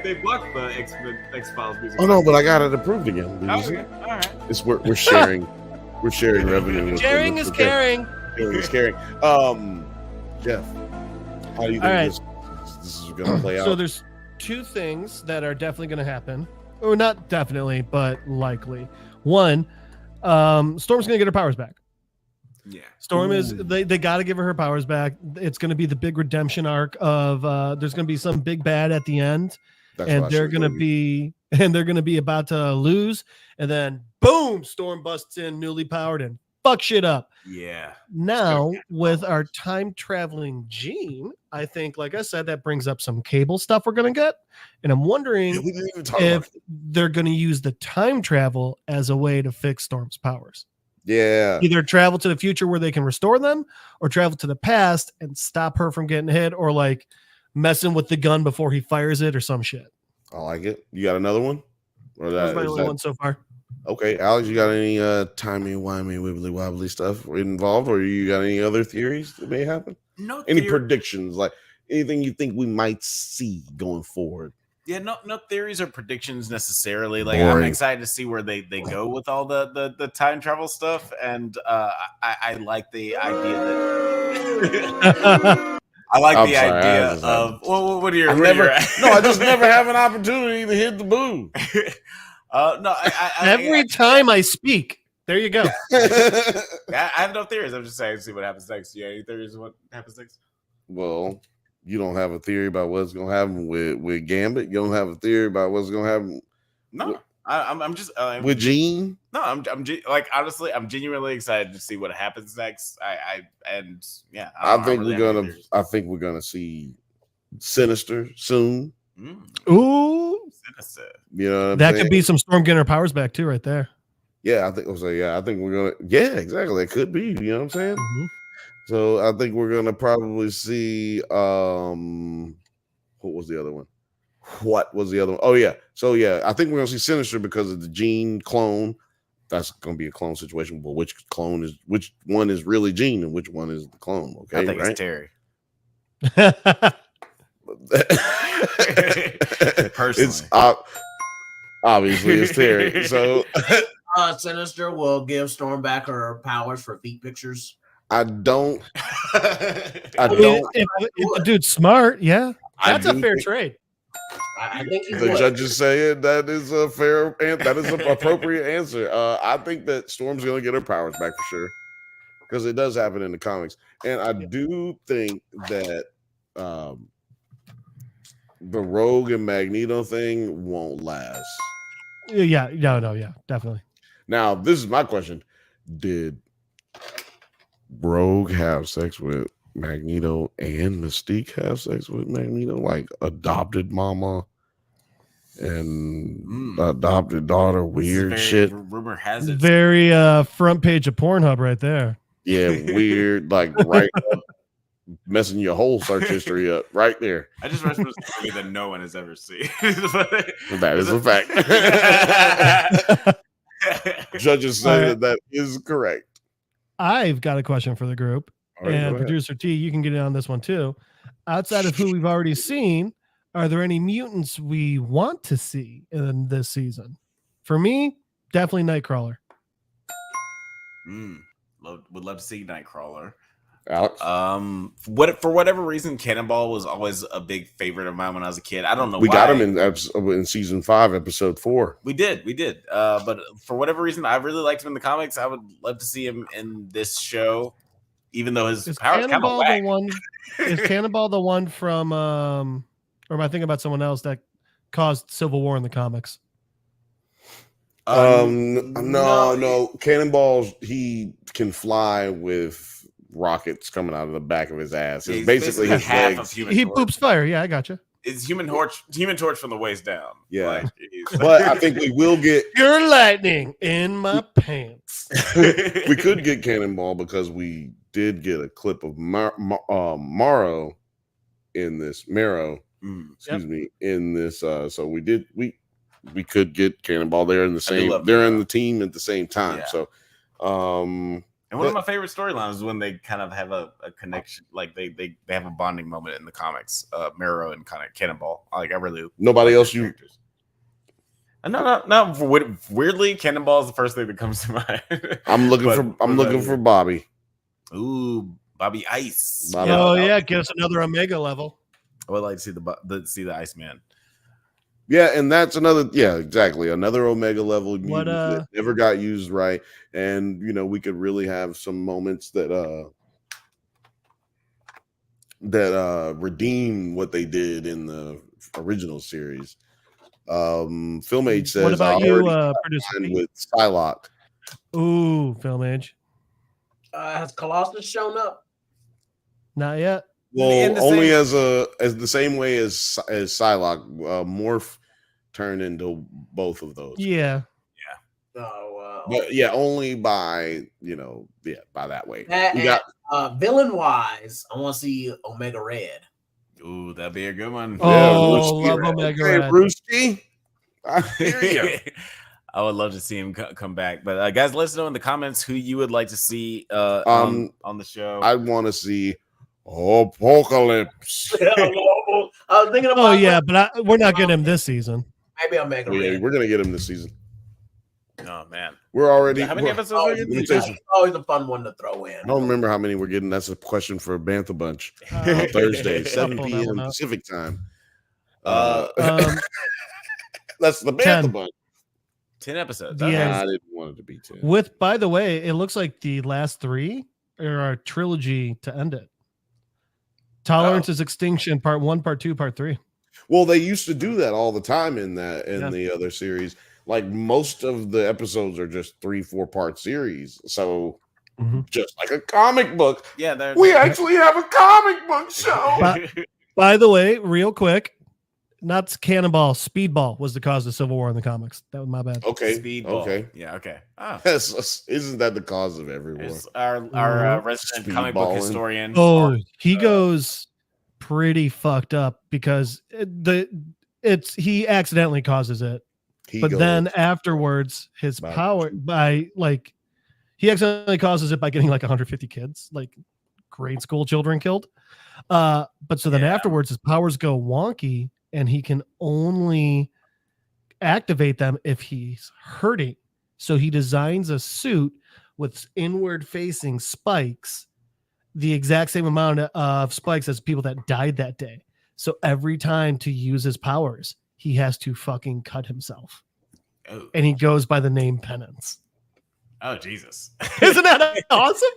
They blocked the X-Files music. Oh no, but I got it approved again. All right. We're sharing. We're sharing revenue. Sharing is caring. Sharing is caring. Jeff, how do you think this is going to play out? So there's 2 things that are definitely going to happen, or not definitely, but likely. One, Storm's going to get her powers back. Yeah, Storm is. They got to give her powers back. It's going to be the big redemption arc of. There's going to be some big bad at the end. And they're going to be about to lose, and then boom, Storm busts in newly powered and fuck shit up. Yeah. Now with our time traveling Gene, I think, like I said, that brings up some Cable stuff we're going to get, and I'm wondering if they're going to use the time travel as a way to fix Storm's powers. Yeah. Either travel to the future where they can restore them, or travel to the past and stop her from getting hit, or like messing with the gun before he fires it or some shit. I like it. You got another one? Or That's my only one so far. Okay, Alex, you got any timey-wimey, wibbly-wobbly stuff involved, or you got any other theories that may happen? No. Any predictions, like anything you think we might see going forward? Yeah, no theories or predictions necessarily. Like, boring. I'm excited to see where they go with all the time travel stuff, and I like the idea that I like I'm the sorry, idea of what are your? I just never have an opportunity to hit the boo. No, Every time I speak, there you go. I have no theories. I'm just saying, see what happens next. You have any theories of what happens next? Well, you don't have a theory about what's going to happen with Gambit. You don't have a theory about what's going to happen. No, I'm just with Gene. No, I'm like honestly, I'm genuinely excited to see what happens next. I think we're gonna see Sinister soon. Ooh, Sinister. You know what that could be some Storm getting her powers back too, right there. Yeah, I think we're gonna. Yeah, exactly. It could be. You know what I'm saying? Mm-hmm. So I think we're gonna probably see. What was the other one? What was the other one? Oh yeah. So yeah, I think we're gonna see Sinister because of the Gene clone. That's gonna be a clone situation. But which one is really Gene and which one is the clone? Okay, I think it's Terry. Personally, it's obviously it's Terry. So Sinister will give Storm back her powers for feet pictures. I don't. Dude, smart. Yeah, that's a fair trade. I think the judges saying that is a fair and that is an appropriate answer. I think that Storm's gonna get her powers back for sure because it does happen in the comics, and I do think that the Rogue and Magneto thing won't last. Yeah, no, definitely. Now, this is my question: did Rogue have sex with Magneto and Mystique have sex with Magneto, like adopted mama and adopted daughter? Weird shit. Rumor has it. Very front page of Pornhub right there. Yeah, weird. Like right up, messing your whole search history up right there. I just read a movie that no one has ever seen. That is a fact. Judges say that is correct. I've got a question for the group. Right, and producer T, you can get in on this one too. Outside of who we've already seen, are there any mutants we want to see in this season? For me, definitely Nightcrawler. Would love to see Nightcrawler. Alex? For whatever reason, Cannonball was always a big favorite of mine when I was a kid. I don't know. We got him in season 5, episode 4. We did. But for whatever reason, I really liked him in the comics. I would love to see him in this show, even though his power is kind of whack. Is Cannonball the one from? Or am I thinking about someone else that caused Civil War in the comics? No. Cannonballs. He can fly with rockets coming out of the back of his ass. It's basically his half legs. of Human He Torch. poops fire. Yeah, I gotcha. It's Human Torch from the waist down. Yeah, but I think we will get Pure lightning in my pants. we could get Cannonball because we did get a clip of Morrow in this in this. So we could get Cannonball there in the same. They're in the team at the same time. Yeah. So, and one of my favorite storylines is when they kind of have a connection, like they have a bonding moment in the comics. Marrow and kind of Cannonball. Like I really nobody else you. No. Weirdly, Cannonball is the first thing that comes to mind. I'm looking for Bobby. Ooh, Bobby Ice. Bobby. Oh yeah, get us another Omega level. I would like to see the Iceman. Yeah, and that's another. Yeah, exactly. Another Omega level that never got used right, and we could really have some moments that redeem what they did in the original series. Film Age says, "What about you, producer with Psylocke?" Ooh, Film Age. Has Colossus shown up? Not yet. Well, only as the same way as Psylocke. Morph turned into both of those. Yeah. But only by by that way. Villain wise, I want to see Omega Red. Ooh, that'd be a good one. Oh, love Omega Red. Brewski. I hear you. I would love to see him come back. But guys, let us know in the comments who you would like to see on the show. I want to see Apocalypse. I was thinking about. Oh yeah, but we're not getting him this season. Maybe Omega Red. We're gonna get him this season. Oh man, We're already. How many episodes are you getting? That's always a fun one to throw in. I don't remember how many we're getting. That's a question for Bantha Bunch. Thursday, 7 p.m. Pacific time. That's the Bantha Bunch. 10 episodes. Yeah, I didn't want it to be 10. With, by the way, it looks like the last 3 are a trilogy to end it. Tolerance is Extinction, Part 1, Part 2, Part 3. Well, they used to do that all the time in the other series. Like most of the episodes are just 3-4 part series. So just like a comic book. Yeah, we actually have a comic book show. By the way, real quick, not Cannonball, Speedball was the cause of Civil War in the comics. That was my bad. Okay. Speedball. Okay. Yeah, okay. Oh. Isn't that the cause of every war? Our resident comic book historian. Oh, he goes pretty fucked up because he accidentally causes it. Then afterwards, his power he accidentally causes it by getting like 150 kids, like grade school children killed. But so then afterwards, his powers go wonky, and he can only activate them if he's hurting. So he designs a suit with inward-facing spikes, the exact same amount of spikes as people that died that day. So every time to use his powers, he has to fucking cut himself. Oh. And he goes by the name Penance. Oh, Jesus. Isn't that awesome?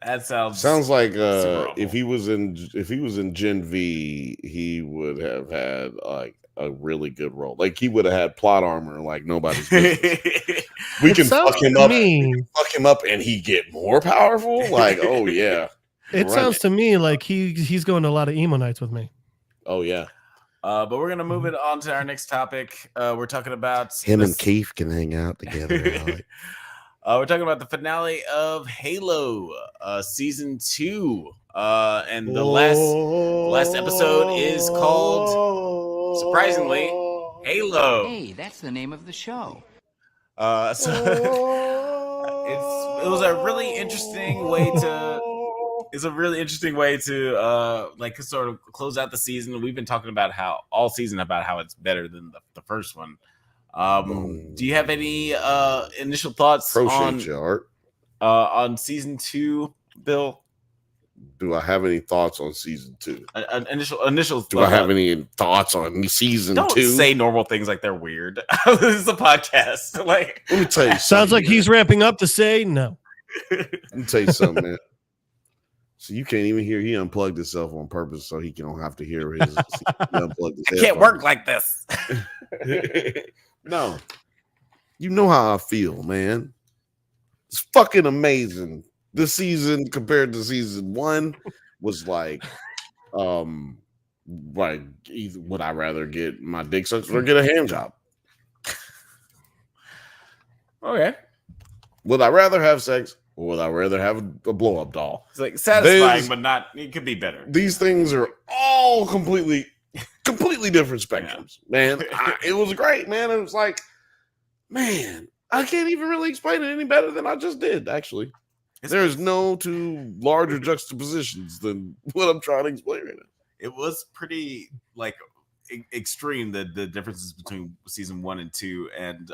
That sounds like if he was in Gen V, he would have had like a really good role. Like he would have had plot armor like nobody's business. We can fuck him up and he get more powerful. Like, oh yeah. It sounds to me like he's going to a lot of emo nights with me. Oh yeah. But we're gonna move it on to our next topic. We're talking about him and Keith can hang out together. We're talking about the finale of Halo, season 2, and the last episode is called, surprisingly, Halo. Hey, that's the name of the show. So it was a really interesting way to. It's a really interesting way to like sort of close out the season. We've been talking about how it's better than the first one. Do you have any initial thoughts on season 2, Bill? Do I have any thoughts on season 2? Initial. Do I have any thoughts on season 2? Don't say normal things like they're weird. This is a podcast. Like, let me tell you. Sounds like he's ramping up to say no. Let me tell you something, man. So you can't even hear. He unplugged himself on purpose so he don't have to hear his. I can't work like this. No, you know how I feel, man. It's fucking amazing. This season compared to season 1 was like either would I rather get my dick sucked or get a hand job? Okay. Would I rather have sex or would I rather have a blow up doll? It's like satisfying, but not. It could be better. These things are all completely different spectrums, man. It was great, man. It was like, man, I can't even really explain it any better than I just did, actually. There's no two larger juxtapositions than what I'm trying to explain right now. It was pretty, like, extreme, the differences between season 1 and 2. And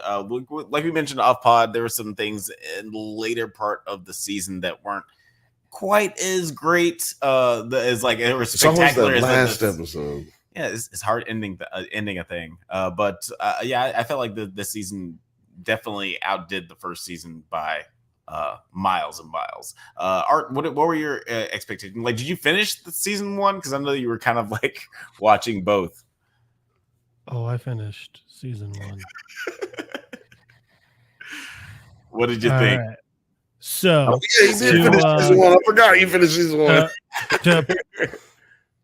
like we mentioned off pod, there were some things in the later part of the season that weren't quite as great as, like, it was spectacular as last episode. Yeah, it's hard ending a thing. But I felt like the season definitely outdid the first season by miles and miles. Art, what were your expectations? Like, did you finish the season 1? Because I know you were kind of like watching both. Oh, I finished season 1. What did you think? Right. So, he did finish season 1. I forgot he finished season 1.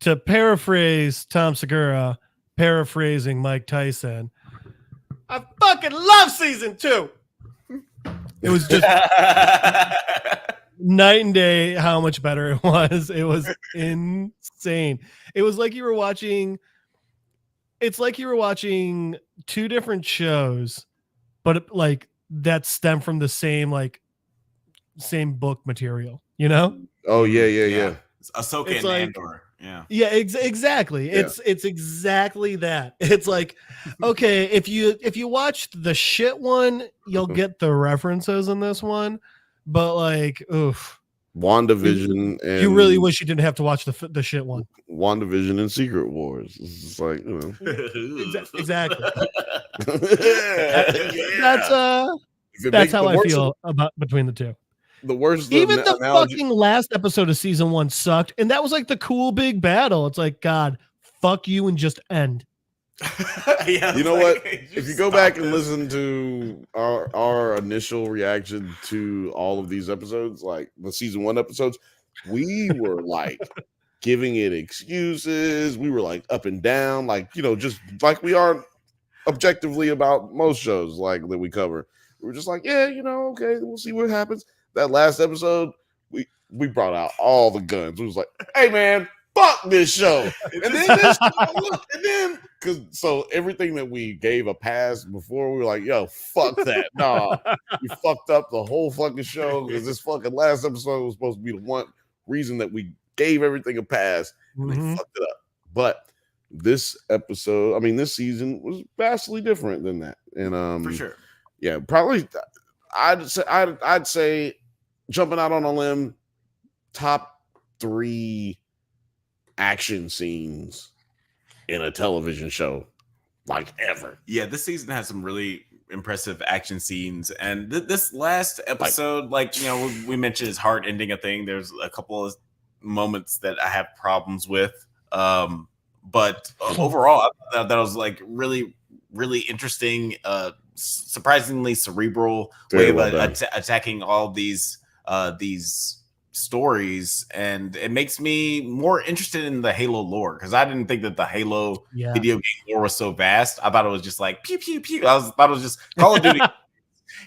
To paraphrase Tom Segura, paraphrasing Mike Tyson, I fucking love season 2. It was just night and day how much better it was. It was insane. It was like you were watching. It's like you were watching 2 different shows, but like that stem from the same book material. You know? Oh yeah. Ahsoka and Andor. Yeah, exactly. Yeah. It's exactly that. It's like, okay, if you watched the shit one, you'll get the references in this one, but like, oof. WandaVision and You really wish you didn't have to watch the shit one. WandaVision and Secret Wars. It's just like, you know. Exactly. Yeah. That's how I feel about between the two. The worst. Even the fucking last episode of season 1 sucked, and that was like the cool big battle. It's like, God, fuck you and just end. Yeah, you know what? If you go back and listen to our initial reaction to all of these episodes, like the season 1 episodes, we were like giving it excuses. We were like up and down, like, you know, just like we are objectively about most shows like that we cover. We were just like, yeah, you know, okay, we'll see what happens. That last episode, we brought out all the guns. It was like, hey man, fuck this show. And then so everything that we gave a pass before, we were like, yo, fuck that. Nah, we fucked up the whole fucking show because this fucking last episode was supposed to be the one reason that we gave everything a pass and they fucked it up. But this episode, I mean, this season was vastly different than that. And for sure. Yeah, probably I'd say jumping out on a limb, top 3 action scenes in a television show like ever. Yeah, this season has some really impressive action scenes, and this last episode, like, you know, we mentioned his heart ending a thing. There's a couple of moments that I have problems with, but overall, I thought that was like really interesting, surprisingly cerebral way of attacking all these stories, and it makes me more interested in the Halo lore, because I didn't think that the Halo video game lore was so vast. I thought it was just like pew pew pew. I thought it was just Call of Duty,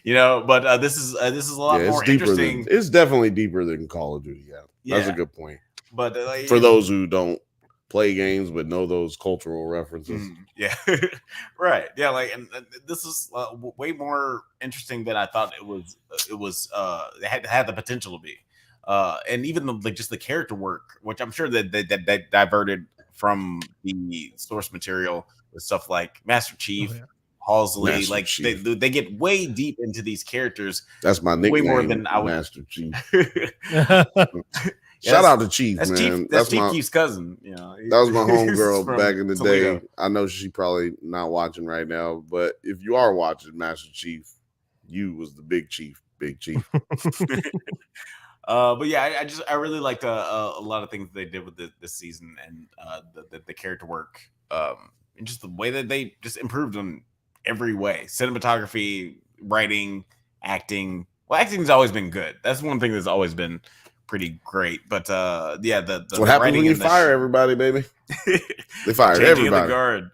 you know. But this is a lot more interesting. It's definitely deeper than Call of Duty. Yeah, that's a good point. But for those who don't play games but know those cultural references, yeah, right, yeah, like, and this is way more interesting than I thought it was. It had the potential to be. And even just the character work, which I'm sure that they diverted from the source material with stuff like Master Chief, Halsey, Master like Chief. They get way deep into these characters. That's my nickname, way more than I would. Master Chief. Shout out to Chief, that's man. That's Chief Keef's cousin. You know, that was my homegirl back in the Toledo. day. I know she probably not watching right now, but if you are watching, Master Chief, you was the big chief. But yeah, I really liked a lot of things they did with this season, and the character work, and just the way that they just improved on every way. Cinematography, writing, acting. Well, acting's always been good. That's one thing that's always been pretty great. But yeah, that's what happens when you fire everybody, baby. They fired everybody. The guard.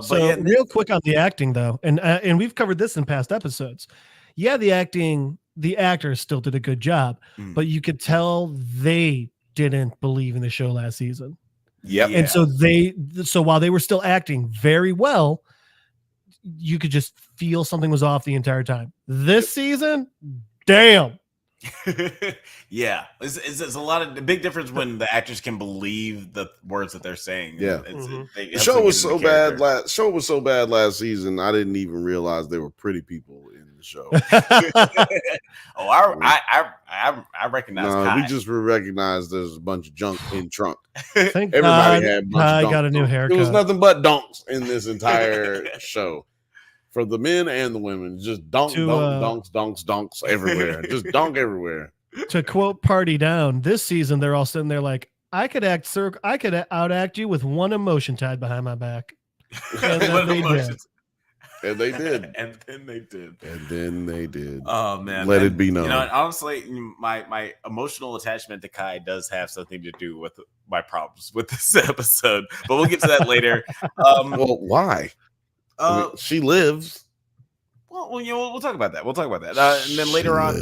So yeah, real quick on the acting though, and we've covered this in past episodes. Yeah, the actors still did a good job, but you could tell they didn't believe in the show last season. Yeah. And so while they were still acting very well, you could just feel something was off the entire time. This season, damn. Yeah, it's a lot of big difference when the actors can believe the words that they're saying. Yeah, the show was so bad. Show was so bad last season. I didn't even realize there were pretty people in the show. I recognize. No, we just recognized there's a bunch of junk in trunk. Thank Everybody God had a bunch of I got a new haircut. There was nothing but donks in this entire show. For the men and the women, just donks everywhere. Just donk everywhere. To quote Party Down, this season they're all sitting there like, I could outact you with one emotion tied behind my back. And they did. And then they did. And then they did. Oh man. Let it be known. You know, honestly, my emotional attachment to Kai does have something to do with my problems with this episode. But we'll get to that later. Well, why? She lives. Well, you know, we'll talk about that. And then later on,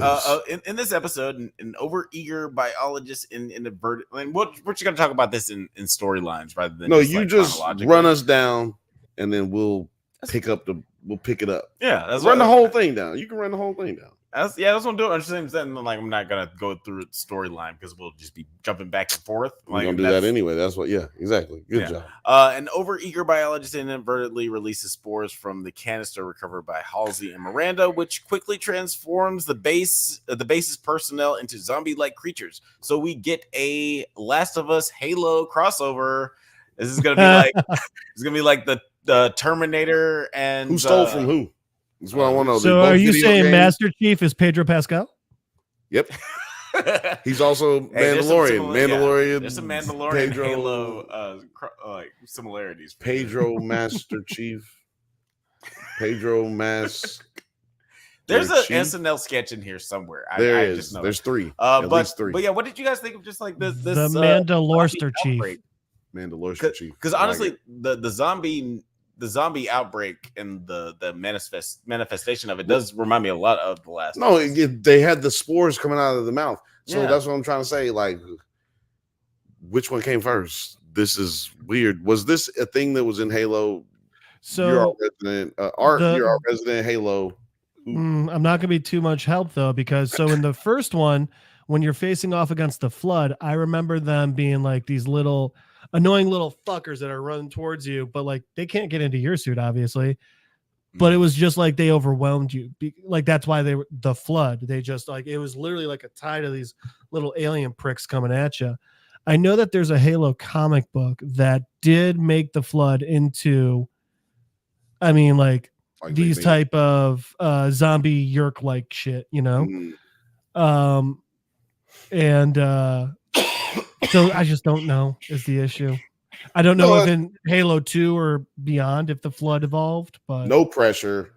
in this episode, an overeager biologist in a bird. I mean, we're just going to talk about this in storylines rather than you just run us down, and then we'll pick it up. Yeah, that's run the whole thing down. You can run the whole thing down. That's what I'm doing. I'm just saying, like, I'm not gonna go through the storyline because we'll just be jumping back and forth. We're gonna do that anyway. That's what. Yeah, exactly. Good job. An overeager biologist inadvertently releases spores from the canister recovered by Halsey and Miranda, which quickly transforms the base's personnel into zombie-like creatures. So we get a Last of Us Halo crossover. This is gonna be like it's gonna be like the Terminator and who stole from who? That's what I want to know. So are you saying Master Chief is Pedro Pascal? Yep. He's also Mandalorian. Mandalorian. There's some Mandalorian Pedro, Halo similarities. Pedro Master Chief. Pedro Mask. There's an SNL sketch in here somewhere. There is. Just know there's three. At least three. But yeah, what did you guys think of just like this? The Mandalorian Chief. Mandalorian Chief. Because honestly, the zombie outbreak and the manifestation of it does remind me a lot of the last. No, they had the spores coming out of the mouth. So that's what I'm trying to say. Like, which one came first? This is weird. Was this a thing that was in Halo? So you're our resident, you're our resident Halo. I'm not going to be too much help though, because so in the first one, when you're facing off against the Flood, I remember them being like these little annoying little fuckers that are running towards you, but like they can't get into your suit, obviously. But it was just like they overwhelmed you. Like that's why they were the Flood. They just like it was literally like a tide of these little alien pricks coming at you. I know that there's a Halo comic book that did make the Flood into, I mean, like these type of zombie yerk like shit, you know. So I just don't know is the issue. I don't know if in Halo 2 or beyond if the Flood evolved, but no pressure.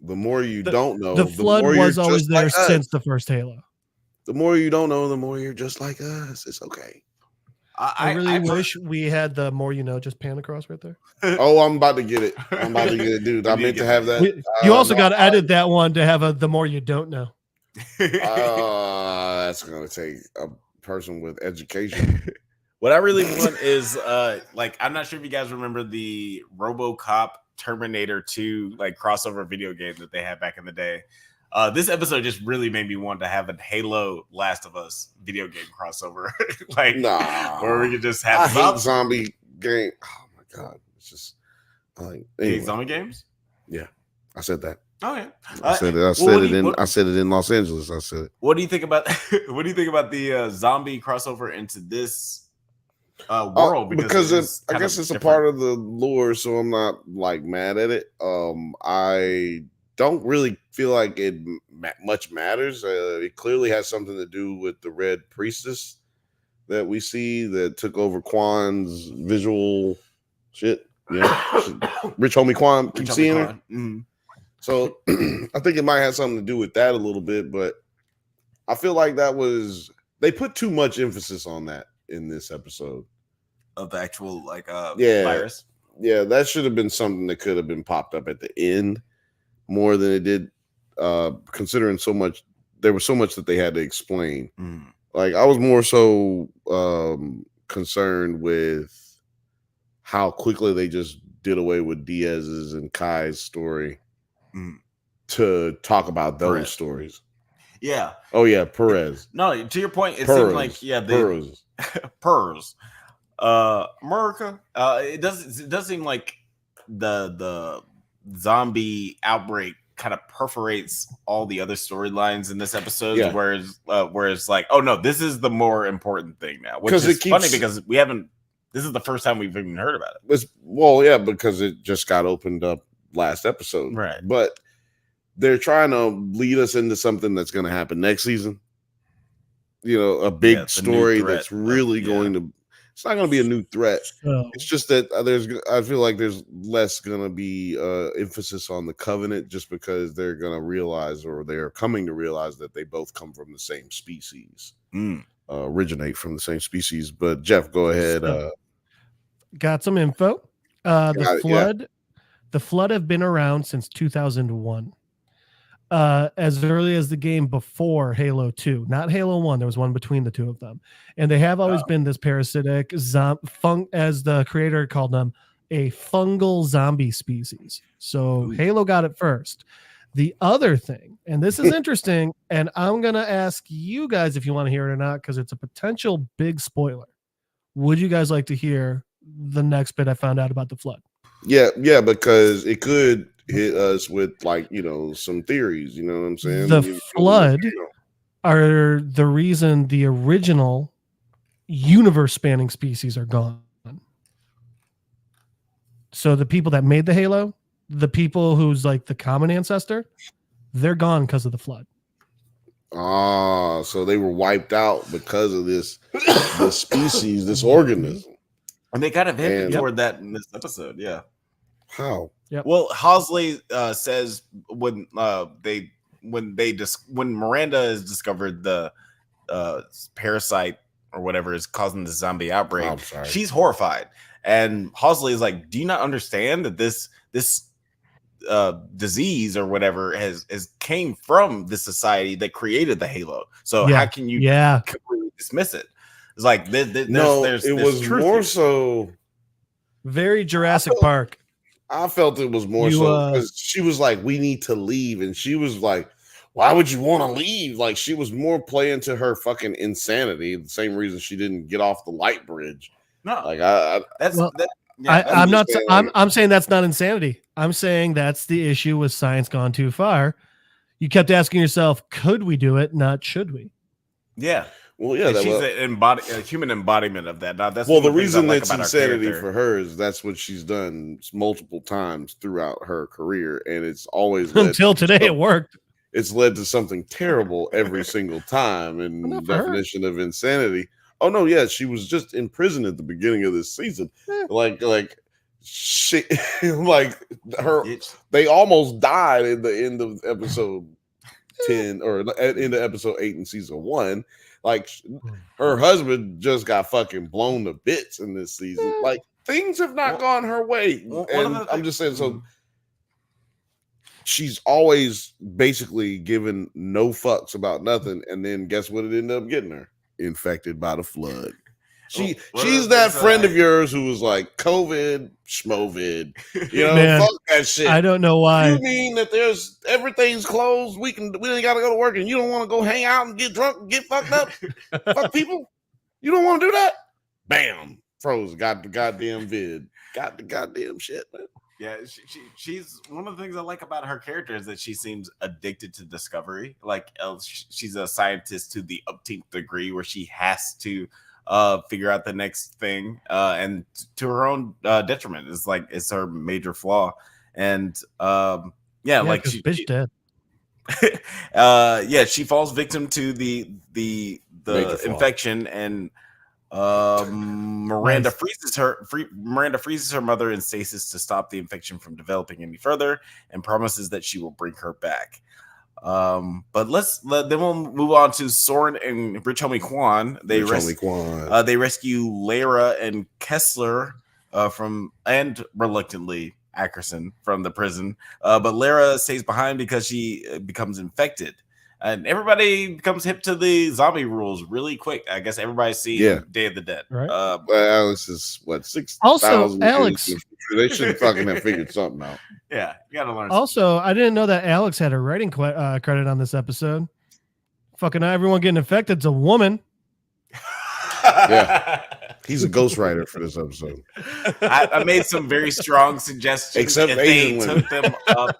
The more you don't know, the Flood was always there since the first Halo. The more you don't know, the more you're just like us. It's okay. I really wish we had the more you know, just pan across right there. Oh, I'm about to get it. Dude. I meant to have that. You also got to edit that one to have the more you don't know. That's going to take a person with education. What I really want is like I'm not sure if you guys remember the RoboCop Terminator 2 like crossover video game that they had back in the day. This episode just really made me want to have a Halo Last of Us video game crossover. Like where we could just have zombie game. Oh my god. It's just like anyway. Zombie games? Yeah. I said that. Oh yeah. I said it in Los Angeles. I said it. What do you think about the zombie crossover into this world? Because I guess it's a part of the lore, so I'm not like mad at it. I don't really feel like it much matters. It clearly has something to do with the Red Priestess that we see that took over Quan's visual shit. Yeah, Rich Homie Quan. Keep seeing her. Mm-hmm. So I think it might have something to do with that a little bit, but I feel like they put too much emphasis on that in this episode of the actual virus. Yeah, that should have been something that could have been popped up at the end more than it did, considering there was so much that they had to explain. Like I was more so concerned with how quickly they just did away with Diaz's and Kai's story to talk about those stories. Yeah. Oh yeah, Perez. No, to your point, it seemed like Pers. America. It does seem like the zombie outbreak kind of perforates all the other storylines in this episode, whereas like, oh no, this is the more important thing now, which is funny because this is the first time we've even heard about it. Because it just got opened up last episode, right? But they're trying to lead us into something that's going to happen next season. You know, a big story that's really going to. It's not going to be a new threat. It's just that I feel like there's less going to be emphasis on the Covenant, just because they're going to realize, or they're coming to realize, that they both come from the same species, originate from the same species. But Jeff, go ahead. Got some info. The Flood have been around since 2001. As early as the game before Halo 2, not Halo 1. There was one between the two of them. And they have always been this parasitic, as the creator called them, a fungal zombie species. So Halo got it first. The other thing, and this is interesting, and I'm going to ask you guys if you want to hear it or not, because it's a potential big spoiler. Would you guys like to hear the next bit I found out about the flood? Yeah, because it could hit us with like, some theories, you know what I'm saying? The flood are the reason the original universe-spanning species are gone. So the people that made the Halo, the people who's like the common ancestor, they're gone because of the flood. So they were wiped out because of this species, this organism. And they kind of hinted toward that in this episode, yeah. How? Yep. Well, Hosley says when Miranda has discovered the parasite or whatever is causing the zombie outbreak, she's horrified. And Hosley is like, "Do you not understand that this disease or whatever has came from the society that created the Halo? So how can you completely dismiss it?" It's like there's more so very Jurassic Park. I felt it was more so because she was like, "We need to leave," and she was like, "Why would you want to leave?" Like she was more playing to her fucking insanity, the same reason she didn't get off the light bridge. No, like I'm saying that's not insanity. I'm saying that's the issue with science gone too far. You kept asking yourself, could we do it? Not should we? Yeah. Well, yeah. She's a human embodiment of that. Now, that's the reason that's insanity for her is that's what she's done multiple times throughout her career, and it's always until today it worked. It's led to something terrible every single time. And the definition of insanity. Oh no, yeah, she was just in prison at the beginning of this season. Like she, they almost died in the end of episode 10 or into episode 8 in season 1. Like her husband just got fucking blown to bits in this season. Like things have not gone her way. And I'm just saying, so she's always basically given no fucks about nothing. And then guess what it ended up getting her? Infected by the flood. She's that friend of yours who was like COVID, schmovid. Man, fuck that shit. I don't know why. You mean that there's everything's closed? We ain't gotta go to work, and you don't want to go hang out and get drunk and get fucked up? Fuck people? You don't want to do that? Bam, froze. Got the goddamn vid. Got the goddamn shit, man. Yeah, she's one of the things I like about her character is that she seems addicted to discovery. Like she's a scientist to the upteenth degree, where she has to figure out the next thing, and to her own detriment. It's her major flaw. And like she bitch dead. She falls victim to the infection, and Miranda freezes her mother in stasis to stop the infection from developing any further, and promises that she will bring her back. But then we'll move on to Soren and Rich Homie Quan. They rescue Lara and Kessler and reluctantly Ackerson from the prison. But Lara stays behind because she becomes infected. And everybody becomes hip to the zombie rules really quick. I guess everybody's seen Day of the Dead. Right. Alex is 6,000. Also, Alex, they should fucking have figured something out. Yeah, you gotta learn. Also, I didn't know that Alex had a writing credit on this episode. Fucking everyone getting infected is a woman. Yeah. He's a ghostwriter for this episode. I made some very strong suggestions. Except Asian women. Took them up,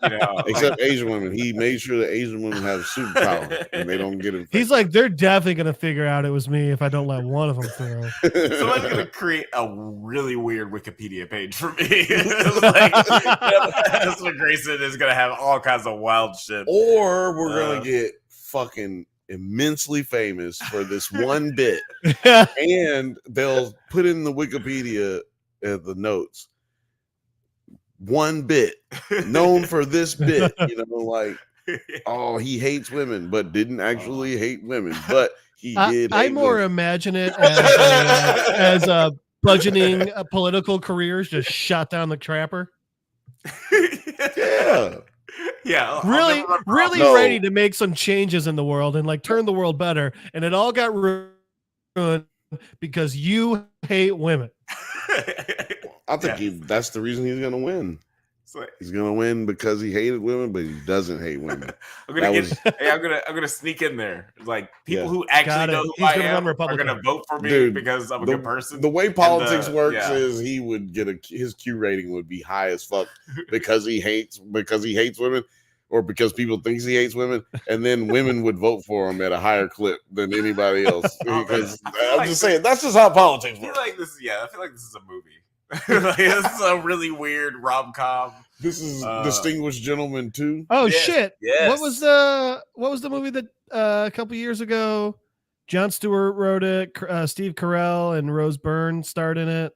Except Asian women. He made sure that Asian women have superpower and they don't get it. He's like, they're definitely going to figure out it was me if I don't let one of them through. Someone's going to create a really weird Wikipedia page for me. Esther Grayson is going to have all kinds of wild shit. Or we're going to get fucking immensely famous for this one bit, and they'll put in the Wikipedia the notes, one bit known for this bit, like, oh, he hates women but didn't actually hate women, but he did. I more imagine it as a budgeting political careers just shot down the trapper. Yeah, really ready to make some changes in the world and like turn the world better, and it all got ruined because you hate women. I think that's the reason he's gonna win. He's gonna win because he hated women, but he doesn't hate women. I'm gonna sneak in there. Like people who actually know who He's I gonna am run are gonna vote for me because I'm a good person. The way politics works is he would get his Q rating would be high as fuck because he hates women, or because people think he hates women, and then women would vote for him at a higher clip than anybody else. Because I'm just saying that's just how politics works. I feel like this is a movie. Like, this is a really weird rom-com. This is Distinguished Gentleman 2. Oh shit! Yes. What was the movie that a couple years ago? Jon Stewart wrote it. Steve Carell and Rose Byrne starred in it.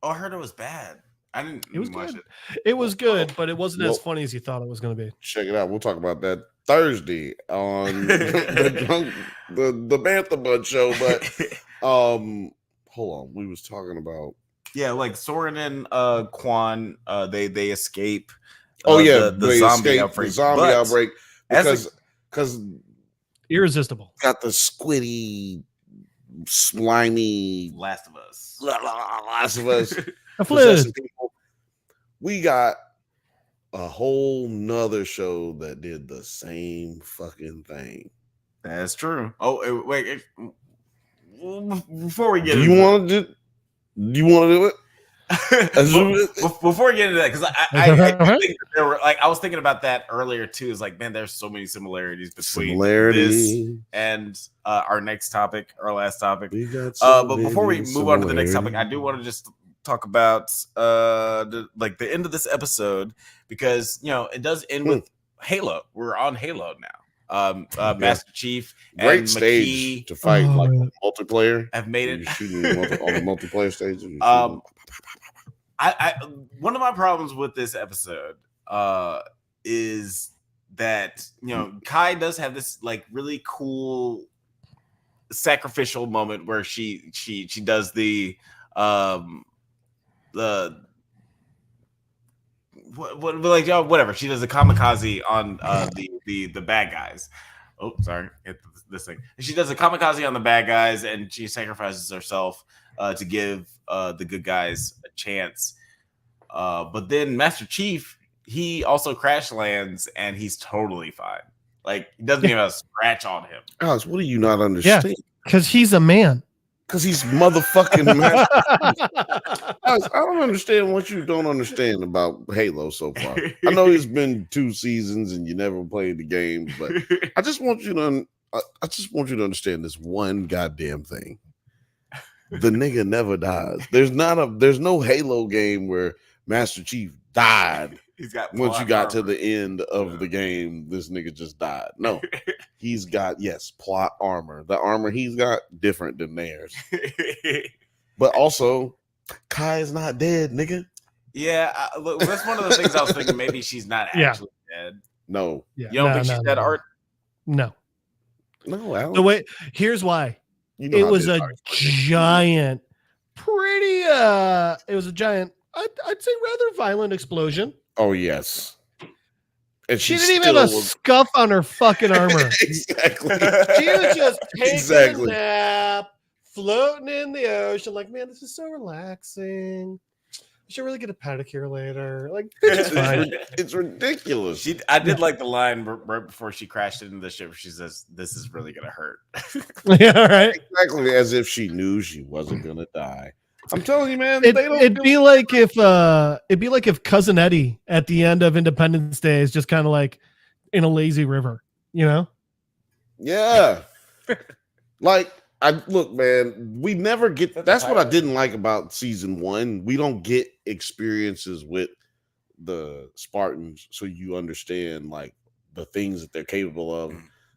Oh, I heard it was bad. I didn't. It was watch good. it. It was good, but it wasn't as funny as you thought it was going to be. Check it out. We'll talk about that Thursday on the Bantha Bud show. But hold on, we was talking about. Yeah, like Soren and Quan, they escape. The zombie outbreak. The zombie outbreak because irresistible. Got the squiddy, slimy Last of Us. Last of Us. People. We got a whole nother show that did the same fucking thing. That's true. Oh wait, before we get, do you want to do it? Before we get into that, because I think there were I was thinking about that earlier too. Is like, man, there's so many similarities between this and our next topic, our last topic. But before we move on to the next topic, I do want to just talk about the end of this episode, because it does end with Halo. We're on Halo now. Master Chief great and stage McKee to fight like multiplayer. Have made it. You're shooting on the multiplayer stage. I one of my problems with this episode is that Kai does have this like really cool sacrificial moment where she does the whatever, she does the kamikaze on the bad guys. Oh, sorry, hit this thing. She does a kamikaze on the bad guys, and she sacrifices herself to give the good guys a chance. But then Master Chief, he also crash lands, and he's totally fine. Like, he doesn't even have a scratch on him. Alex, what do you not understand? Yeah, because he's a man. Because he's motherfucking man. Alex, I don't understand what you don't understand about Halo so far. I know it's been 2 seasons and you never played the game, but I just want you to understand this one goddamn thing. The nigga never dies. There's no Halo game where Master Chief died. Once you got to the end of the game, this nigga just died. No, he's got plot armor. The armor he's got different than theirs. But also, Kai is not dead, nigga. Yeah, look, that's one of the things I was thinking. Maybe she's not actually dead. No, you don't think she's dead, Art? No. Alex. Here's why. It was a giant, it was a giant, I'd say rather violent explosion. Oh, yes. And she didn't even have a scuff on her fucking armor. Exactly. She was just taking a nap, floating in the ocean. Like, man, this is so relaxing. I should really get a pedicure later. Like, it's fine. It's ridiculous. I did like the line right before she crashed into the ship. She says, "This is really gonna hurt." Yeah, right. Exactly, as if she knew she wasn't gonna die. I'm telling you, man. It'd be like if Cousin Eddie at the end of Independence Day is just kind of like in a lazy river, Yeah. Like, look, man, we never get. That's what I didn't like about season 1. We don't get experiences with the Spartans, so you understand like the things that they're capable of,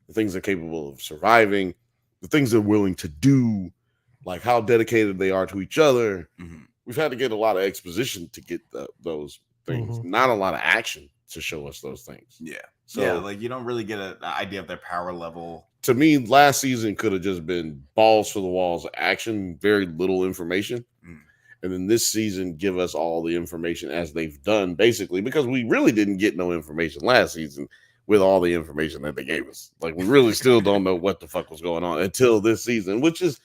the things they're capable of surviving, the things they're willing to do. Like how dedicated they are to each other. Mm-hmm. We've had to get a lot of exposition to get those things, not a lot of action to show us those things. Yeah. So like you don't really get an idea of their power level. To me, last season could have just been balls for the walls action, very little information. And then this season give us all the information as they've done, basically, because we really didn't get no information last season with all the information that they gave us. Like, we really still don't know what the fuck was going on until this season, which is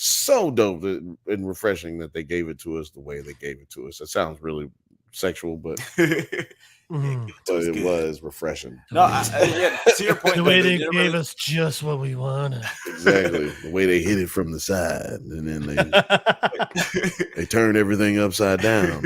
so dope and refreshing that they gave it to us the way they gave it to us. That sounds really sexual, but it was refreshing. No, to your point, the way they gave us just what we wanted. Exactly. The way they hit it from the side, and then they turned everything upside down.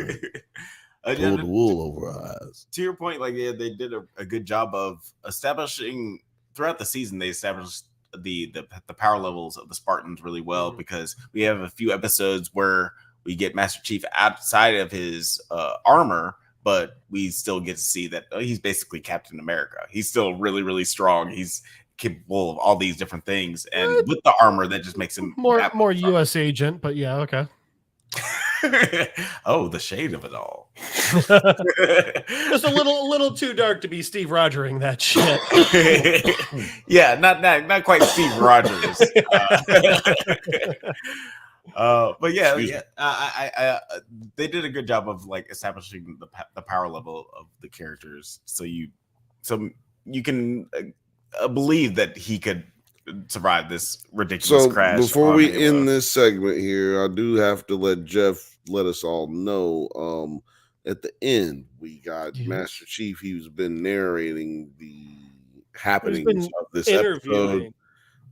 Pulled the wool over our eyes. To your point, like they did a good job of establishing throughout the season. They established the power levels of the Spartans really well, because we have a few episodes where we get Master Chief outside of his armor, but we still get to see that he's basically Captain America. He's still really, really strong. He's capable of all these different things, and with the armor, that just makes him more U.S. agent. But yeah, okay. Oh, the shade of it all. Just a little too dark to be Steve Rogering that shit. Yeah, not quite Steve Rogers. But yeah, they did a good job of like establishing the power level of the characters, so you can believe that he could survive this ridiculous crash. Before we end this segment here, I do have to let Jeff let us all know. At the end, we got Master Chief. He's been narrating the happenings of this episode.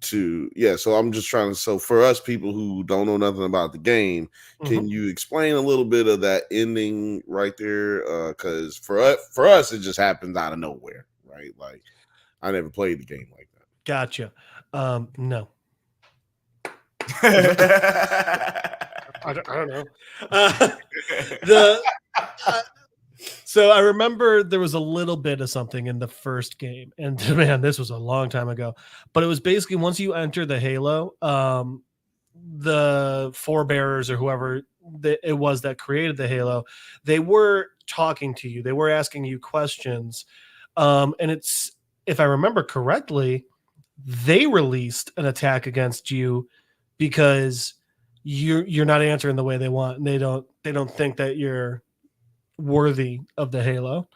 So I'm just trying to. So for us people who don't know nothing about the game, can you explain a little bit of that ending right there? Because for us, it just happens out of nowhere, right? Like I never played the game like that. Gotcha. No. I don't know. So I remember there was a little bit of something in the first game, and man, this was a long time ago. But it was basically once you enter the Halo, the forebearers or whoever it was that created the Halo, they were talking to you. They were asking you questions, and it's, if I remember correctly, they released an attack against you because you're not answering the way they want, and they don't think that you're worthy of the Halo.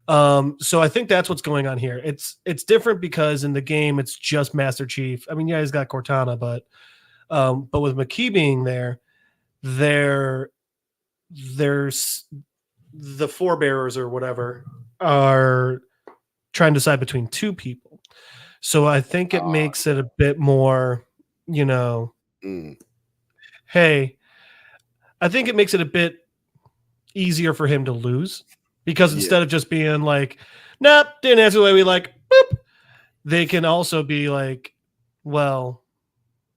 So I think that's what's going on here. It's different because in the game it's just Master Chief. I mean, yeah, he's got Cortana, but with McKee being there's the forebearers or whatever are trying to decide between two people. So I think it makes it a bit more, hey, I think it makes it a bit easier for him to lose, because instead of just being like, nope, didn't answer the way we like, boop, they can also be like, well,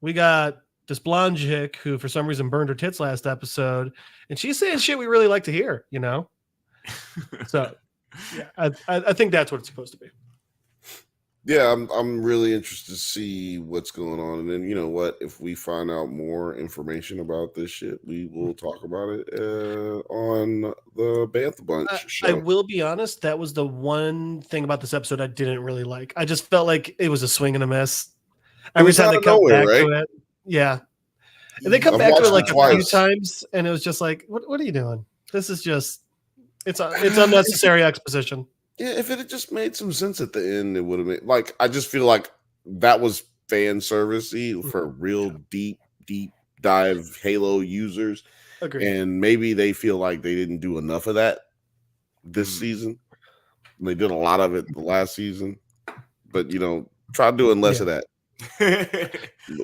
we got this blonde chick who for some reason burned her tits last episode, and she's saying shit we really like to hear, So yeah, I think that's what it's supposed to be. Yeah, I'm really interested to see what's going on, and then you know what? If we find out more information about this shit, we will talk about it on the Bantha Bunch show. I will be honest, that was the one thing about this episode I didn't really like. I just felt like it was a swing and a miss. Every time they come back to it, yeah, and they come back to it like a few times, and it was just like, what are you doing? This is just it's unnecessary exposition. Yeah, if it had just made some sense at the end, it would have made, like, I just feel like that was fan servicey for real deep dive Halo users. Agreed. And maybe they feel like they didn't do enough of that this season. They did a lot of it the last season, but try doing less of that.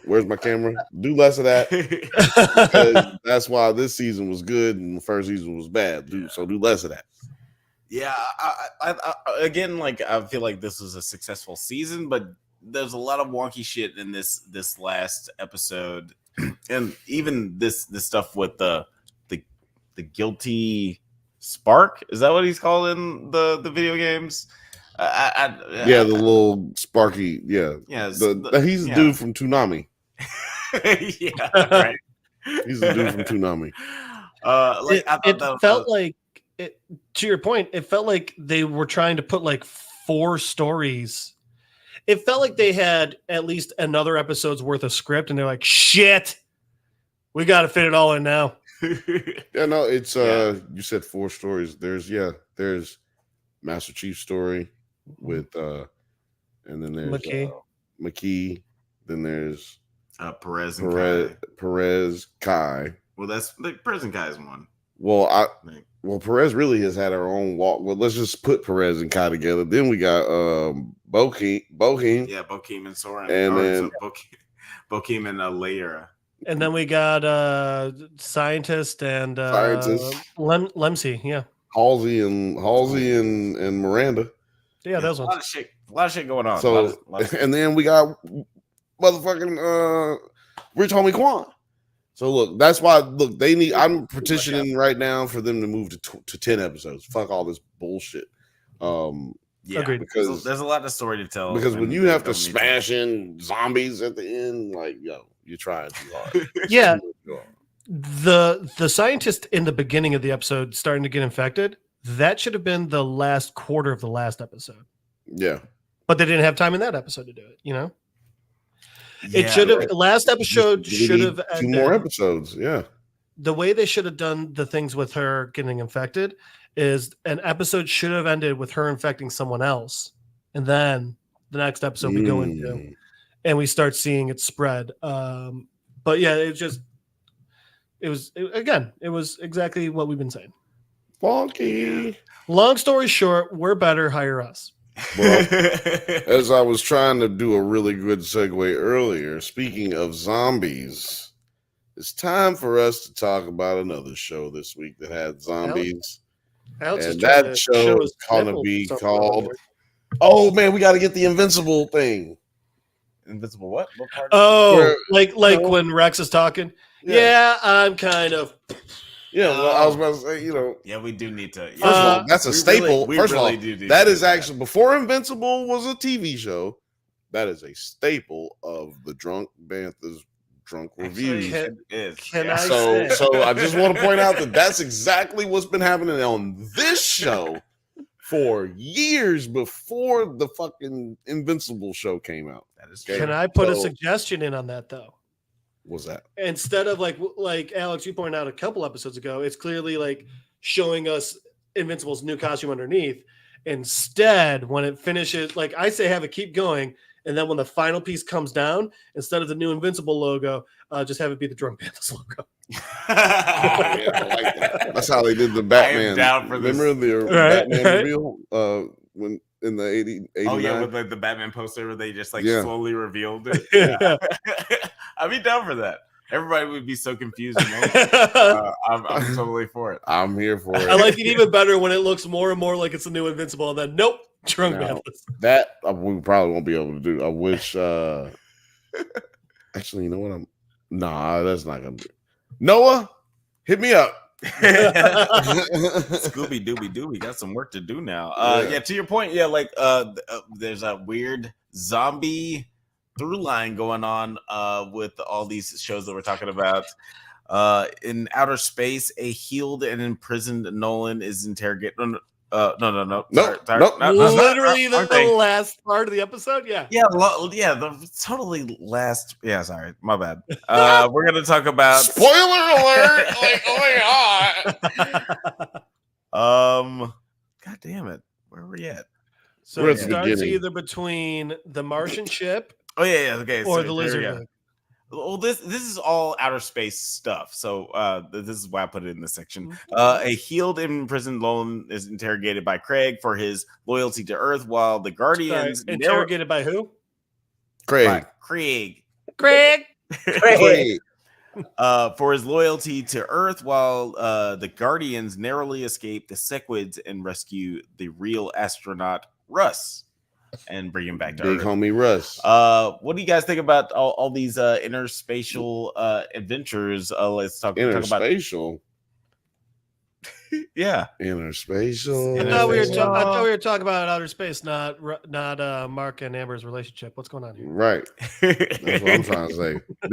Where's my camera? Do less of that. Because that's why this season was good and the first season was bad. So do less of that. Yeah, I again, like, I feel like this was a successful season, but there's a lot of wonky shit in this last episode, and even this stuff with the guilty spark. Is that what he's called in the video games? The little Sparky. Yeah, he's the dude from Toonami. Yeah, right. He's the dude from Toonami. It felt like. To your point, it felt like they were trying to put like 4 stories. It felt like they had at least another episode's worth of script, and they're like, shit, we got to fit it all in now. Yeah, no, it's you said 4 stories. There's Master Chief's story with and then there's McKee. Then there's Perez and Perez, Kai. Well, that's like Perez and Kai's one. Well, Perez really has had her own walk. Well, let's just put Perez and Kai together. Then we got Bokeem. Yeah, Bokeem and Soren. And then Bokeem and Layera. And then we got Scientist and Lemsey. Yeah. Halsey and Miranda. Yeah, those a ones. lot of shit going on. So and then we got motherfucking Rich Homie Quan. So look, that's why they need. I'm petitioning right now for them to move to 10 episodes. Fuck all this bullshit. Yeah, agreed. Because there's a lot of story to tell. Because when you have to smash in zombies at the end, like you're trying too hard. Yeah. The scientist in the beginning of the episode starting to get infected, that should have been the last quarter of the last episode. Yeah. But they didn't have time in that episode to do it, you know? It should have last episode should have two more episodes, yeah. The way they should have done the things with her getting infected is an episode should have ended with her infecting someone else. And then the next episode we go into and we start seeing it spread. But yeah, it was exactly what we've been saying. Funky. Long story short, we're better, hire us. Well, as I was trying to do a really good segue earlier, speaking of zombies, it's time for us to talk about another show this week that had zombies. And that show is going to be called... Oh, man, we got to get the Invincible thing. Invincible what? What part? Oh, like when Rex is talking? Yeah, I'm kind of... Yeah, well, I was about to say, Yeah, we do need to. First of all, that's a staple. First of all, that is actually, before Invincible was a TV show, that is a staple of the Drunk Banthas Drunk Reviews. So I just want to point out that that's exactly what's been happening on this show for years before the fucking Invincible show came out. That is true. Can I put a suggestion in on that, though? What's that? Instead of like Alex, you pointed out a couple episodes ago, it's clearly like showing us Invincible's new costume underneath. Instead, when it finishes, like I say, have it keep going, and then when the final piece comes down, instead of the new Invincible logo, just have it be the Drunk Banthas logo. I like that. That's how they did the Batman. Down for Remember the Batman reveal when in the 89? Oh yeah, with like the Batman poster where they just slowly revealed it. Yeah. I'd be down for that. Everybody would be so confused. I'm totally for it. I'm here for it. I like it even better when it looks more and more like it's a new Invincible, and then nope, Drunk Banthas. That we probably won't be able to do. I wish. Actually, you know what? That's not gonna be. Noah, hit me up. Scooby Dooby Doo, we got some work to do now. Yeah, to your point, there's a weird zombie through line going on with all these shows that we're talking about. In outer space, a healed and imprisoned Nolan is interrogated. No. Literally the last part of the episode. Yeah. The totally last. Yeah, sorry, my bad. We're gonna talk about spoiler alert. Like, oh my god. God damn it, where are we at? So it starts either between the Martian ship. Oh yeah, okay. Or the lizard. Well, this is all outer space stuff. So this is why I put it in this section. A healed and imprisoned Nolan is interrogated by Craig for his loyalty to Earth, while the Guardians interrogated by who? Craig. For his loyalty to Earth, while the Guardians narrowly escape the Sequids and rescue the real astronaut Russ and bring him back to Big Earth. Homie Russ. What do you guys think about all these interspatial adventures? Let's talk interspatial. Yeah, interspatial. I thought we were talking about outer space, not Mark and Amber's relationship. What's going on here? Right. That's what I'm trying to say. I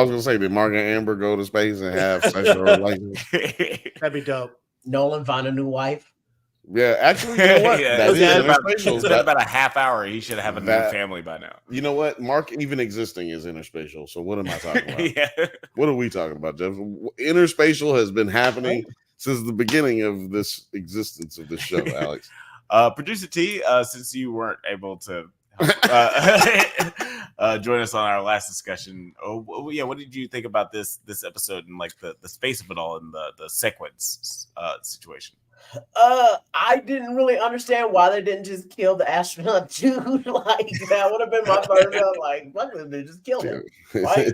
was gonna say, did Mark and Amber go to space and have sexual relations? That'd be dope. Nolan find a new wife. Yeah, actually, you know what? It's been about a half hour. He should have a new family by now. You know what? Mark even existing is interspatial. So what am I talking about? Yeah. What are we talking about, Jeff? Interspatial has been happening since the beginning of this existence of this show, Alex. join us on our last discussion. What did you think about this episode and like the space of it all and the sequence situation? I didn't really understand why they didn't just kill the astronaut dude. Like that would have been my first thought. Like, fuck this dude, just kill him. Right?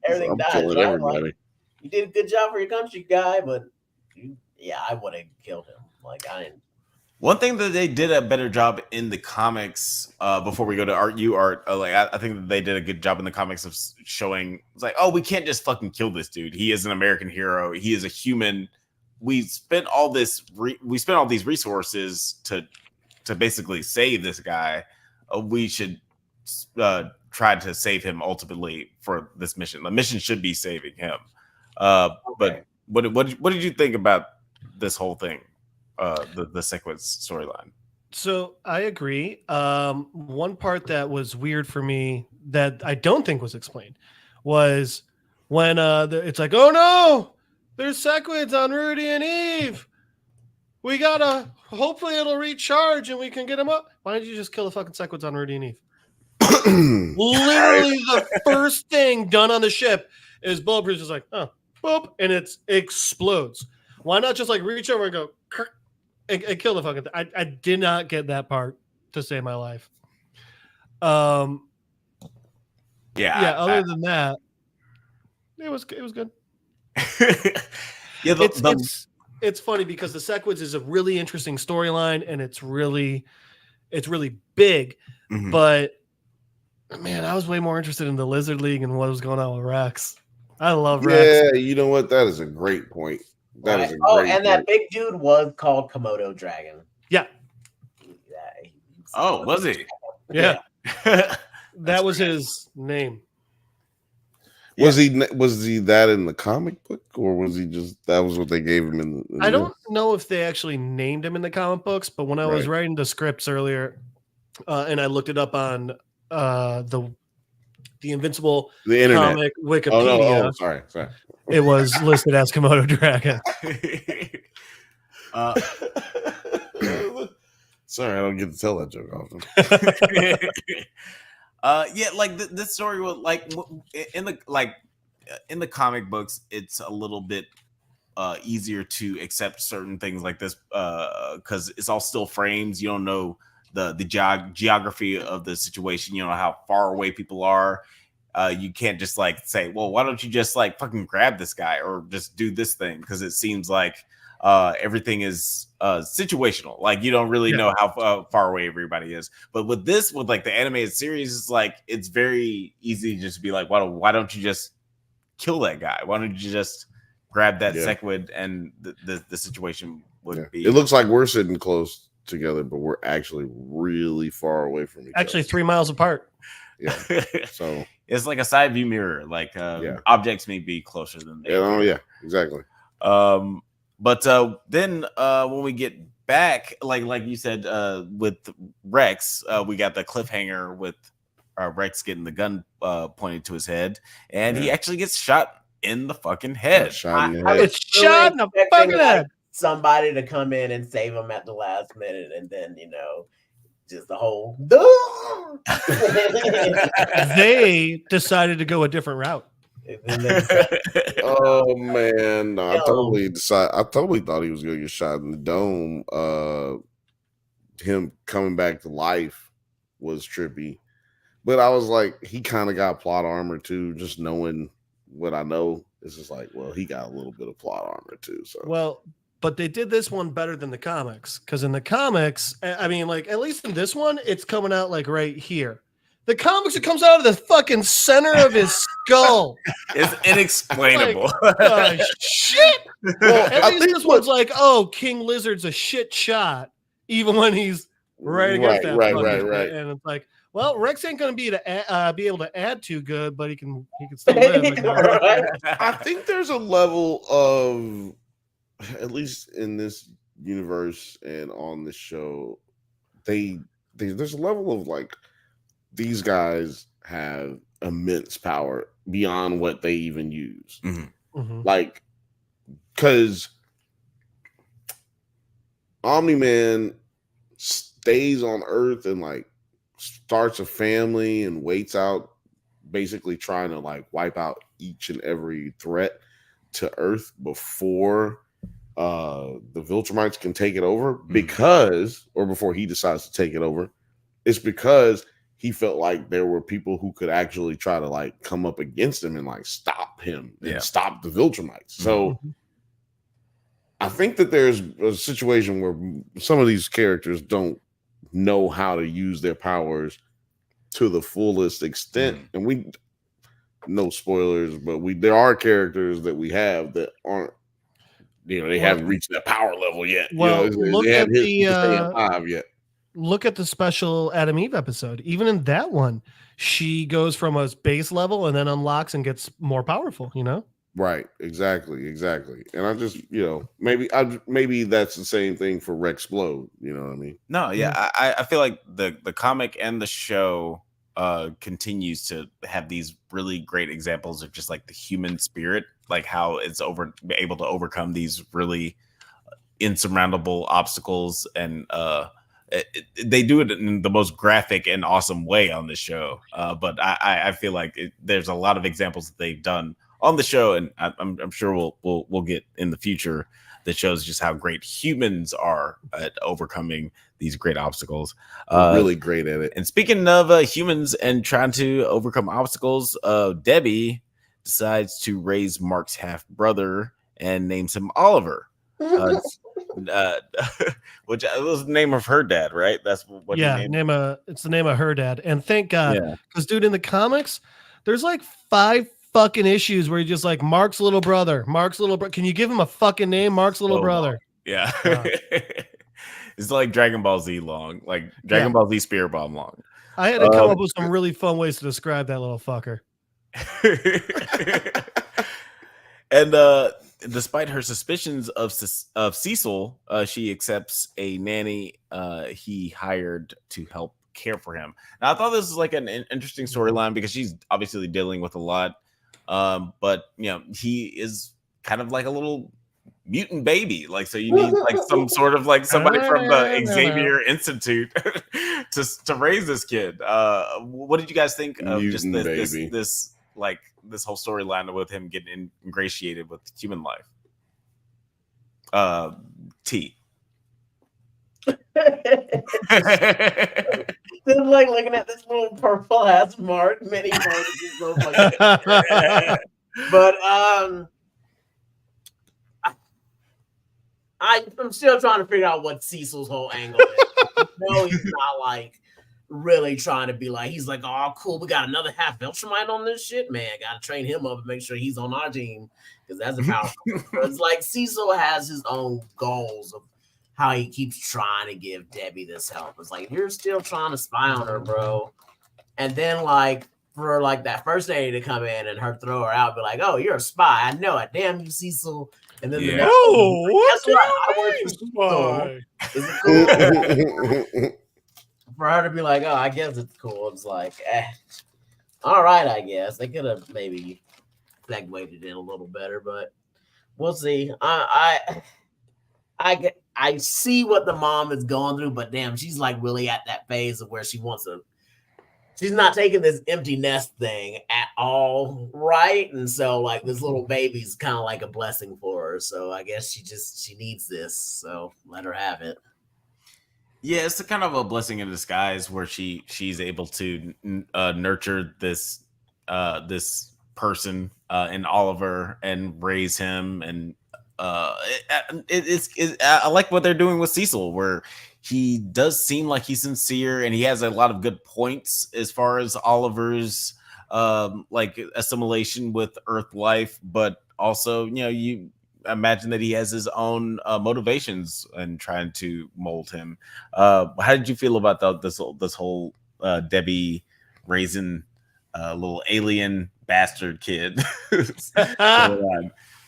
Everything dies. Right? Like, you did a good job for your country, guy, but I would have killed him. Like I didn't. One thing that they did a better job in the comics, before we go to art, I think that they did a good job in the comics of showing it's like, oh, we can't just fucking kill this dude. He is an American hero. He is a human. We spent all these resources to basically save this guy. We should try to save him ultimately for this mission. The mission should be saving him. But what did you think about this whole thing? The sequence storyline. So I agree. One part that was weird for me that I don't think was explained was when it's like, oh no, there's sequence on Rudy and Eve. We gotta, hopefully it'll recharge and we can get him up. Why don't you just kill the fucking sequence on Rudy and Eve? Literally the first thing done on the ship is Bulletproof just like, oh, boop, and it explodes. Why not just like reach over and go and kill the fucking thing? I did not get that part to save my life. Other than that, it was good. It's funny because the sequence is a really interesting storyline and it's really big. Mm-hmm. But man, I was way more interested in the Lizard League and what was going on with Rex. I love Rex. Yeah, you know what? That is a great point. That big dude was called Komodo Dragon. Yeah. Was he? Yeah. That was his name. Was he that in the comic book, or was he just that was what they gave him in the I don't know if they actually named him in the comic books, but when I was writing the scripts earlier, and I looked it up on the Invincible comic Wikipedia. Oh, sorry. It was listed as Komodo Dragon. Sorry, I don't get to tell that joke often. This story was in the comic books, it's a little bit easier to accept certain things like this because it's all still frames. You don't know the geography of the situation. You don't know how far away people are. You can't just like say, well, why don't you just like fucking grab this guy or just do this thing? Because it seems like everything is situational. Like you don't really know how far away everybody is. But with like the animated series, it's like it's very easy to just be like, why don't you just kill that guy? Why don't you just grab that sequid and the situation would be. It looks like we're sitting close together, but we're actually really far away from each other. 3 miles apart. Yeah. So it's like a side view mirror. Like objects may be closer than they are. Yeah, exactly. But then when we get back, like you said, with Rex, we got the cliffhanger with Rex getting the gun pointed to his head, and he actually gets shot in the fucking head. It's shot in the fucking head. Somebody to come in and save him at the last minute, and then just the whole. They decided to go a different route. Oh man, no, I totally thought he was going to get shot in the dome. Him coming back to life was trippy, but I was like, he kind of got plot armor too. Just knowing what I know, it's just like, well, he got a little bit of plot armor too. So but they did this one better than the comics, because in the comics, I mean, like at least in this one, it's coming out like right here. The comics, it comes out of the fucking center of his skull. It's inexplainable. Like, shit. Well, at least this one's like, King Lizard's a shit shot, even when he's right against that. Right. And it's like, well, Rex ain't going to be able to add too good, but he can still live. I think there's a level of, at least in this universe and on the show, there's a level of like, these guys have immense power beyond what they even use. Mm-hmm. Mm-hmm. Like, because Omni-Man stays on Earth and like starts a family and waits out, basically trying to like wipe out each and every threat to Earth before the Viltrumites can take it over, before he decides to take it over. It's because he felt like there were people who could actually try to like come up against him and like stop him and stop the Viltrumites. So I think that there's a situation where some of these characters don't know how to use their powers to the fullest extent. And we, no spoilers, but there are characters that we have that aren't, they haven't reached that power level yet. Well, look they at haven't hit the 5 yet. Look at the special Adam Eve episode. Even in that one, she goes from a base level and then unlocks and gets more powerful, Right, exactly. And I just, maybe that's the same thing for Rexplode, you know what I mean? No, yeah, I feel like the comic and the show continues to have these really great examples of just like the human spirit, like how it's able to overcome these really insurmountable obstacles, and they do it in the most graphic and awesome way on the show. But I feel like there's a lot of examples that they've done on the show, and I'm sure we'll get in the future that shows just how great humans are at overcoming these great obstacles. Really great at it. And speaking of humans and trying to overcome obstacles, Debbie decides to raise Mark's half brother and names him Oliver. Which was the name of her dad, right? That's what. It's the name of her dad. And thank God, because dude, in the comics, there's like 5 fucking issues where you're just like, Mark's little brother. Can you give him a fucking name? Mark's little brother. Yeah. It's like Dragon Ball Z long, like Dragon Ball Z Spirit Bomb long. I had to come up with some really fun ways to describe that little fucker. And despite her suspicions of Cecil, she accepts a nanny he hired to help care for him. Now, I thought this was like an interesting storyline because she's obviously dealing with a lot. But he is kind of like a little mutant baby, like, so you need like some sort of like somebody from the Xavier Institute to raise this kid. What did you guys think of mutant just this whole storyline with him getting ingratiated with human life? T. Just like looking at this little purple ass Mark, mini Mark. But I'm still trying to figure out what Cecil's whole angle is. No, he's not like really trying to be like, he's like, oh cool, we got another half Viltrumite on this shit, man. Gotta train him up and make sure he's on our team because that's a powerful. It's like Cecil has his own goals of how he keeps trying to give Debbie this help. It's like, you're still trying to spy on her, bro. And then like for like that first lady to come in and her throw her out, be like, oh, you're a spy. I know it. Damn you, Cecil. And then the next Is it cool? For her to be like, oh, I guess it's cool. It's like, all right, I guess. They could have maybe segued it in a little better, but we'll see. I see what the mom is going through, but damn, she's like really at that phase of where she wants to. She's not taking this empty nest thing at all, right? And so like this little baby's kind of like a blessing for her. So I guess she needs this. So let her have it. Yeah, it's a kind of a blessing in disguise where she's able to nurture this this person in Oliver and raise him, and I like what they're doing with Cecil, where he does seem like he's sincere and he has a lot of good points as far as Oliver's like assimilation with Earth life, but also you imagine that he has his own motivations and trying to mold him. How did you feel about this whole Debbie raising little alien bastard kid?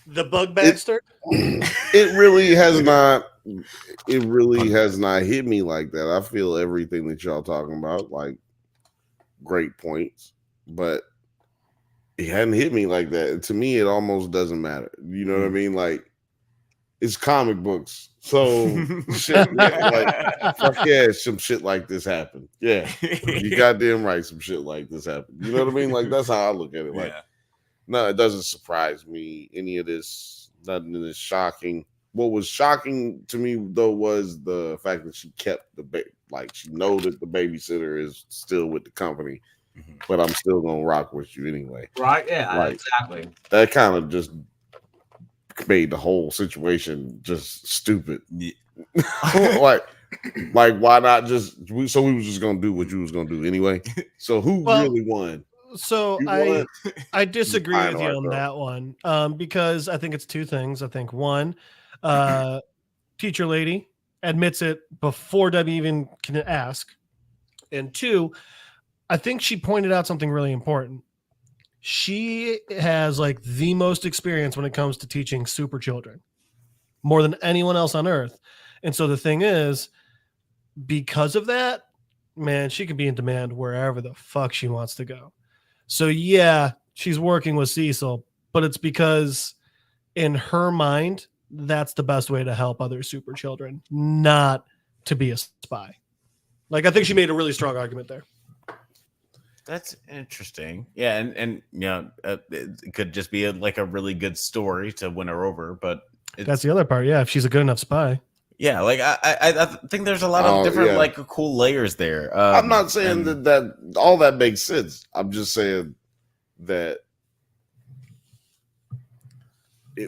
The bug bastard? It really has not hit me like that. I feel everything that y'all talking about, like great points, but it hadn't hit me like that. To me, it almost doesn't matter. You know what I mean? Like, it's comic books. So shit, like fuck yeah, some shit like this happened. Yeah, you goddamn right, some shit like this happened. You know what I mean? Like that's how I look at it. Like, no, it doesn't surprise me. Any of this, nothing is shocking. What was shocking to me though was the fact that she kept the baby. Like she know that the babysitter is still with the company, but I'm still gonna rock with you anyway. Right? Yeah, like, exactly. That kind of just made the whole situation just stupid. like why not just we was just gonna do what you was gonna do anyway. So who really won? So I disagree with you on that one, because I think it's two things. I think one, teacher lady admits it before Debbie even can ask, and two, I think she pointed out something really important. She has like the most experience when it comes to teaching super children, more than anyone else on earth. And so the thing is, because of that, man, she can be in demand wherever the fuck she wants to go. So yeah, she's working with Cecil, but it's because in her mind, that's the best way to help other super children, not to be a spy. Like, I think she made a really strong argument there. That's interesting. Yeah, and you know, it could just be like a really good story to win her over, but that's the other part. Yeah, if she's a good enough spy. Yeah, like I think there's a lot of different like cool layers there. I'm not saying that all that makes sense. I'm just saying that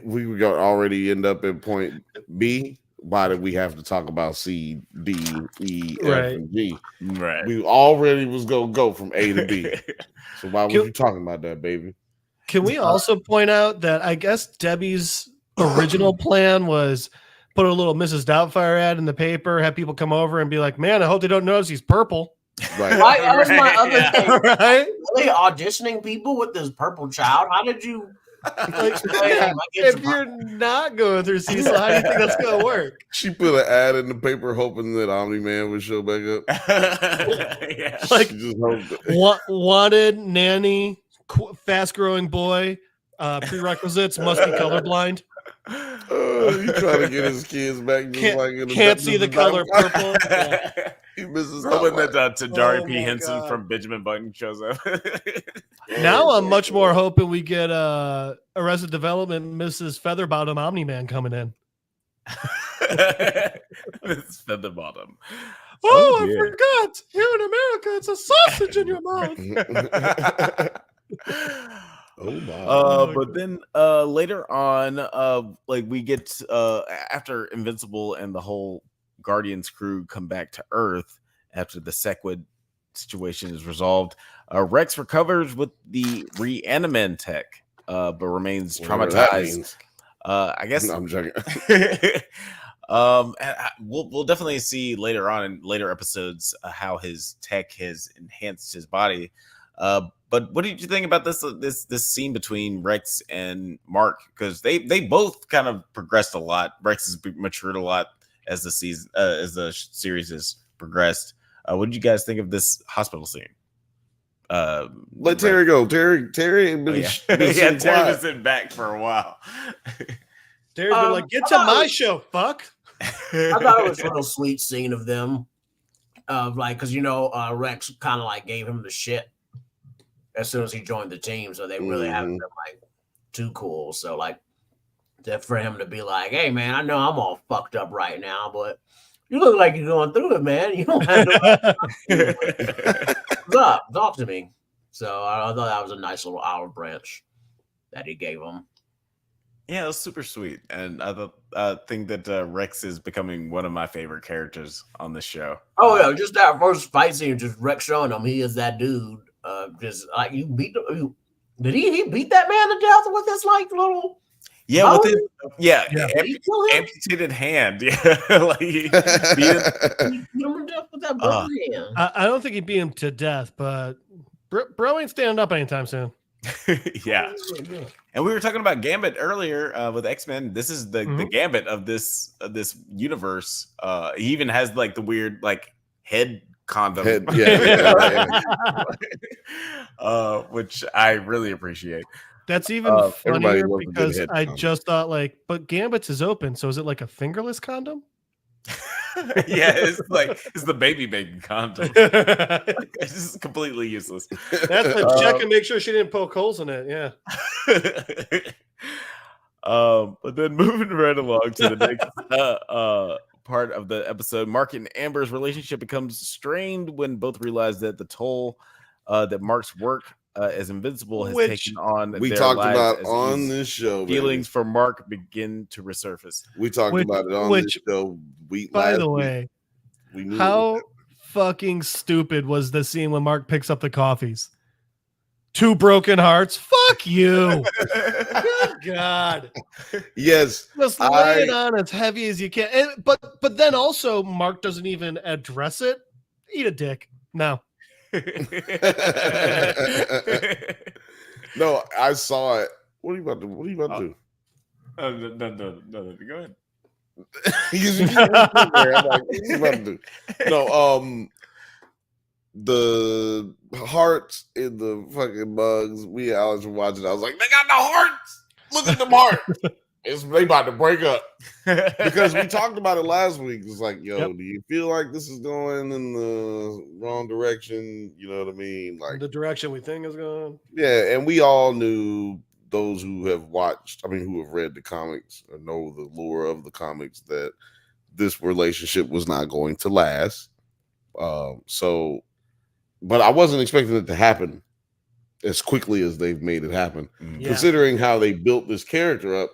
we were gonna already end up at point B. Why did we have to talk about C, D, E, F, and G? Right. We already was gonna go from A to B. So why was you talking about that, baby? Can we also point out that I guess Debbie's original plan was put a little Mrs. Doubtfire ad in the paper, have people come over and be like, "Man, I hope they don't notice he's purple." Right. That was my other thing. Right? Really auditioning people with this purple child? How did you? If you're not going through Cecil, how do you think that's going to work? She put an ad in the paper hoping that Omni-Man would show back up. Yeah. Like, she just hoped wanted nanny, fast-growing boy, prerequisites, must be colorblind. He trying to get his kids back. Can't see the color purple. Yeah. He misses hoping that Tadari P. Henson from Benjamin Button shows up. Now I'm much more hoping we get Arrested Development Mrs. Featherbottom Omni-Man coming in. It's Featherbottom. Oh, I forgot. Here in America, it's a sausage in your mouth. Oh my. But then later on, like we get after Invincible and the whole Guardians crew come back to Earth after the Sequid situation is resolved. Rex recovers with the reaniman tech, but remains traumatized. I guess I'm joking. We'll definitely see later on in later episodes how his tech has enhanced his body. But what did you think about this scene between Rex and Mark? Because they both kind of progressed a lot. Rex has matured a lot as the season as the series has progressed. What did you guys think of this hospital scene? Let Terry go. Terry been Terry's been sitting back for a while. Terry's been like, get to my show, fuck. I thought it was a real sweet scene of them, like, because Rex kind of like gave him the shit as soon as he joined the team, so they really haven't been like too cool. So like, for him to be like, "Hey man, I know I'm all fucked up right now, but you look like you're going through it, man. You don't have to what's up? Talk to me." So I thought that was a nice little olive branch that he gave him. Yeah, it was super sweet, and I think that Rex is becoming one of my favorite characters on this show. Oh yeah, just that first fight scene, just Rex showing him he is that dude. Just like you beat him. Did he beat that man to death with his like little? Yeah, with his amputated hand. Yeah, like he beat him to death with that broken hand. I don't think he beat him to death, but bro ain't standing up anytime soon. Yeah, and we were talking about Gambit earlier with X-Men. This is the Gambit of this universe. He even has like the weird like head condom, yeah. Which I really appreciate. That's even everybody funnier loves a good because head I condom. just thought like, but Gambit's is open, so is it like a fingerless condom? Yeah, it's the baby condom. It's just completely useless. That's a check and make sure she didn't poke holes in it. Yeah. But then moving right along to the next part of the episode, Mark and Amber's relationship becomes strained when both realize that the toll that Mark's work as Invincible has taken on we their talked lives about as on Eve's this show. feelings for Mark begin to resurface. We talked about it on this show. By the way, we knew how fucking stupid was the scene when Mark picks up the coffees? 2 broken hearts. Fuck you. Good God. Yes. Just lay it on as heavy as you can. And, but then also Mark doesn't even address it. Eat a dick. No. No, I saw it. What are you about to do? No, go ahead. I'm like, what are you about to do? No, the hearts in the fucking bugs. We Alex were watching. I was like, they got no hearts. Look at them hearts. They about to break up because we talked about it last week. It's like, yo, do you feel like this is going in the wrong direction? You know what I mean? Like the direction we think is going. Yeah, and we all knew, those who have who have read the comics or know the lore of the comics, that this relationship was not going to last. But I wasn't expecting it to happen as quickly as they've made it happen, considering how they built this character up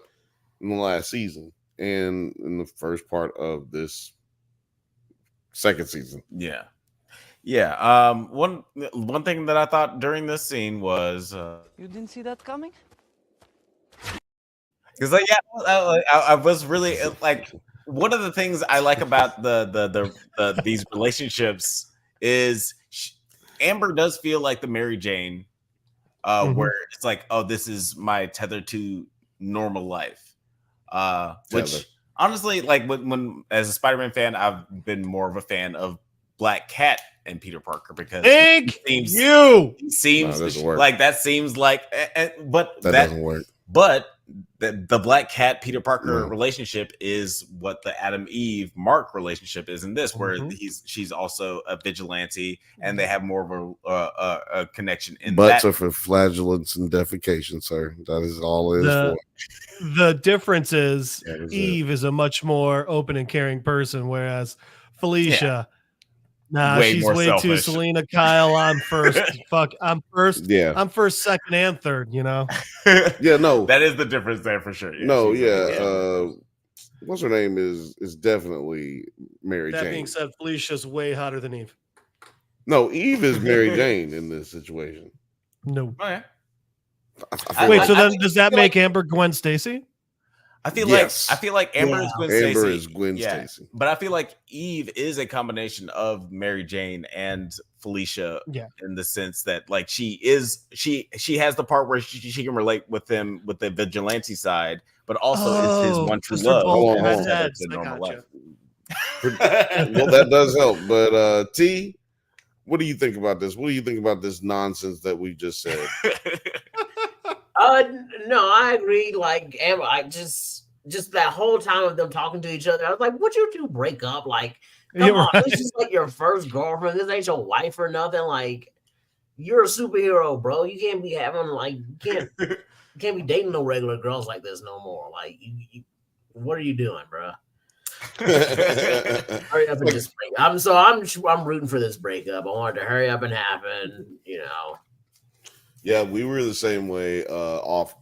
in the last season and in the first part of this second season. Yeah. One thing that I thought during this scene was You didn't see that coming? because I was really like, one of the things I like about the these relationships is Amber does feel like the Mary Jane, where it's like, oh, this is my tether to normal life. Which honestly, like when as a Spider-Man fan, I've been more of a fan of Black Cat and Peter Parker because it seems like that seems like, but that doesn't work. But the Black Cat Peter Parker relationship is what the Adam Eve Mark relationship is in this, where she's also a vigilante and they have more of a connection. In Butts are for flagellants and defecation, sir. That is all it is for. The difference is Eve is a much more open and caring person, whereas Felicia, she's way selfish. Too Selena Kyle. I'm first. I'm first. Yeah. I'm first, second, and third. You know. Yeah. No. That is the difference there for sure. Yeah, no. Yeah. What's her name is definitely Mary Jane. That being said, Felicia's way hotter than Eve. No, Eve is Mary Jane in this situation. No. Oh, yeah. Wait. So then, does that make Amber Gwen Stacy? I feel like Amber is Gwen Stacy. Amber is Gwen Stacy. But I feel like Eve is a combination of Mary Jane and Felicia in the sense that like she has the part where she can relate with them with the vigilante side, but also is his one true love. Well, that does help. But T, what do you think about this? What do you think about this nonsense that we just said? No, I agree. Like Amber, I just that whole time of them talking to each other, I was like, "Would you two break up? Like, come on, this is like your first girlfriend. This ain't your wife or nothing. Like, you're a superhero, bro. You can't be having like you can't be dating no regular girls like this no more. Like, what are you doing, bro? Hurry up and just break up. I'm rooting for this breakup. I want it to hurry up and happen. You know. Yeah, we were the same way off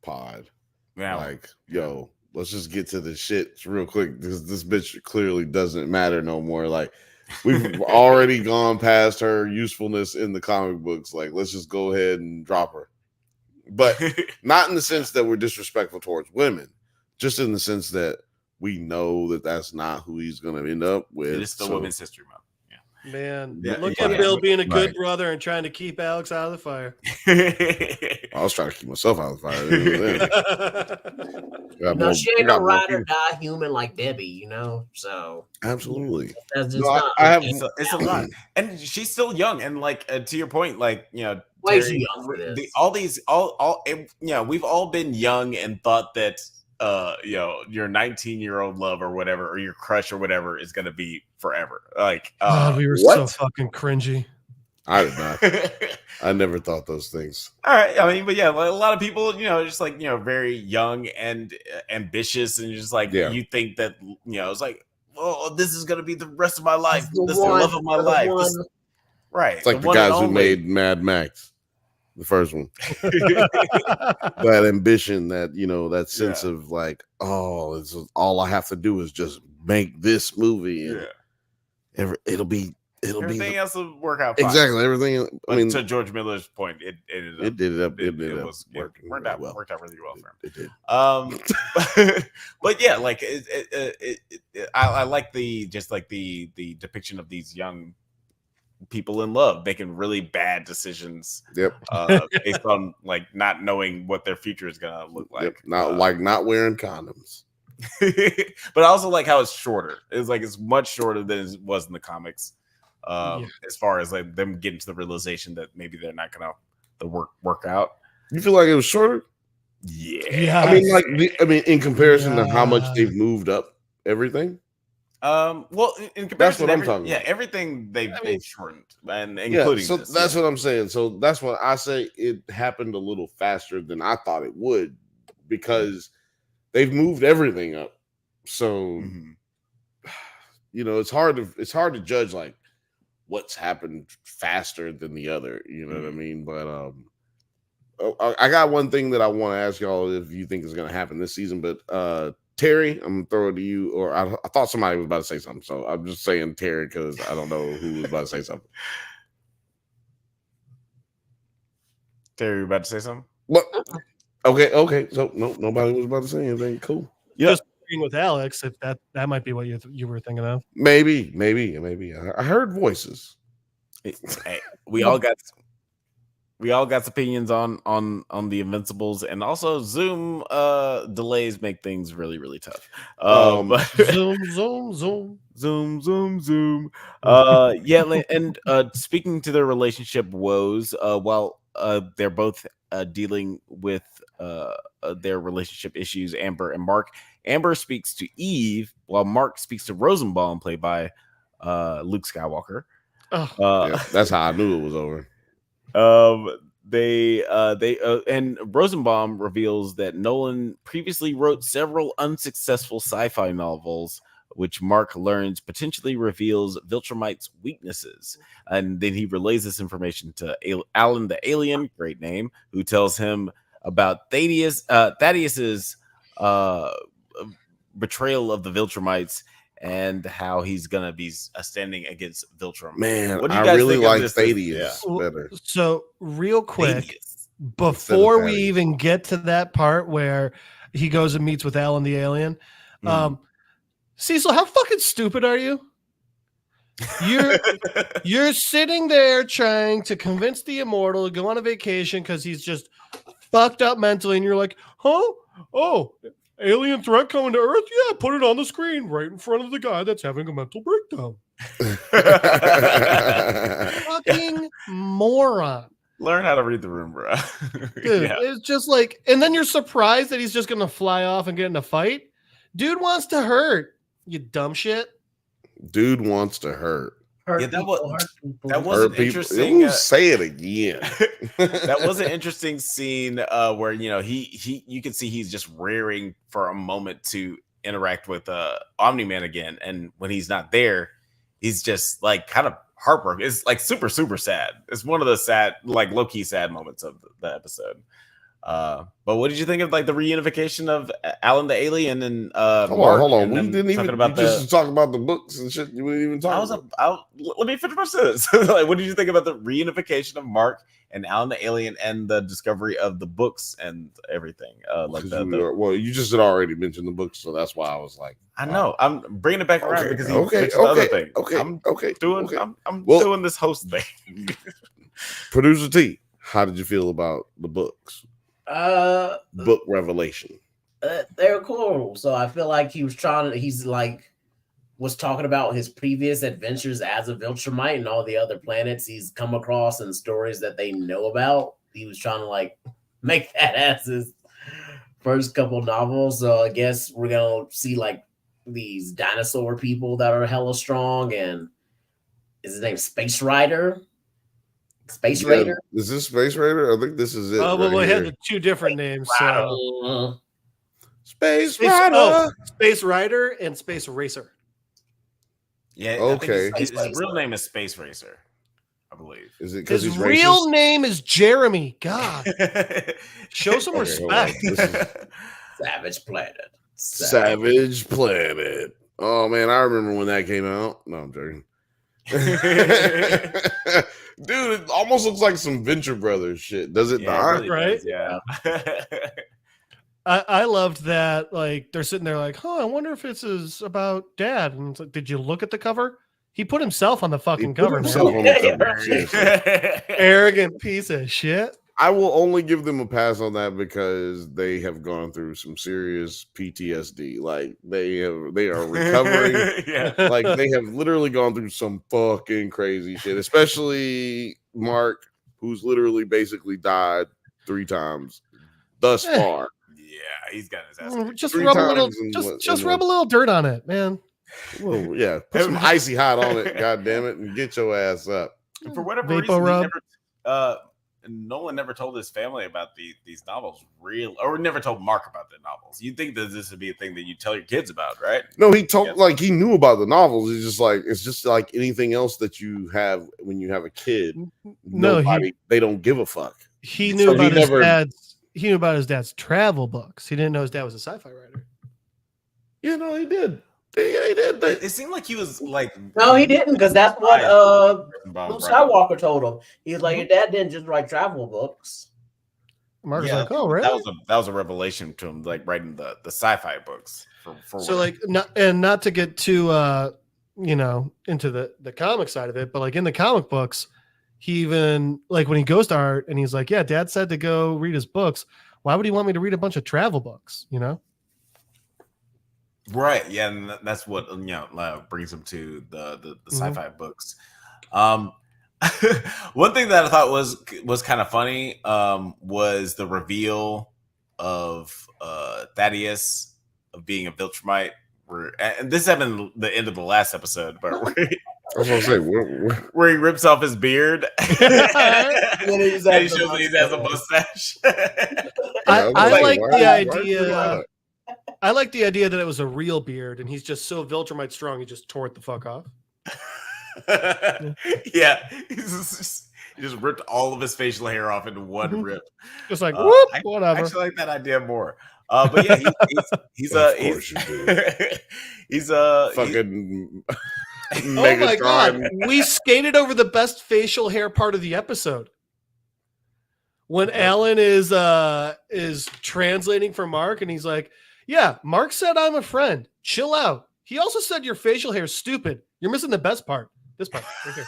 pod. Yeah. Like, yo, let's just get to the shit real quick because this bitch clearly doesn't matter no more. Like, we've already gone past her usefulness in the comic books. Like, let's just go ahead and drop her. But not in the sense that we're disrespectful towards women, just in the sense that we know that that's not who he's going to end up with. It is still Women's History Month. Man, Yeah, look yeah. at Bill being a good Right. brother and trying to keep Alex out of the fire. I was trying to keep myself out of the fire. She ain't no ride or die human like Debbie, So Absolutely. that's just No, not. I have. It's a lot, and she's still young. And like to your point, like Way Terry, too young for this. we've all been young and thought that your 19-year-old love or whatever, or your crush or whatever is gonna be forever. Like God, we were what? so fucking cringy. I did not. I never thought those things. All right, I mean, but yeah, like, a lot of people, just like very young and ambitious, and just like you think that it's like, oh, this is gonna be the rest of my life. This is the love of my life. Right, It's like the guys who made Mad Max, the first one. That ambition, that sense of like, oh, it's all I have to do is just make this movie, and everything else will work out fine. Exactly, everything. But I mean, to George Miller's point, it worked out really well for him. It did. But yeah, like I like the depiction of these young people in love making really bad decisions. Yep. Based on like not knowing what their future is gonna look like. Yep. Not wearing condoms. But I also like how it's shorter. It's much shorter than it was in the comics. As far as like them getting to the realization that maybe they're not gonna work out. You feel like it was shorter? Yeah. I mean, in comparison to how much they've moved up everything. Well, in comparison, that's what I'm talking about. Yeah, everything they've shortened, and including. So that's what I'm saying. So that's what I say. It happened a little faster than I thought it would because they've moved everything up. So it's hard to judge like what's happened faster than the other. You know what I mean? But I got one thing that I want to ask y'all if you think is going to happen this season. But Terry, I'm gonna throw it to you. Or I thought somebody was about to say something, so I'm just saying Terry because I don't know who was about to say something. Terry, you about to say something? What? Okay. So no, nobody was about to say anything. Cool. Yeah. Just agreeing with Alex, if that might be what you were thinking of. Maybe. I heard voices. Hey, we all got opinions on the Invincibles, and also Zoom delays make things really, really tough. Zoom. Yeah, and speaking to their relationship woes, while they're both dealing with their relationship issues, Amber and Mark. Amber speaks to Eve, while Mark speaks to Rosenbaum, played by Luke Skywalker. That's how I knew it was over. And Rosenbaum reveals that Nolan previously wrote several unsuccessful sci-fi novels, which Mark learns potentially reveals Viltrumite's weaknesses. And then he relays this information to Alan the Alien, great name, who tells him about Thaddeus's betrayal of the Viltrumites and how he's gonna be standing against Viltrum. Man, what do you I guys really think like of Thaddeus better. So real quick, before we even get to that part where he goes and meets with Alan the Alien, Cecil, how fucking stupid are you? You're sitting there trying to convince the immortal to go on a vacation because he's just fucked up mentally, and you're like, huh? Oh, alien threat coming to Earth? Yeah, put it on the screen right in front of the guy that's having a mental breakdown. Fucking moron. Learn how to read the room, bro. Dude, it's just like, and then you're surprised that he's just gonna fly off and get in a fight. Dude wants to hurt, you dumb shit. Dude wants to hurt. Yeah, that was an interesting. Say it again. That was an interesting scene where you can see he's just rearing for a moment to interact with Omni-Man again, and when he's not there, he's just like kind of heartbroken. It's like super, super sad. It's one of the sad, like low-key sad moments of the episode. But what did you think of like the reunification of Alan the alien and hold on. And We didn't even just talk about the books and shit. You didn't even talk. Let me finish my sentence. Like, what did you think about the reunification of Mark and Alan the alien and the discovery of the books and everything? Well, you just had already mentioned the books, so that's why I was like, I know I'm bringing it back around because I'm doing this host thing. Producer T, how did you feel about the books? Book revelation. They're cool. So I feel like was talking about his previous adventures as a Viltrumite and all the other planets he's come across and stories that they know about. He was trying to like make that as his first couple novels. So I guess we're gonna see like these dinosaur people that are hella strong, and is his name Space Rider? Space Raider? Is this Space Raider? I think this is it. Oh, well, we had the two different names. So. Space Rider. Space Rider and Space Racer. Yeah, okay. His real name is Space Racer, I believe. Is it because his he's real racist? name is Jeremy? God. Show some respect. Savage Planet. Savage Planet. Oh, man, I remember when that came out. No, I'm joking. Dude, it almost looks like some Venture Brothers shit. Does it not? Really right? does, yeah. I loved that. Like they're sitting there, like, "Oh, I wonder if this is about Dad." And it's like, did you look at the cover? He put himself on the fucking cover. Arrogant piece of shit. I will only give them a pass on that because they have gone through some serious PTSD. Like they are recovering. Yeah. Like they have literally gone through some fucking crazy shit. Especially Mark, who's literally basically died 3 times thus far. Yeah, he's got his ass. Just 3 rub a times little. Just rub a little dirt on it, man. Well, yeah, put some icy hot on it. God damn it, and get your ass up. And for whatever Vapor reason, rub. Nolan never told his family about these novels, or never told Mark about the novels. You'd think that this would be a thing that you tell your kids about, right? No, he told like he knew about the novels. It's just like anything else that you have when you have a kid. No, they don't give a fuck. He knew about his dad's. He knew about his dad's travel books. He didn't know his dad was a sci-fi writer. Yeah, no, he did. Yeah, he did. It seemed like he was like, no, he didn't, because that's what Luke Skywalker told him. He was like, your dad didn't just write travel books. Mark was like, oh, really? That was a revelation to him, like writing the sci-fi books. So like, not to get too into the comic side of it, but like in the comic books, he even like when he goes to art and he's like, yeah, Dad said to go read his books. Why would he want me to read a bunch of travel books? You know. Right. Yeah, and that's what brings him to the sci-fi books. One thing that I thought was kind of funny was the reveal of Thaddeus of being a Viltrumite. And this happened the end of the last episode, but I was gonna say where he rips off his beard and he shows he has a mustache. I like the idea. I like the idea that it was a real beard, and he's just so Viltrumite strong, he just tore it the fuck off. Yeah, he just ripped all of his facial hair off into one rip. Just like whoop, whatever. I actually like that idea more. But yeah, he's fucking. Oh my god, we skated over the best facial hair part of the episode. When Alan is translating for Mark, and he's like, yeah, Mark said I'm a friend. Chill out. He also said your facial hair is stupid. You're missing the best part. This part. Right here.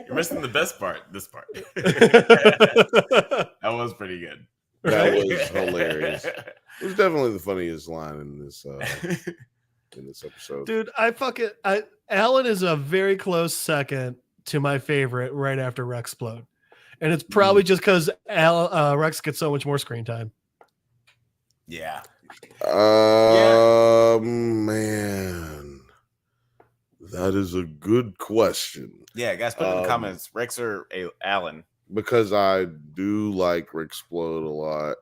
You're missing the best part. This part. That was pretty good. That was hilarious. It was definitely the funniest line in this episode. Dude, Alan is a very close second to my favorite right after Rexplode. And it's probably just because Rex gets so much more screen time. Yeah. Man. That is a good question. Yeah, guys, put in the comments, Rex or Alan. Because I do like Rexplode a lot.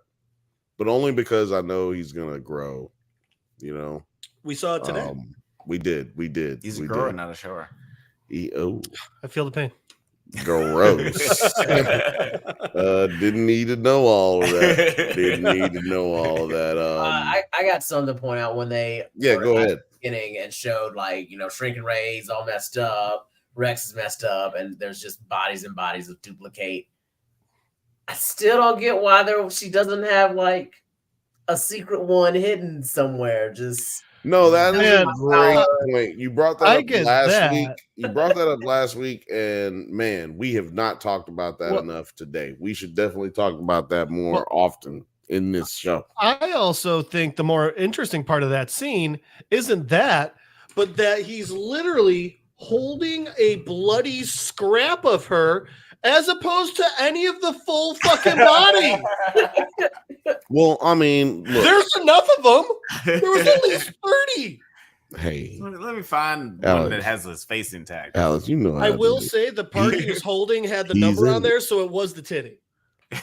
But only because I know he's going to grow. You know? We saw it today. We did. He's a grower, not a shower. I feel the pain. Gross. Didn't need to know all of that. Didn't need to know all of that. I got something to point out when they go ahead. Beginning and showed like Shrinking Ray's all messed up, Rex is messed up, and there's just bodies and bodies of duplicate. I still don't get why she doesn't have like a secret one hidden somewhere. No, that is a great point. You brought that up last week. You brought that up last week, and man, we have not talked about that enough today. We should definitely talk about that more often in this show. I also think the more interesting part of that scene isn't that, but that he's literally holding a bloody scrap of her as opposed to any of the full fucking body. Well, I mean, look, there's enough of them. There was at least 30. Hey, let me find Alex, one that has his face intact. Alex, I will say the part he was holding had the number on there, so it was the titty.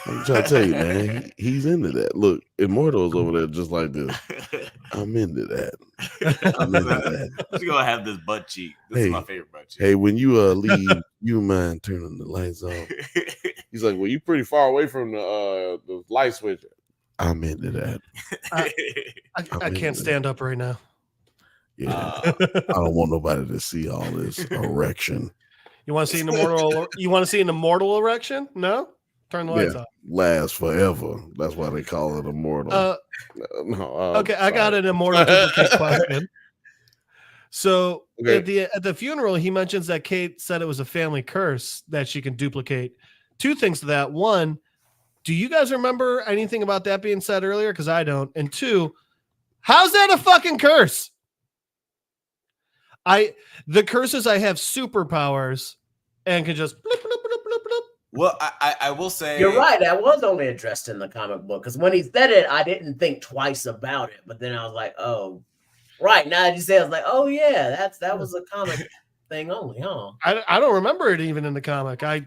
I'm trying to tell you, man, he's into that. Look, Immortal's over there just like this. I'm into that. I'm into that. I'm gonna have this butt cheek. This is my favorite butt cheek. Hey, when you leave, you mind turning the lights off? He's like, well, you pretty far away from the light switch. I'm into that. I can't stand up right now. Yeah, I don't want nobody to see all this erection. You want to see an immortal? You want to see an immortal erection? No. Turn the lights off. Last forever. That's why they call it immortal. Okay, I got an immortal duplicate question. So at the funeral, he mentions that Kate said it was a family curse that she can duplicate. Two things to that. One, do you guys remember anything about that being said earlier? Because I don't. And two, how's that a fucking curse? The curse is I have superpowers and can just blip, blip, blip, blip, blip. Well, I will say you're right. That was only addressed in the comic book because when he said it, I didn't think twice about it. But then I was like, "Oh, right." Now that you say, it, I was like, "Oh yeah, that was a comic thing only, huh?" I don't remember it even in the comic. It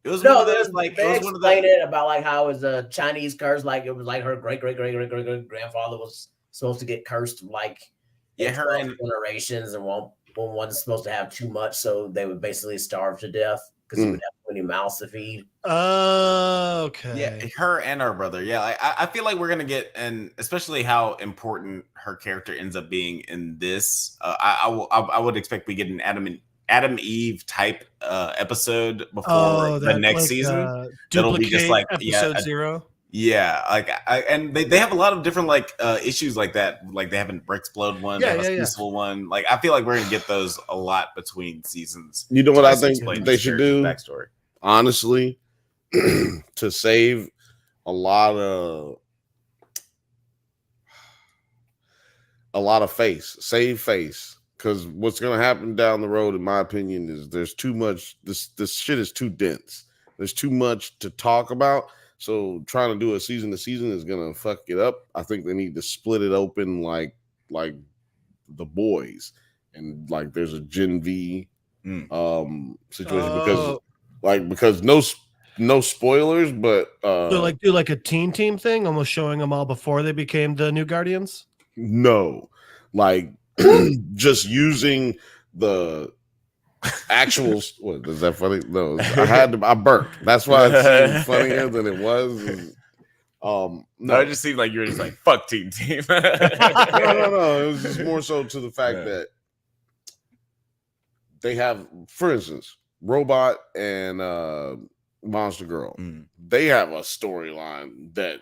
was no, one of those, like they explained it about like how it was a Chinese curse, like it was like her great grandfather was supposed to get cursed like her and generations, and one wasn't supposed to have too much, so they would basically starve to death. Because he would have too many mouths to feed. Okay. Yeah, her and her brother. Yeah, I feel like we're gonna get, and especially how important her character ends up being in this. I would expect we get an Adam Eve type episode before the next season. That'll be just like episode 0. Yeah, like and they have a lot of different like issues like that. Like they have a Brexplode one, they have a Peaceful one. Like I feel like we're gonna get those a lot between seasons. You know what I think they should do? Backstory. Honestly, to save a lot of save face. Because what's gonna happen down the road, in my opinion, is there's too much. This shit is too dense. There's too much to talk about. So trying to do a season to season is gonna fuck it up. I think they need to split it open like The Boys, and like there's a Gen V situation because no spoilers, but do like a teen team thing, almost showing them all before they became the new Guardians. No, like just using the actual. What is that funny? No, I burped. That's why it seemed funnier than it was. No, it just seemed like you were just like fuck Teen Team. No. It was just more so to the fact that they have, for instance, Robot and Monster Girl. They have a storyline that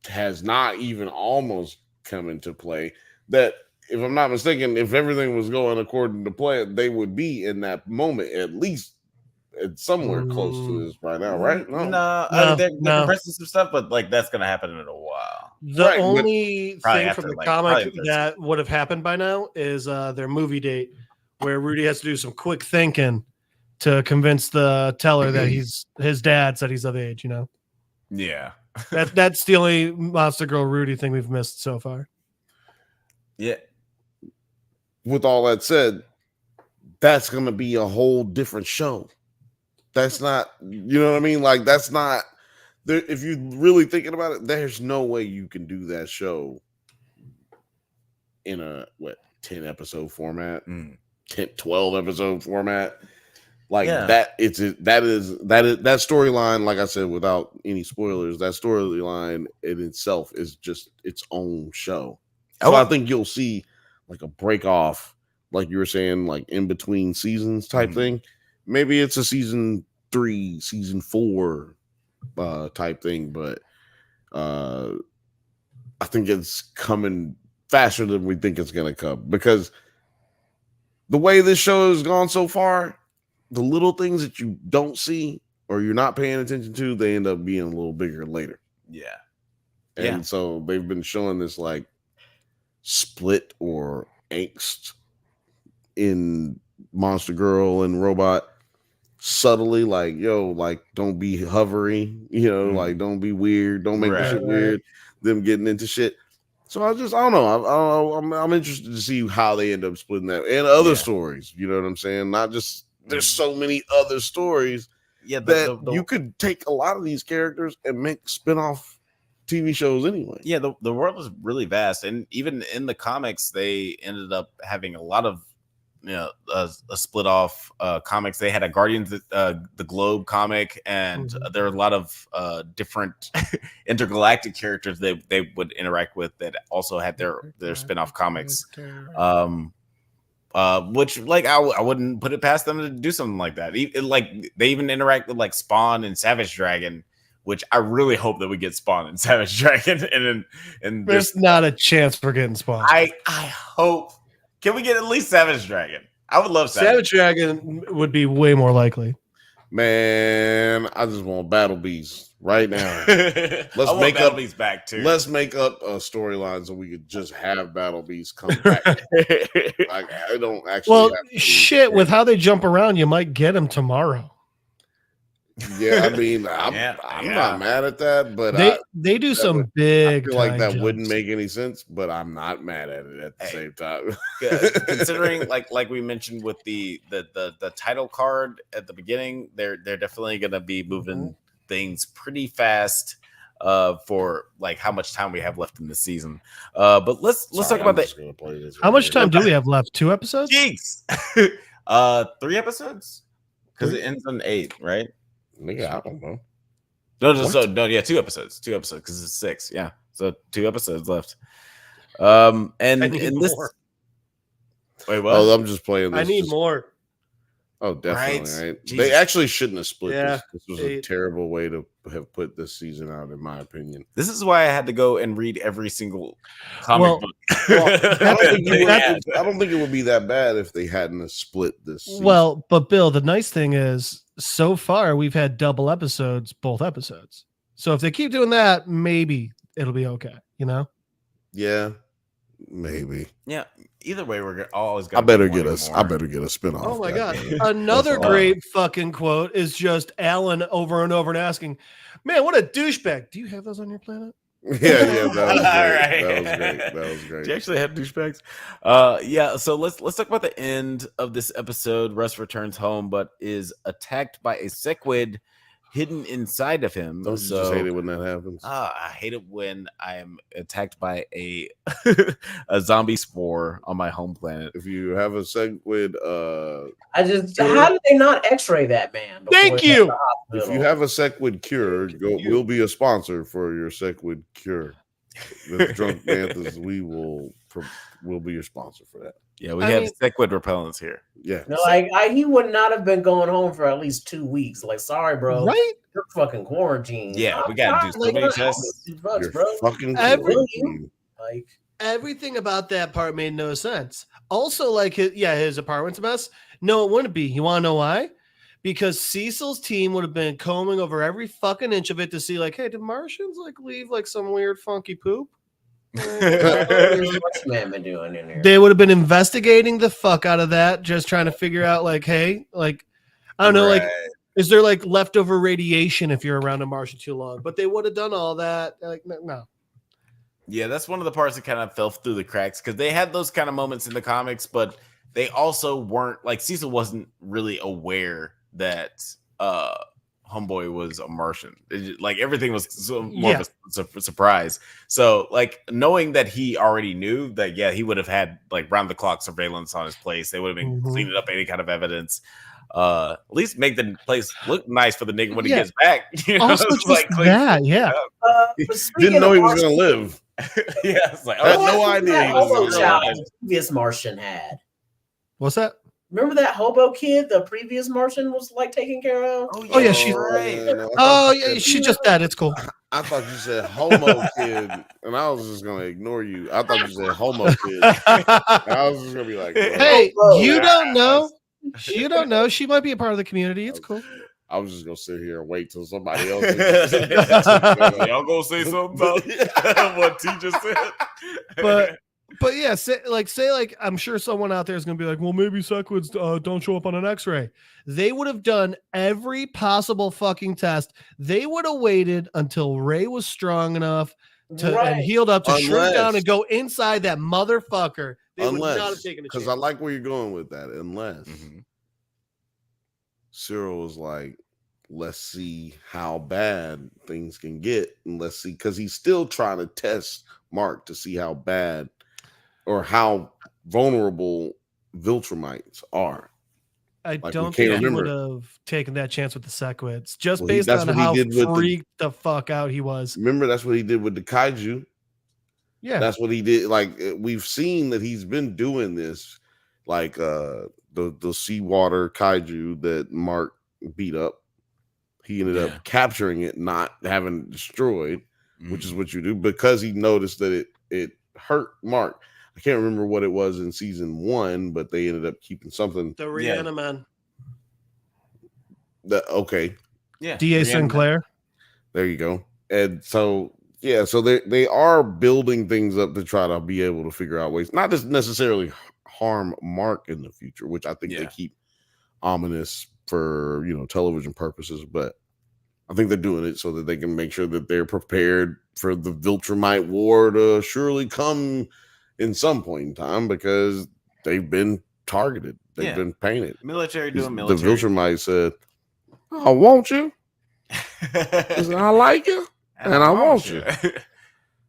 has not even almost come into play. That, if I'm not mistaken, if everything was going according to plan, they would be in that moment at least somewhere close to this by now, right? They're compressing some stuff, but like that's gonna happen in a while. The only thing from the comic that would have happened by now is their movie date, where Rudy has to do some quick thinking to convince the teller that his dad said he's of age. You know? Yeah, that's the only Monster Girl Rudy thing we've missed so far. Yeah. With all that said, that's going to be a whole different show. That's not, you know what I mean? Like, that's not, if you're really thinking about it, there's no way you can do that show in a, 10 episode format, 12 episode format. Like that storyline, like I said, without any spoilers, that storyline in itself is just its own show. So I think you'll see like a break off, like you were saying, like in between seasons type thing. Maybe it's a season 3, season 4 type thing, but I think it's coming faster than we think it's gonna come, because the way this show has gone so far, the little things that you don't see or you're not paying attention to, they end up being a little bigger later. Yeah. And so they've been showing this like split or angst in Monster Girl and Robot subtly, like, yo, like, don't be hovering, like, don't be weird, don't make the shit weird, them getting into shit. So I don't know. I'm interested to see how they end up splitting that and other stories. You know what I'm saying? Not just there's so many other stories that you could take a lot of these characters and make spinoff TV shows anyway. Yeah, the world is really vast, and even in the comics, they ended up having a lot of a split off comics. They had a Guardians the Globe comic, and there are a lot of different intergalactic characters that they would interact with that also had their spin-off comics. Which, like, I wouldn't put it past them to do something like that. Like, they even interact with like Spawn and Savage Dragon, which I really hope that we get Spawn and Savage Dragon. And there's not a chance for getting Spawn. I hope. Can we get at least Savage Dragon? I would love Savage Dragon would be way more likely. Man, I just want Battle Beast right now. Let's make Battle Beast back too. Let's make up a storyline so we could just have Battle Beast come back. Like, I don't actually. Well, shit, with how they jump around, you might get him tomorrow. Yeah, I mean, I'm not mad at that, but they do some big. I feel like that wouldn't make any sense, but I'm not mad at it at the same time. Considering, like we mentioned with the title card at the beginning, they're definitely going to be moving things pretty fast for like how much time we have left in the season. But let's talk about how much time do we have left? 2 episodes? Jeez. 3 episodes, because it ends on 8, right? Nigga, I don't know. No, 2 episodes. 2 episodes because it's 6. Yeah, so 2 episodes left. And in this, wait, what? Oh, I'm just playing this. I need more. Oh, definitely. Right? They actually shouldn't have split this. This was 8. a terrible way to have put this season out, in my opinion. This is why I had to go and read every single comic book. I don't think it would be that bad if they hadn't have split this season. Well, but Bill, the nice thing is, so far we've had double episodes, both episodes. So if they keep doing that, maybe it'll be okay. Yeah, maybe. Yeah. Either way, we're always going. I better get a spinoff. Oh my god! Another great fucking quote is just Alan over and over and asking, "Man, what a douchebag! Do you have those on your planet?" Yeah, that was great. That was great. Do you actually have douchebags? Yeah. So let's talk about the end of this episode. Russ returns home, but is attacked by a sequid hidden inside of him. Don't you just hate it when that happens? I hate it when I am attacked by a zombie spore on my home planet. If you have a sequid, how did they not X-ray that man? Thank you. If you have a sequid cure, we'll be a sponsor for your sequid cure. With Drunk Banthas, we'll be your sponsor for that. Yeah, we have sequid repellents here. Yeah, no, he would not have been going home for at least 2 weeks. Like, sorry, bro, right? You're fucking quarantined. Yeah, we gotta do so many tests. Fucking everything about that part made no sense. Also, like, his apartment's a mess. No, it wouldn't be. You want to know why? Because Cecil's team would have been combing over every fucking inch of it to see, like, hey, did Martians like leave like some weird funky poop? What's man been doing in here? They would have been investigating the fuck out of that, just trying to figure out, like, hey, like, I don't know, like, is there like leftover radiation if you're around a Martian too long? But they would have done all that. Like, no. Yeah, that's one of the parts that kind of fell through the cracks because they had those kind of moments in the comics, but they also weren't like Cecil wasn't really aware that Homeboy was a Martian. Like everything was more of a surprise. So like knowing that he already knew that, he would have had like round the clock surveillance on his place. They would have been cleaning up any kind of evidence. At least make the place look nice for the nigga when he gets back. You know? Also, It's just that, yeah. Didn't know he was going to live. Yeah, it's like, I had no idea That he was hobo going to child live. the previous Martian had. What's that? Remember that hobo kid the previous Martian was like taking care of? Oh, yeah, she's right. Oh, yeah, she just dead. It's cool. I thought you said homo kid, and I was just going to ignore you. I thought you said homo kid. And I was just going to be like, Hey, Hobo. you don't know. You don't know. She might be a part of the community. It's cool. I was just going to sit here and wait till somebody else. Y'all gonna say something about what T just said? But yeah, say I'm sure someone out there is going to be like, well, maybe Sequids don't show up on an X-ray. They would have done every possible fucking test. They would have waited until Ray was strong enough and healed up to shrink down and go inside that motherfucker. They would not have taken a chance. Because I like where you're going with that. Unless Cyril was like, let's see how bad things can get, and let's see, because he's still trying to test Mark to see how bad or how vulnerable Viltrumites are. I don't think he would have taken that chance with the Sequids, just based on how freaked the fuck out he was. Remember, that's what he did with the kaiju. Yeah, that's what he did. Like, we've seen that he's been doing this, like the seawater kaiju that Mark beat up. He ended up capturing it, not having it destroyed, which is what you do, because he noticed that it hurt Mark. I can't remember what it was in season 1, but they ended up keeping something. The Reaniman. Okay. Yeah. D.A. Sinclair. There you go. And so, yeah, so they are building things up to try to be able to figure out ways, not just necessarily harm Mark in the future, which I think they keep ominous for, television purposes, but I think they're doing it so that they can make sure that they're prepared for the Viltrumite war to surely come in some point in time, because they've been targeted. They've been painted. Military doing military. The Viltrumite said, I want you. I like you. And I want you.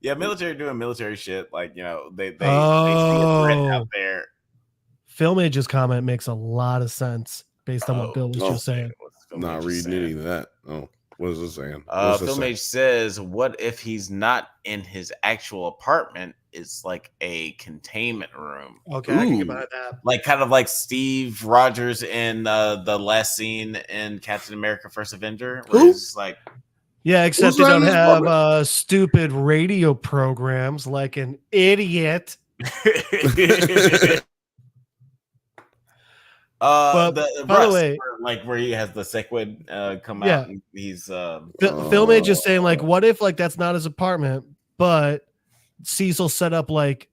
Yeah, military doing military shit. Like, they see a threat out there. Film Age's comment makes a lot of sense based on what Bill was just saying. Not reading any of that. Oh, what is it saying? Film Age says, what if he's not in his actual apartment? It's like a containment room. Okay, I can get behind that. Like, kind of like Steve Rogers in the last scene in Captain America: First Avenger, where he's like, yeah, except they don't have stupid radio programs like an idiot. But by the way, like where he has the Sequid come out, and he's Film Age is saying, like, what if that's not his apartment, but Cecil set up like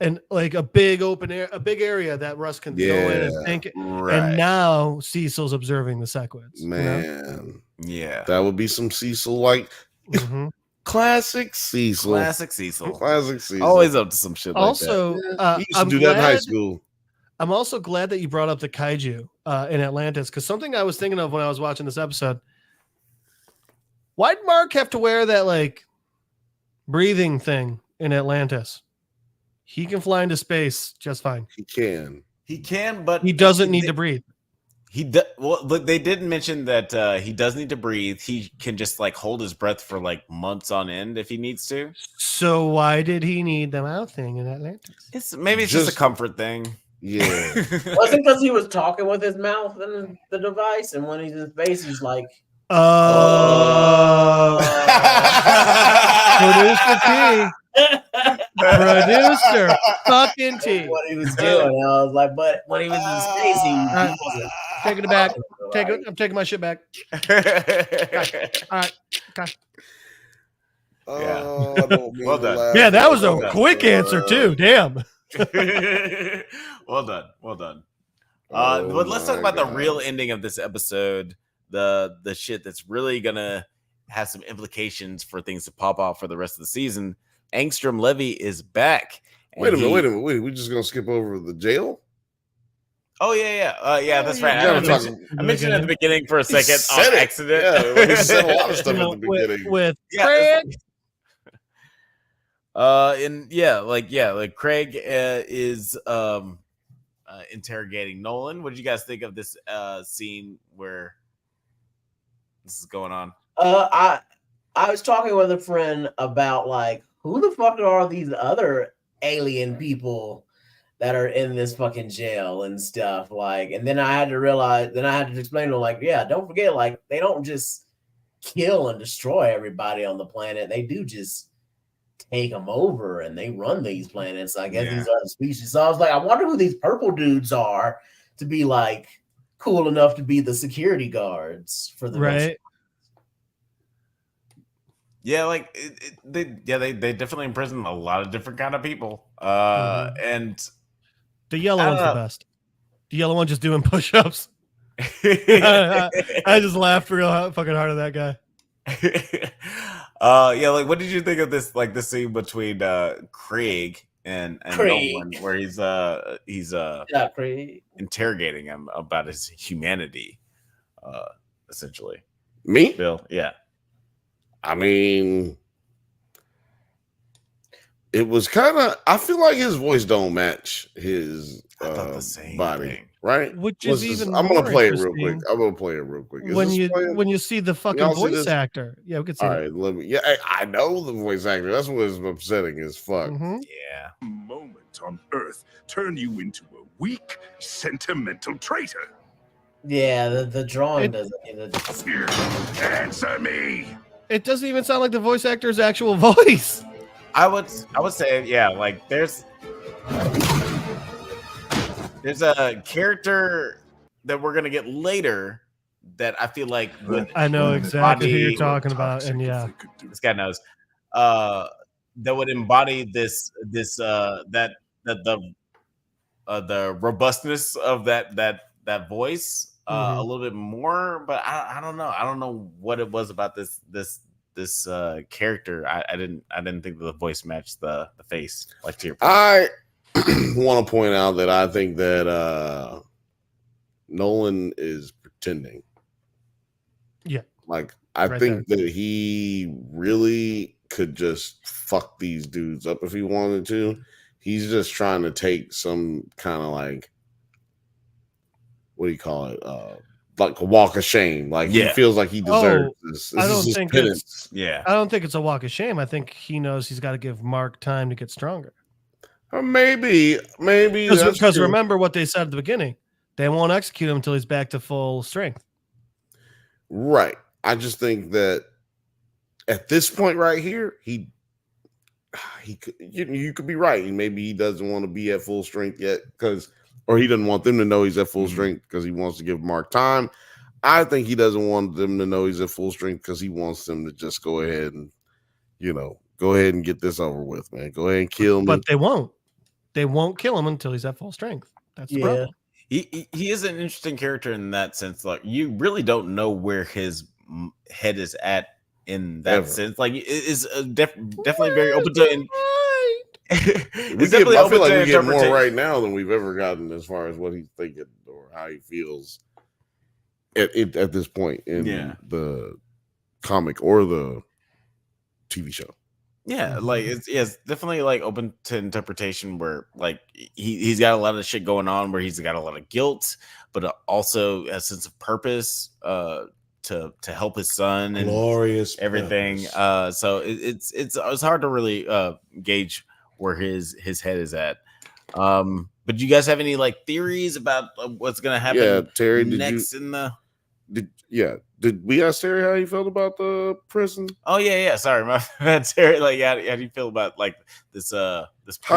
a big open air, a big area that Russ can go in and think, and now Cecil's observing the Sequids. Man, yeah, that would be some Cecil classic Cecil. Always up to some shit. Also, like that. He used to do that in high school. I'm also glad that you brought up the kaiju in Atlantis, because something I was thinking of when I was watching this episode. Why'd Mark have to wear that breathing thing in Atlantis? He can fly into space just fine. He can, but he doesn't need to breathe. Well, they didn't mention that he does need to breathe. He can just hold his breath for months on end if he needs to. So why did he need the mouth thing in Atlantis? Maybe it's just a comfort thing. Yeah. Wasn't because he was talking with his mouth in the device, and when he's in space, he's like, Producer T. Producer fucking T. What he was doing. I was like, but when he was in space, he wasn't taking it back. I'm taking my shit back. All right. Okay. Well done. Yeah, that was a quick answer too. Damn. Well done. But let's talk about the real ending of this episode. The shit that's really gonna have some implications for things to pop off for the rest of the season. Angstrom Levy is back. Wait a minute. We're just gonna skip over the jail? Oh yeah, that's right. I mentioned at the beginning for a second on accident. Yeah, he said a lot of stuff at the beginning with Craig. Craig is interrogating Nolan. What did you guys think of this scene where this is going on? I was talking with a friend about like who the fuck are these other alien people that are in this fucking jail and stuff, like, and then I had to explain to them, like, yeah, don't forget, like, they don't just kill and destroy everybody on the planet. They do just take them over and they run these planets. I guess these other species. So I was like, I wonder who these purple dudes are to be like cool enough to be the security guards for the right. Yeah, like they definitely imprison a lot of different kind of people. And the yellow one's the best. The yellow one just doing push-ups. I just laughed real fucking hard at that guy. Yeah, like what did you think of this? Like the scene between Craig and Nolan, where he's Craig interrogating him about his humanity, essentially. Me, Bill, yeah. I mean, it was kind of. I feel like his voice don't match his body, thing. right? Which is even. I'm gonna play it real quick. I'm gonna play it real quick. When you see the fucking voice actor, yeah, we can see. All right, let me. Yeah, I know the voice actor. That's what is upsetting as fuck. Yeah. Moment on Earth turn you into a weak, sentimental traitor. Yeah, the drawing doesn't. Answer me. It doesn't even sound like the voice actor's actual voice. I would say, yeah, like there's a character that we're gonna get later that I feel like I know exactly who you're talking about, and yeah, this guy knows that would embody the robustness of that voice a little bit more, but I don't know. I don't know what it was about this character. I didn't think the voice matched the face. Like to your point. I want to point out that I think that Nolan is pretending. Yeah, like I think that he really could just fuck these dudes up if he wanted to. He's just trying to take some kind of like, what do you call it? Like a walk of shame. Like he feels like he deserves this. I don't think it's a walk of shame. I think he knows he's got to give Mark time to get stronger. Or maybe because remember what they said at the beginning. They won't execute him until he's back to full strength. Right. I just think that at this point right here, he could, you could be right. Maybe he doesn't want to be at full strength yet or he doesn't want them to know he's at full strength because he wants to give Mark time. I think he doesn't want them to know he's at full strength because he wants them to just go ahead and, get this over with, man. Go ahead and kill me. But they won't. They won't kill him until he's at full strength. That's the problem. He is an interesting character in that sense. Like you really don't know where his head is at in that sense. Like it is definitely very open to. I feel like we get more right now than we've ever gotten as far as what he's thinking or how he feels at this point in the comic or the TV show. Yeah, like it's definitely like open to interpretation where like he's got a lot of shit going on where he's got a lot of guilt, but also a sense of purpose to help his son and glorious everything. So it's hard to really gauge where his head is at. But do you guys have any like theories about what's gonna happen? Yeah, Terry, next did we ask Terry how he felt about the prison? Oh yeah. Sorry, my bad, Terry. Like, how do you feel about like this? How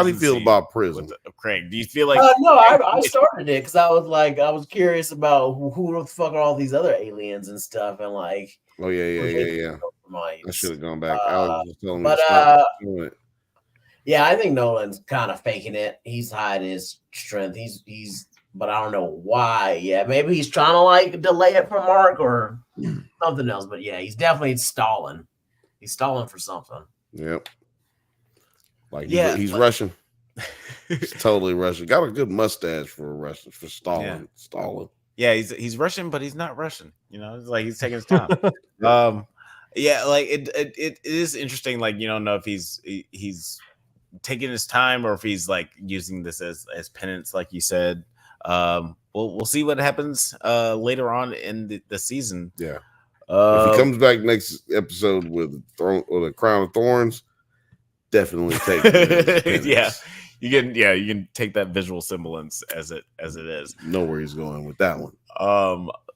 do you feel about prison? Craig, do you feel like? No, I started it because I was curious about who the fuck are all these other aliens and stuff, and like. Oh yeah. I should have gone back. Alex was telling me but to stop doing it. Yeah, I think Nolan's kind of faking it. He's hiding his strength. He's but I don't know why. Yeah, maybe he's trying to like delay it for Mark or something else. But yeah, he's definitely stalling. He's stalling for something. Yep. Like he's Russian. He's totally Russian. Got a good mustache for a Russian for stalling. Yeah. Stalling. Yeah, he's Russian, but he's not Russian. It's like he's taking his time. Yeah, like it is interesting. Like you don't know if he's taking his time or if he's like using this as penance, like you said. we'll see what happens later on in the season. Yeah. If he comes back next episode with a crown of thorns, definitely take it. you can take that visual semblance as it is. Know where he's going with that one.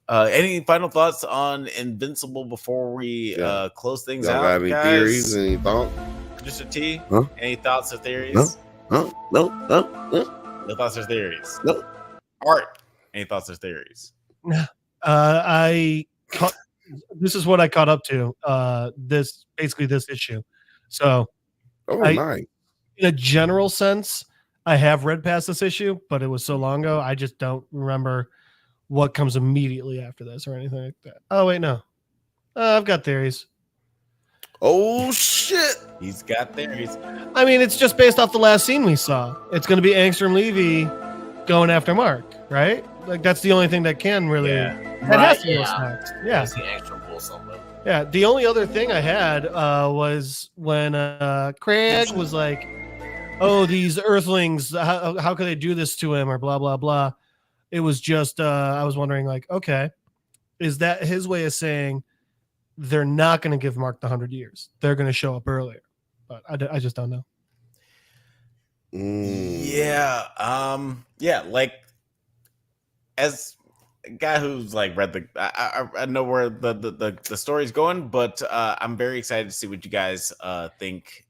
Any final thoughts on Invincible before we close things out? Got any guys? theories? Any thoughts? Mr. T, Huh? any thoughts or theories? No. No thoughts or theories. No. Art, any thoughts or theories? This is what I caught up to. This issue. So, nice. In a general sense, I have read past this issue, but it was so long ago, I just don't remember what comes immediately after this or anything like that. Oh wait, no, I've got theories. Oh shit! He's got theories. I mean, it's just based off the last scene we saw. It's going to be Angstrom Levy going after Mark, right? Like that's the only thing that can really. That has to be what's next. Yeah. The Angstrom pull something. Yeah. The only other thing I had was when Craig was like, "Oh, these Earthlings, how could they do this to him?" or blah blah blah. It was just I was wondering, like, okay, is that his way of saying they're not going to give Mark the 100 years? They're going to show up earlier, but I just don't know. Yeah. Like as a guy who's like read I know where the story's going, but I'm very excited to see what you guys think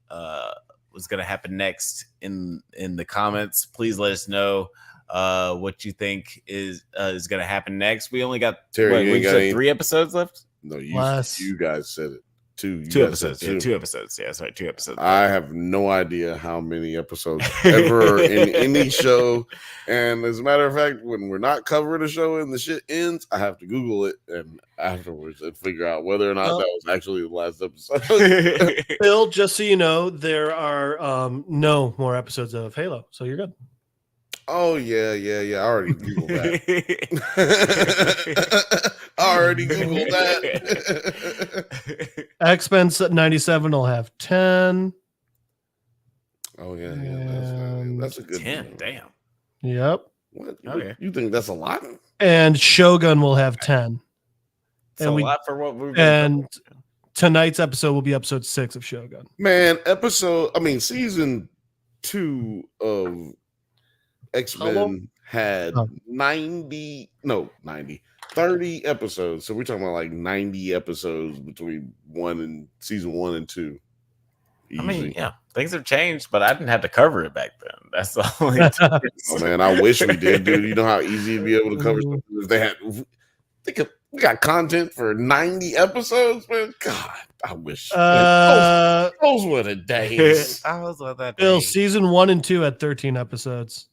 was going to happen next in the comments. Please let us know what you think is going to happen next. We only got 3 episodes left. No, you guys said it. Two episodes. Yeah, 2 episodes. Yeah, sorry, 2 episodes. I have no idea how many episodes ever in any show. And as a matter of fact, when we're not covering a show and the shit ends, I have to Google it and afterwards and figure out whether or not that was actually the last episode. Bill, just so you know, there are no more episodes of Halo, so you're good. Oh yeah. I already Googled that. I already Googled that. X-Men 97 will have 10. Oh yeah. That's a good 10. one. Damn. Yep. What? Okay. You think that's a lot? And Shogun will have 10. It's a lot for what we've and tonight's episode will be episode 6 of Shogun. Man, season 2 of X-Men had 30 episodes. So we're talking about like 90 episodes between season 1 and 2. Easy. I mean, yeah, things have changed, but I didn't have to cover it back then. That's the only Oh man, I wish we did, dude. You know how easy it'd be able to cover stuff if we got content for 90 episodes, man. God, I wish. Those were the days. Bill, season 1 and 2 had 13 episodes.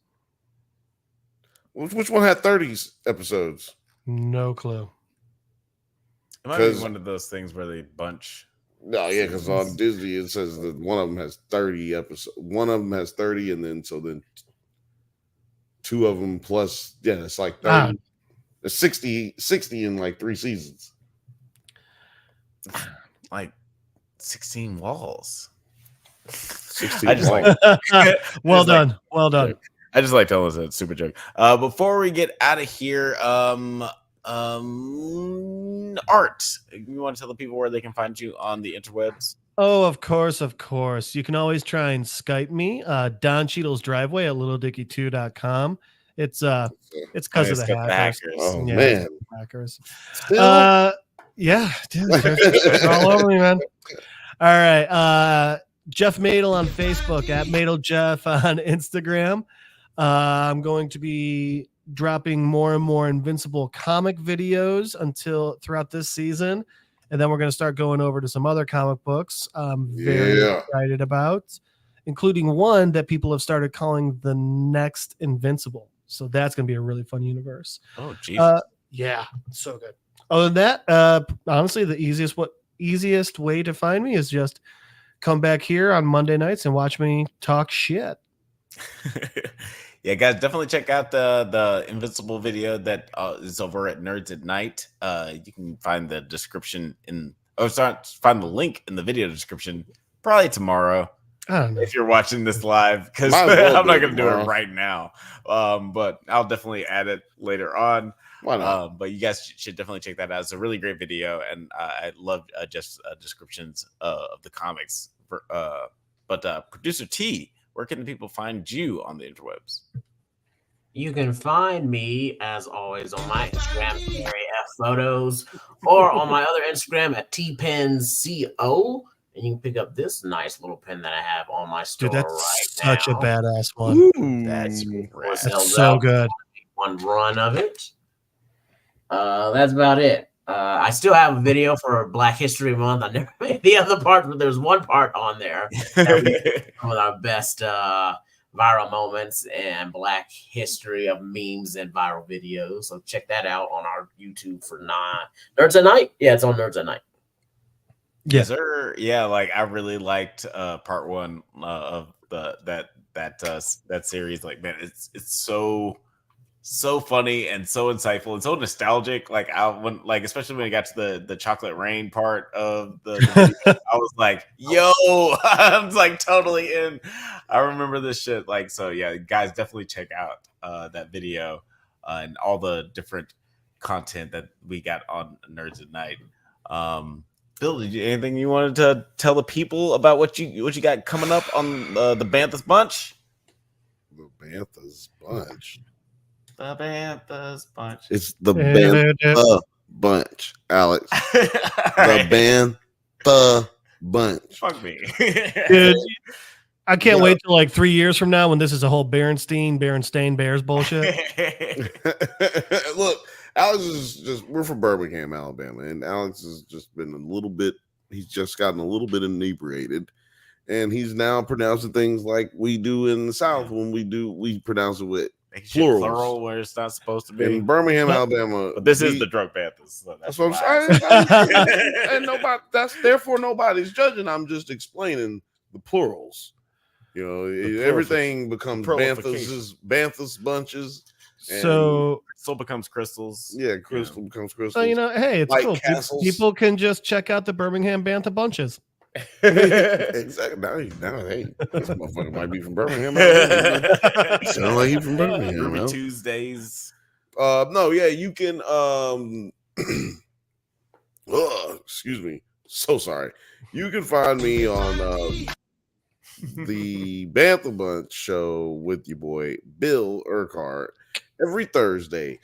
Which one had 30 episodes? No clue. It might be one of those things where they bunch. No, yeah, because on Disney it says that one of them has 30 episodes. One of them has 30, and then 2 of them plus, it's like 30. It's 60 in like 3 seasons. Like 16 walls. 16 I just walls. Well done. Well done. I just like telling us that super joke. Before we get out of here, Art, you want to tell the people where they can find you on the interwebs? Oh, of course. You can always try and Skype me, Don Cheadle's driveway at littledickie2.com. It's because of the hackers. Oh man, hackers. Yeah, dude, they're all over me, man. All right, Jeff Madel on Facebook, at Madel Jeff on Instagram. I'm going to be dropping more and more Invincible comic videos throughout this season, and then we're going to start going over to some other comic books I'm very excited about, including one that people have started calling the next Invincible. So that's going to be a really fun universe. Oh, geez. Yeah, so good. Other than that, honestly, the easiest way to find me is just come back here on Monday nights and watch me talk shit. Yeah, guys, definitely check out the Invincible video that is over at Nerds at Night. You can find the description find the link in the video description probably tomorrow. I don't know. if you're watching this live, because Might as well I'm not do it going to do it tomorrow. right now. But I'll definitely add it later on. Why not? But you guys should definitely check that out. It's a really great video, and I love just descriptions of the comics. But producer T, where can people find you on the interwebs? You can find me, as always, on my Instagram, GaryFPhotos, or on my other Instagram at TPensCO. And you can pick up this nice little pen that I have on my store Dude, that's right such now. a badass one. That's What sells That's so out, good. one run of it. That's about it. I still have a video for Black History Month. I never made the other part, but there's one part on there that we some of our best viral moments and Black history of memes and viral videos. So check that out on our YouTube for Nerds at Night. Yeah, it's on Nerds at Night. Yes, sir. Yeah, like I really liked part one of that series. Like, man, it's so funny and so insightful and so nostalgic. Like especially when it got to the chocolate rain part of the video, I was like, yo, I was like totally in. I remember this shit. Like, so yeah, guys, definitely check out that video and all the different content that we got on Nerds at Night. Bill, anything you wanted to tell the people about what you got coming up on the Banthas Bunch? The Banthas Bunch. The Banthas Bunch. It's the Bantha Bunch, Alex. The Bantha Bunch. Fuck me. Dude, I can't wait till like 3 years from now when this is a whole Berenstain Bears bullshit. Look, Alex is we're from Birmingham, Alabama, and Alex has just been he's just gotten a little bit inebriated, and he's now pronouncing things like we do in the South when we pronounce it with plural where it's not supposed to be. In Birmingham, Alabama. But this is the Drunk Banthas. So that's what I'm saying. And therefore nobody's judging. I'm just explaining the plurals. You know, everything becomes Banthas bunches. So crystal becomes crystals. Yeah, crystal becomes crystals. So hey, it's cool. People can just check out the Birmingham Bantha bunches. Exactly. Now, hey, this motherfucker might be from Birmingham. Sound like he's from Birmingham. Tuesdays. No, yeah, you can. Excuse me. So sorry. You can find me on the Bantha Bunch show with your boy Bill Urquhart every Thursday,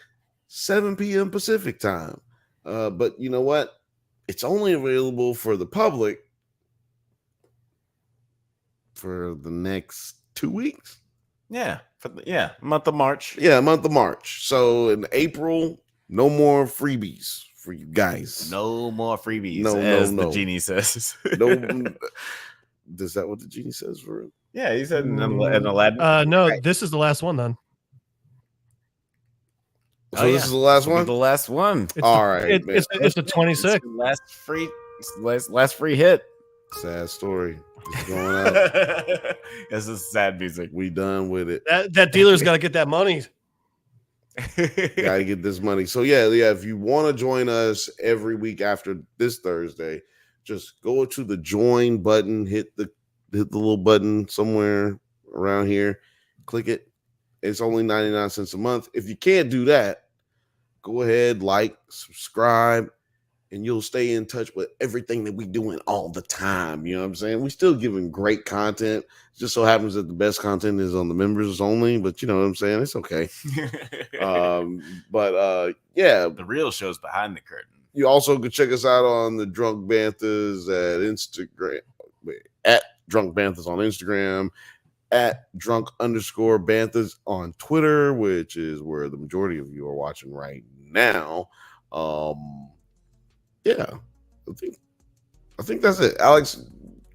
7 p.m. Pacific time. But you know what? It's only available for the public for the next 2 weeks. Yeah, month of March. Yeah, month of March. So in April, no more freebies for you guys. No more freebies. No, the genie says. No. Is that what the genie says for it? Yeah, he said in Aladdin. No, right. This is the last one then. So this is the last one? The last one. All right. It's the 26th. Last free hit. Sad story. It's going out. This is sad music. We done with it. That dealer's got to get that money. Gotta get this money. So yeah. If you want to join us every week after this Thursday, just go to the join button, hit the little button somewhere around here, click it. It's only 99 cents a month. If you can't do that, go ahead, like, subscribe, and you'll stay in touch with everything that we doing all the time. You know what I'm saying? We still giving great content. It just so happens that the best content is on the members only, but you know what I'm saying? It's okay. Yeah. The real show's behind the curtain. You also can check us out on the Drunk Banthas at Instagram, at Drunk Banthas on Instagram, at drunk_Banthas on Twitter, which is where the majority of you are watching right now. Yeah, I think that's it. Alex,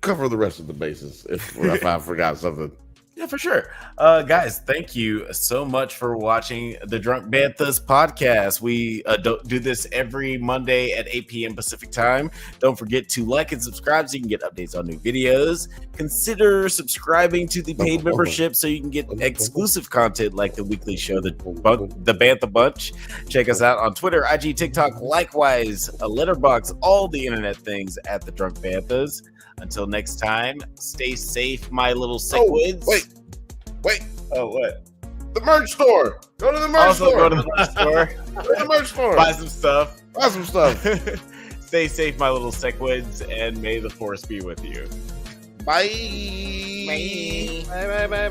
cover the rest of the bases if I forgot something. Yeah, for sure. Guys, thank you so much for watching the Drunk Banthas podcast. We do this every Monday at 8 p.m. Pacific time. Don't forget to like and subscribe so you can get updates on new videos. Consider subscribing to the paid membership so you can get exclusive content like the weekly show, the Bantha Bunch. Check us out on Twitter, IG, TikTok, likewise, Letterboxd, all the internet things at the Drunk Banthas. Until next time, stay safe, my little cichlids. Wait. Oh, what? The merch store. Go to the merch store. Go to the merch store. Go to the merch store. Buy some stuff. Buy some stuff. Stay safe, my little cichlids, and may the force be with you. Bye. Bye. Bye.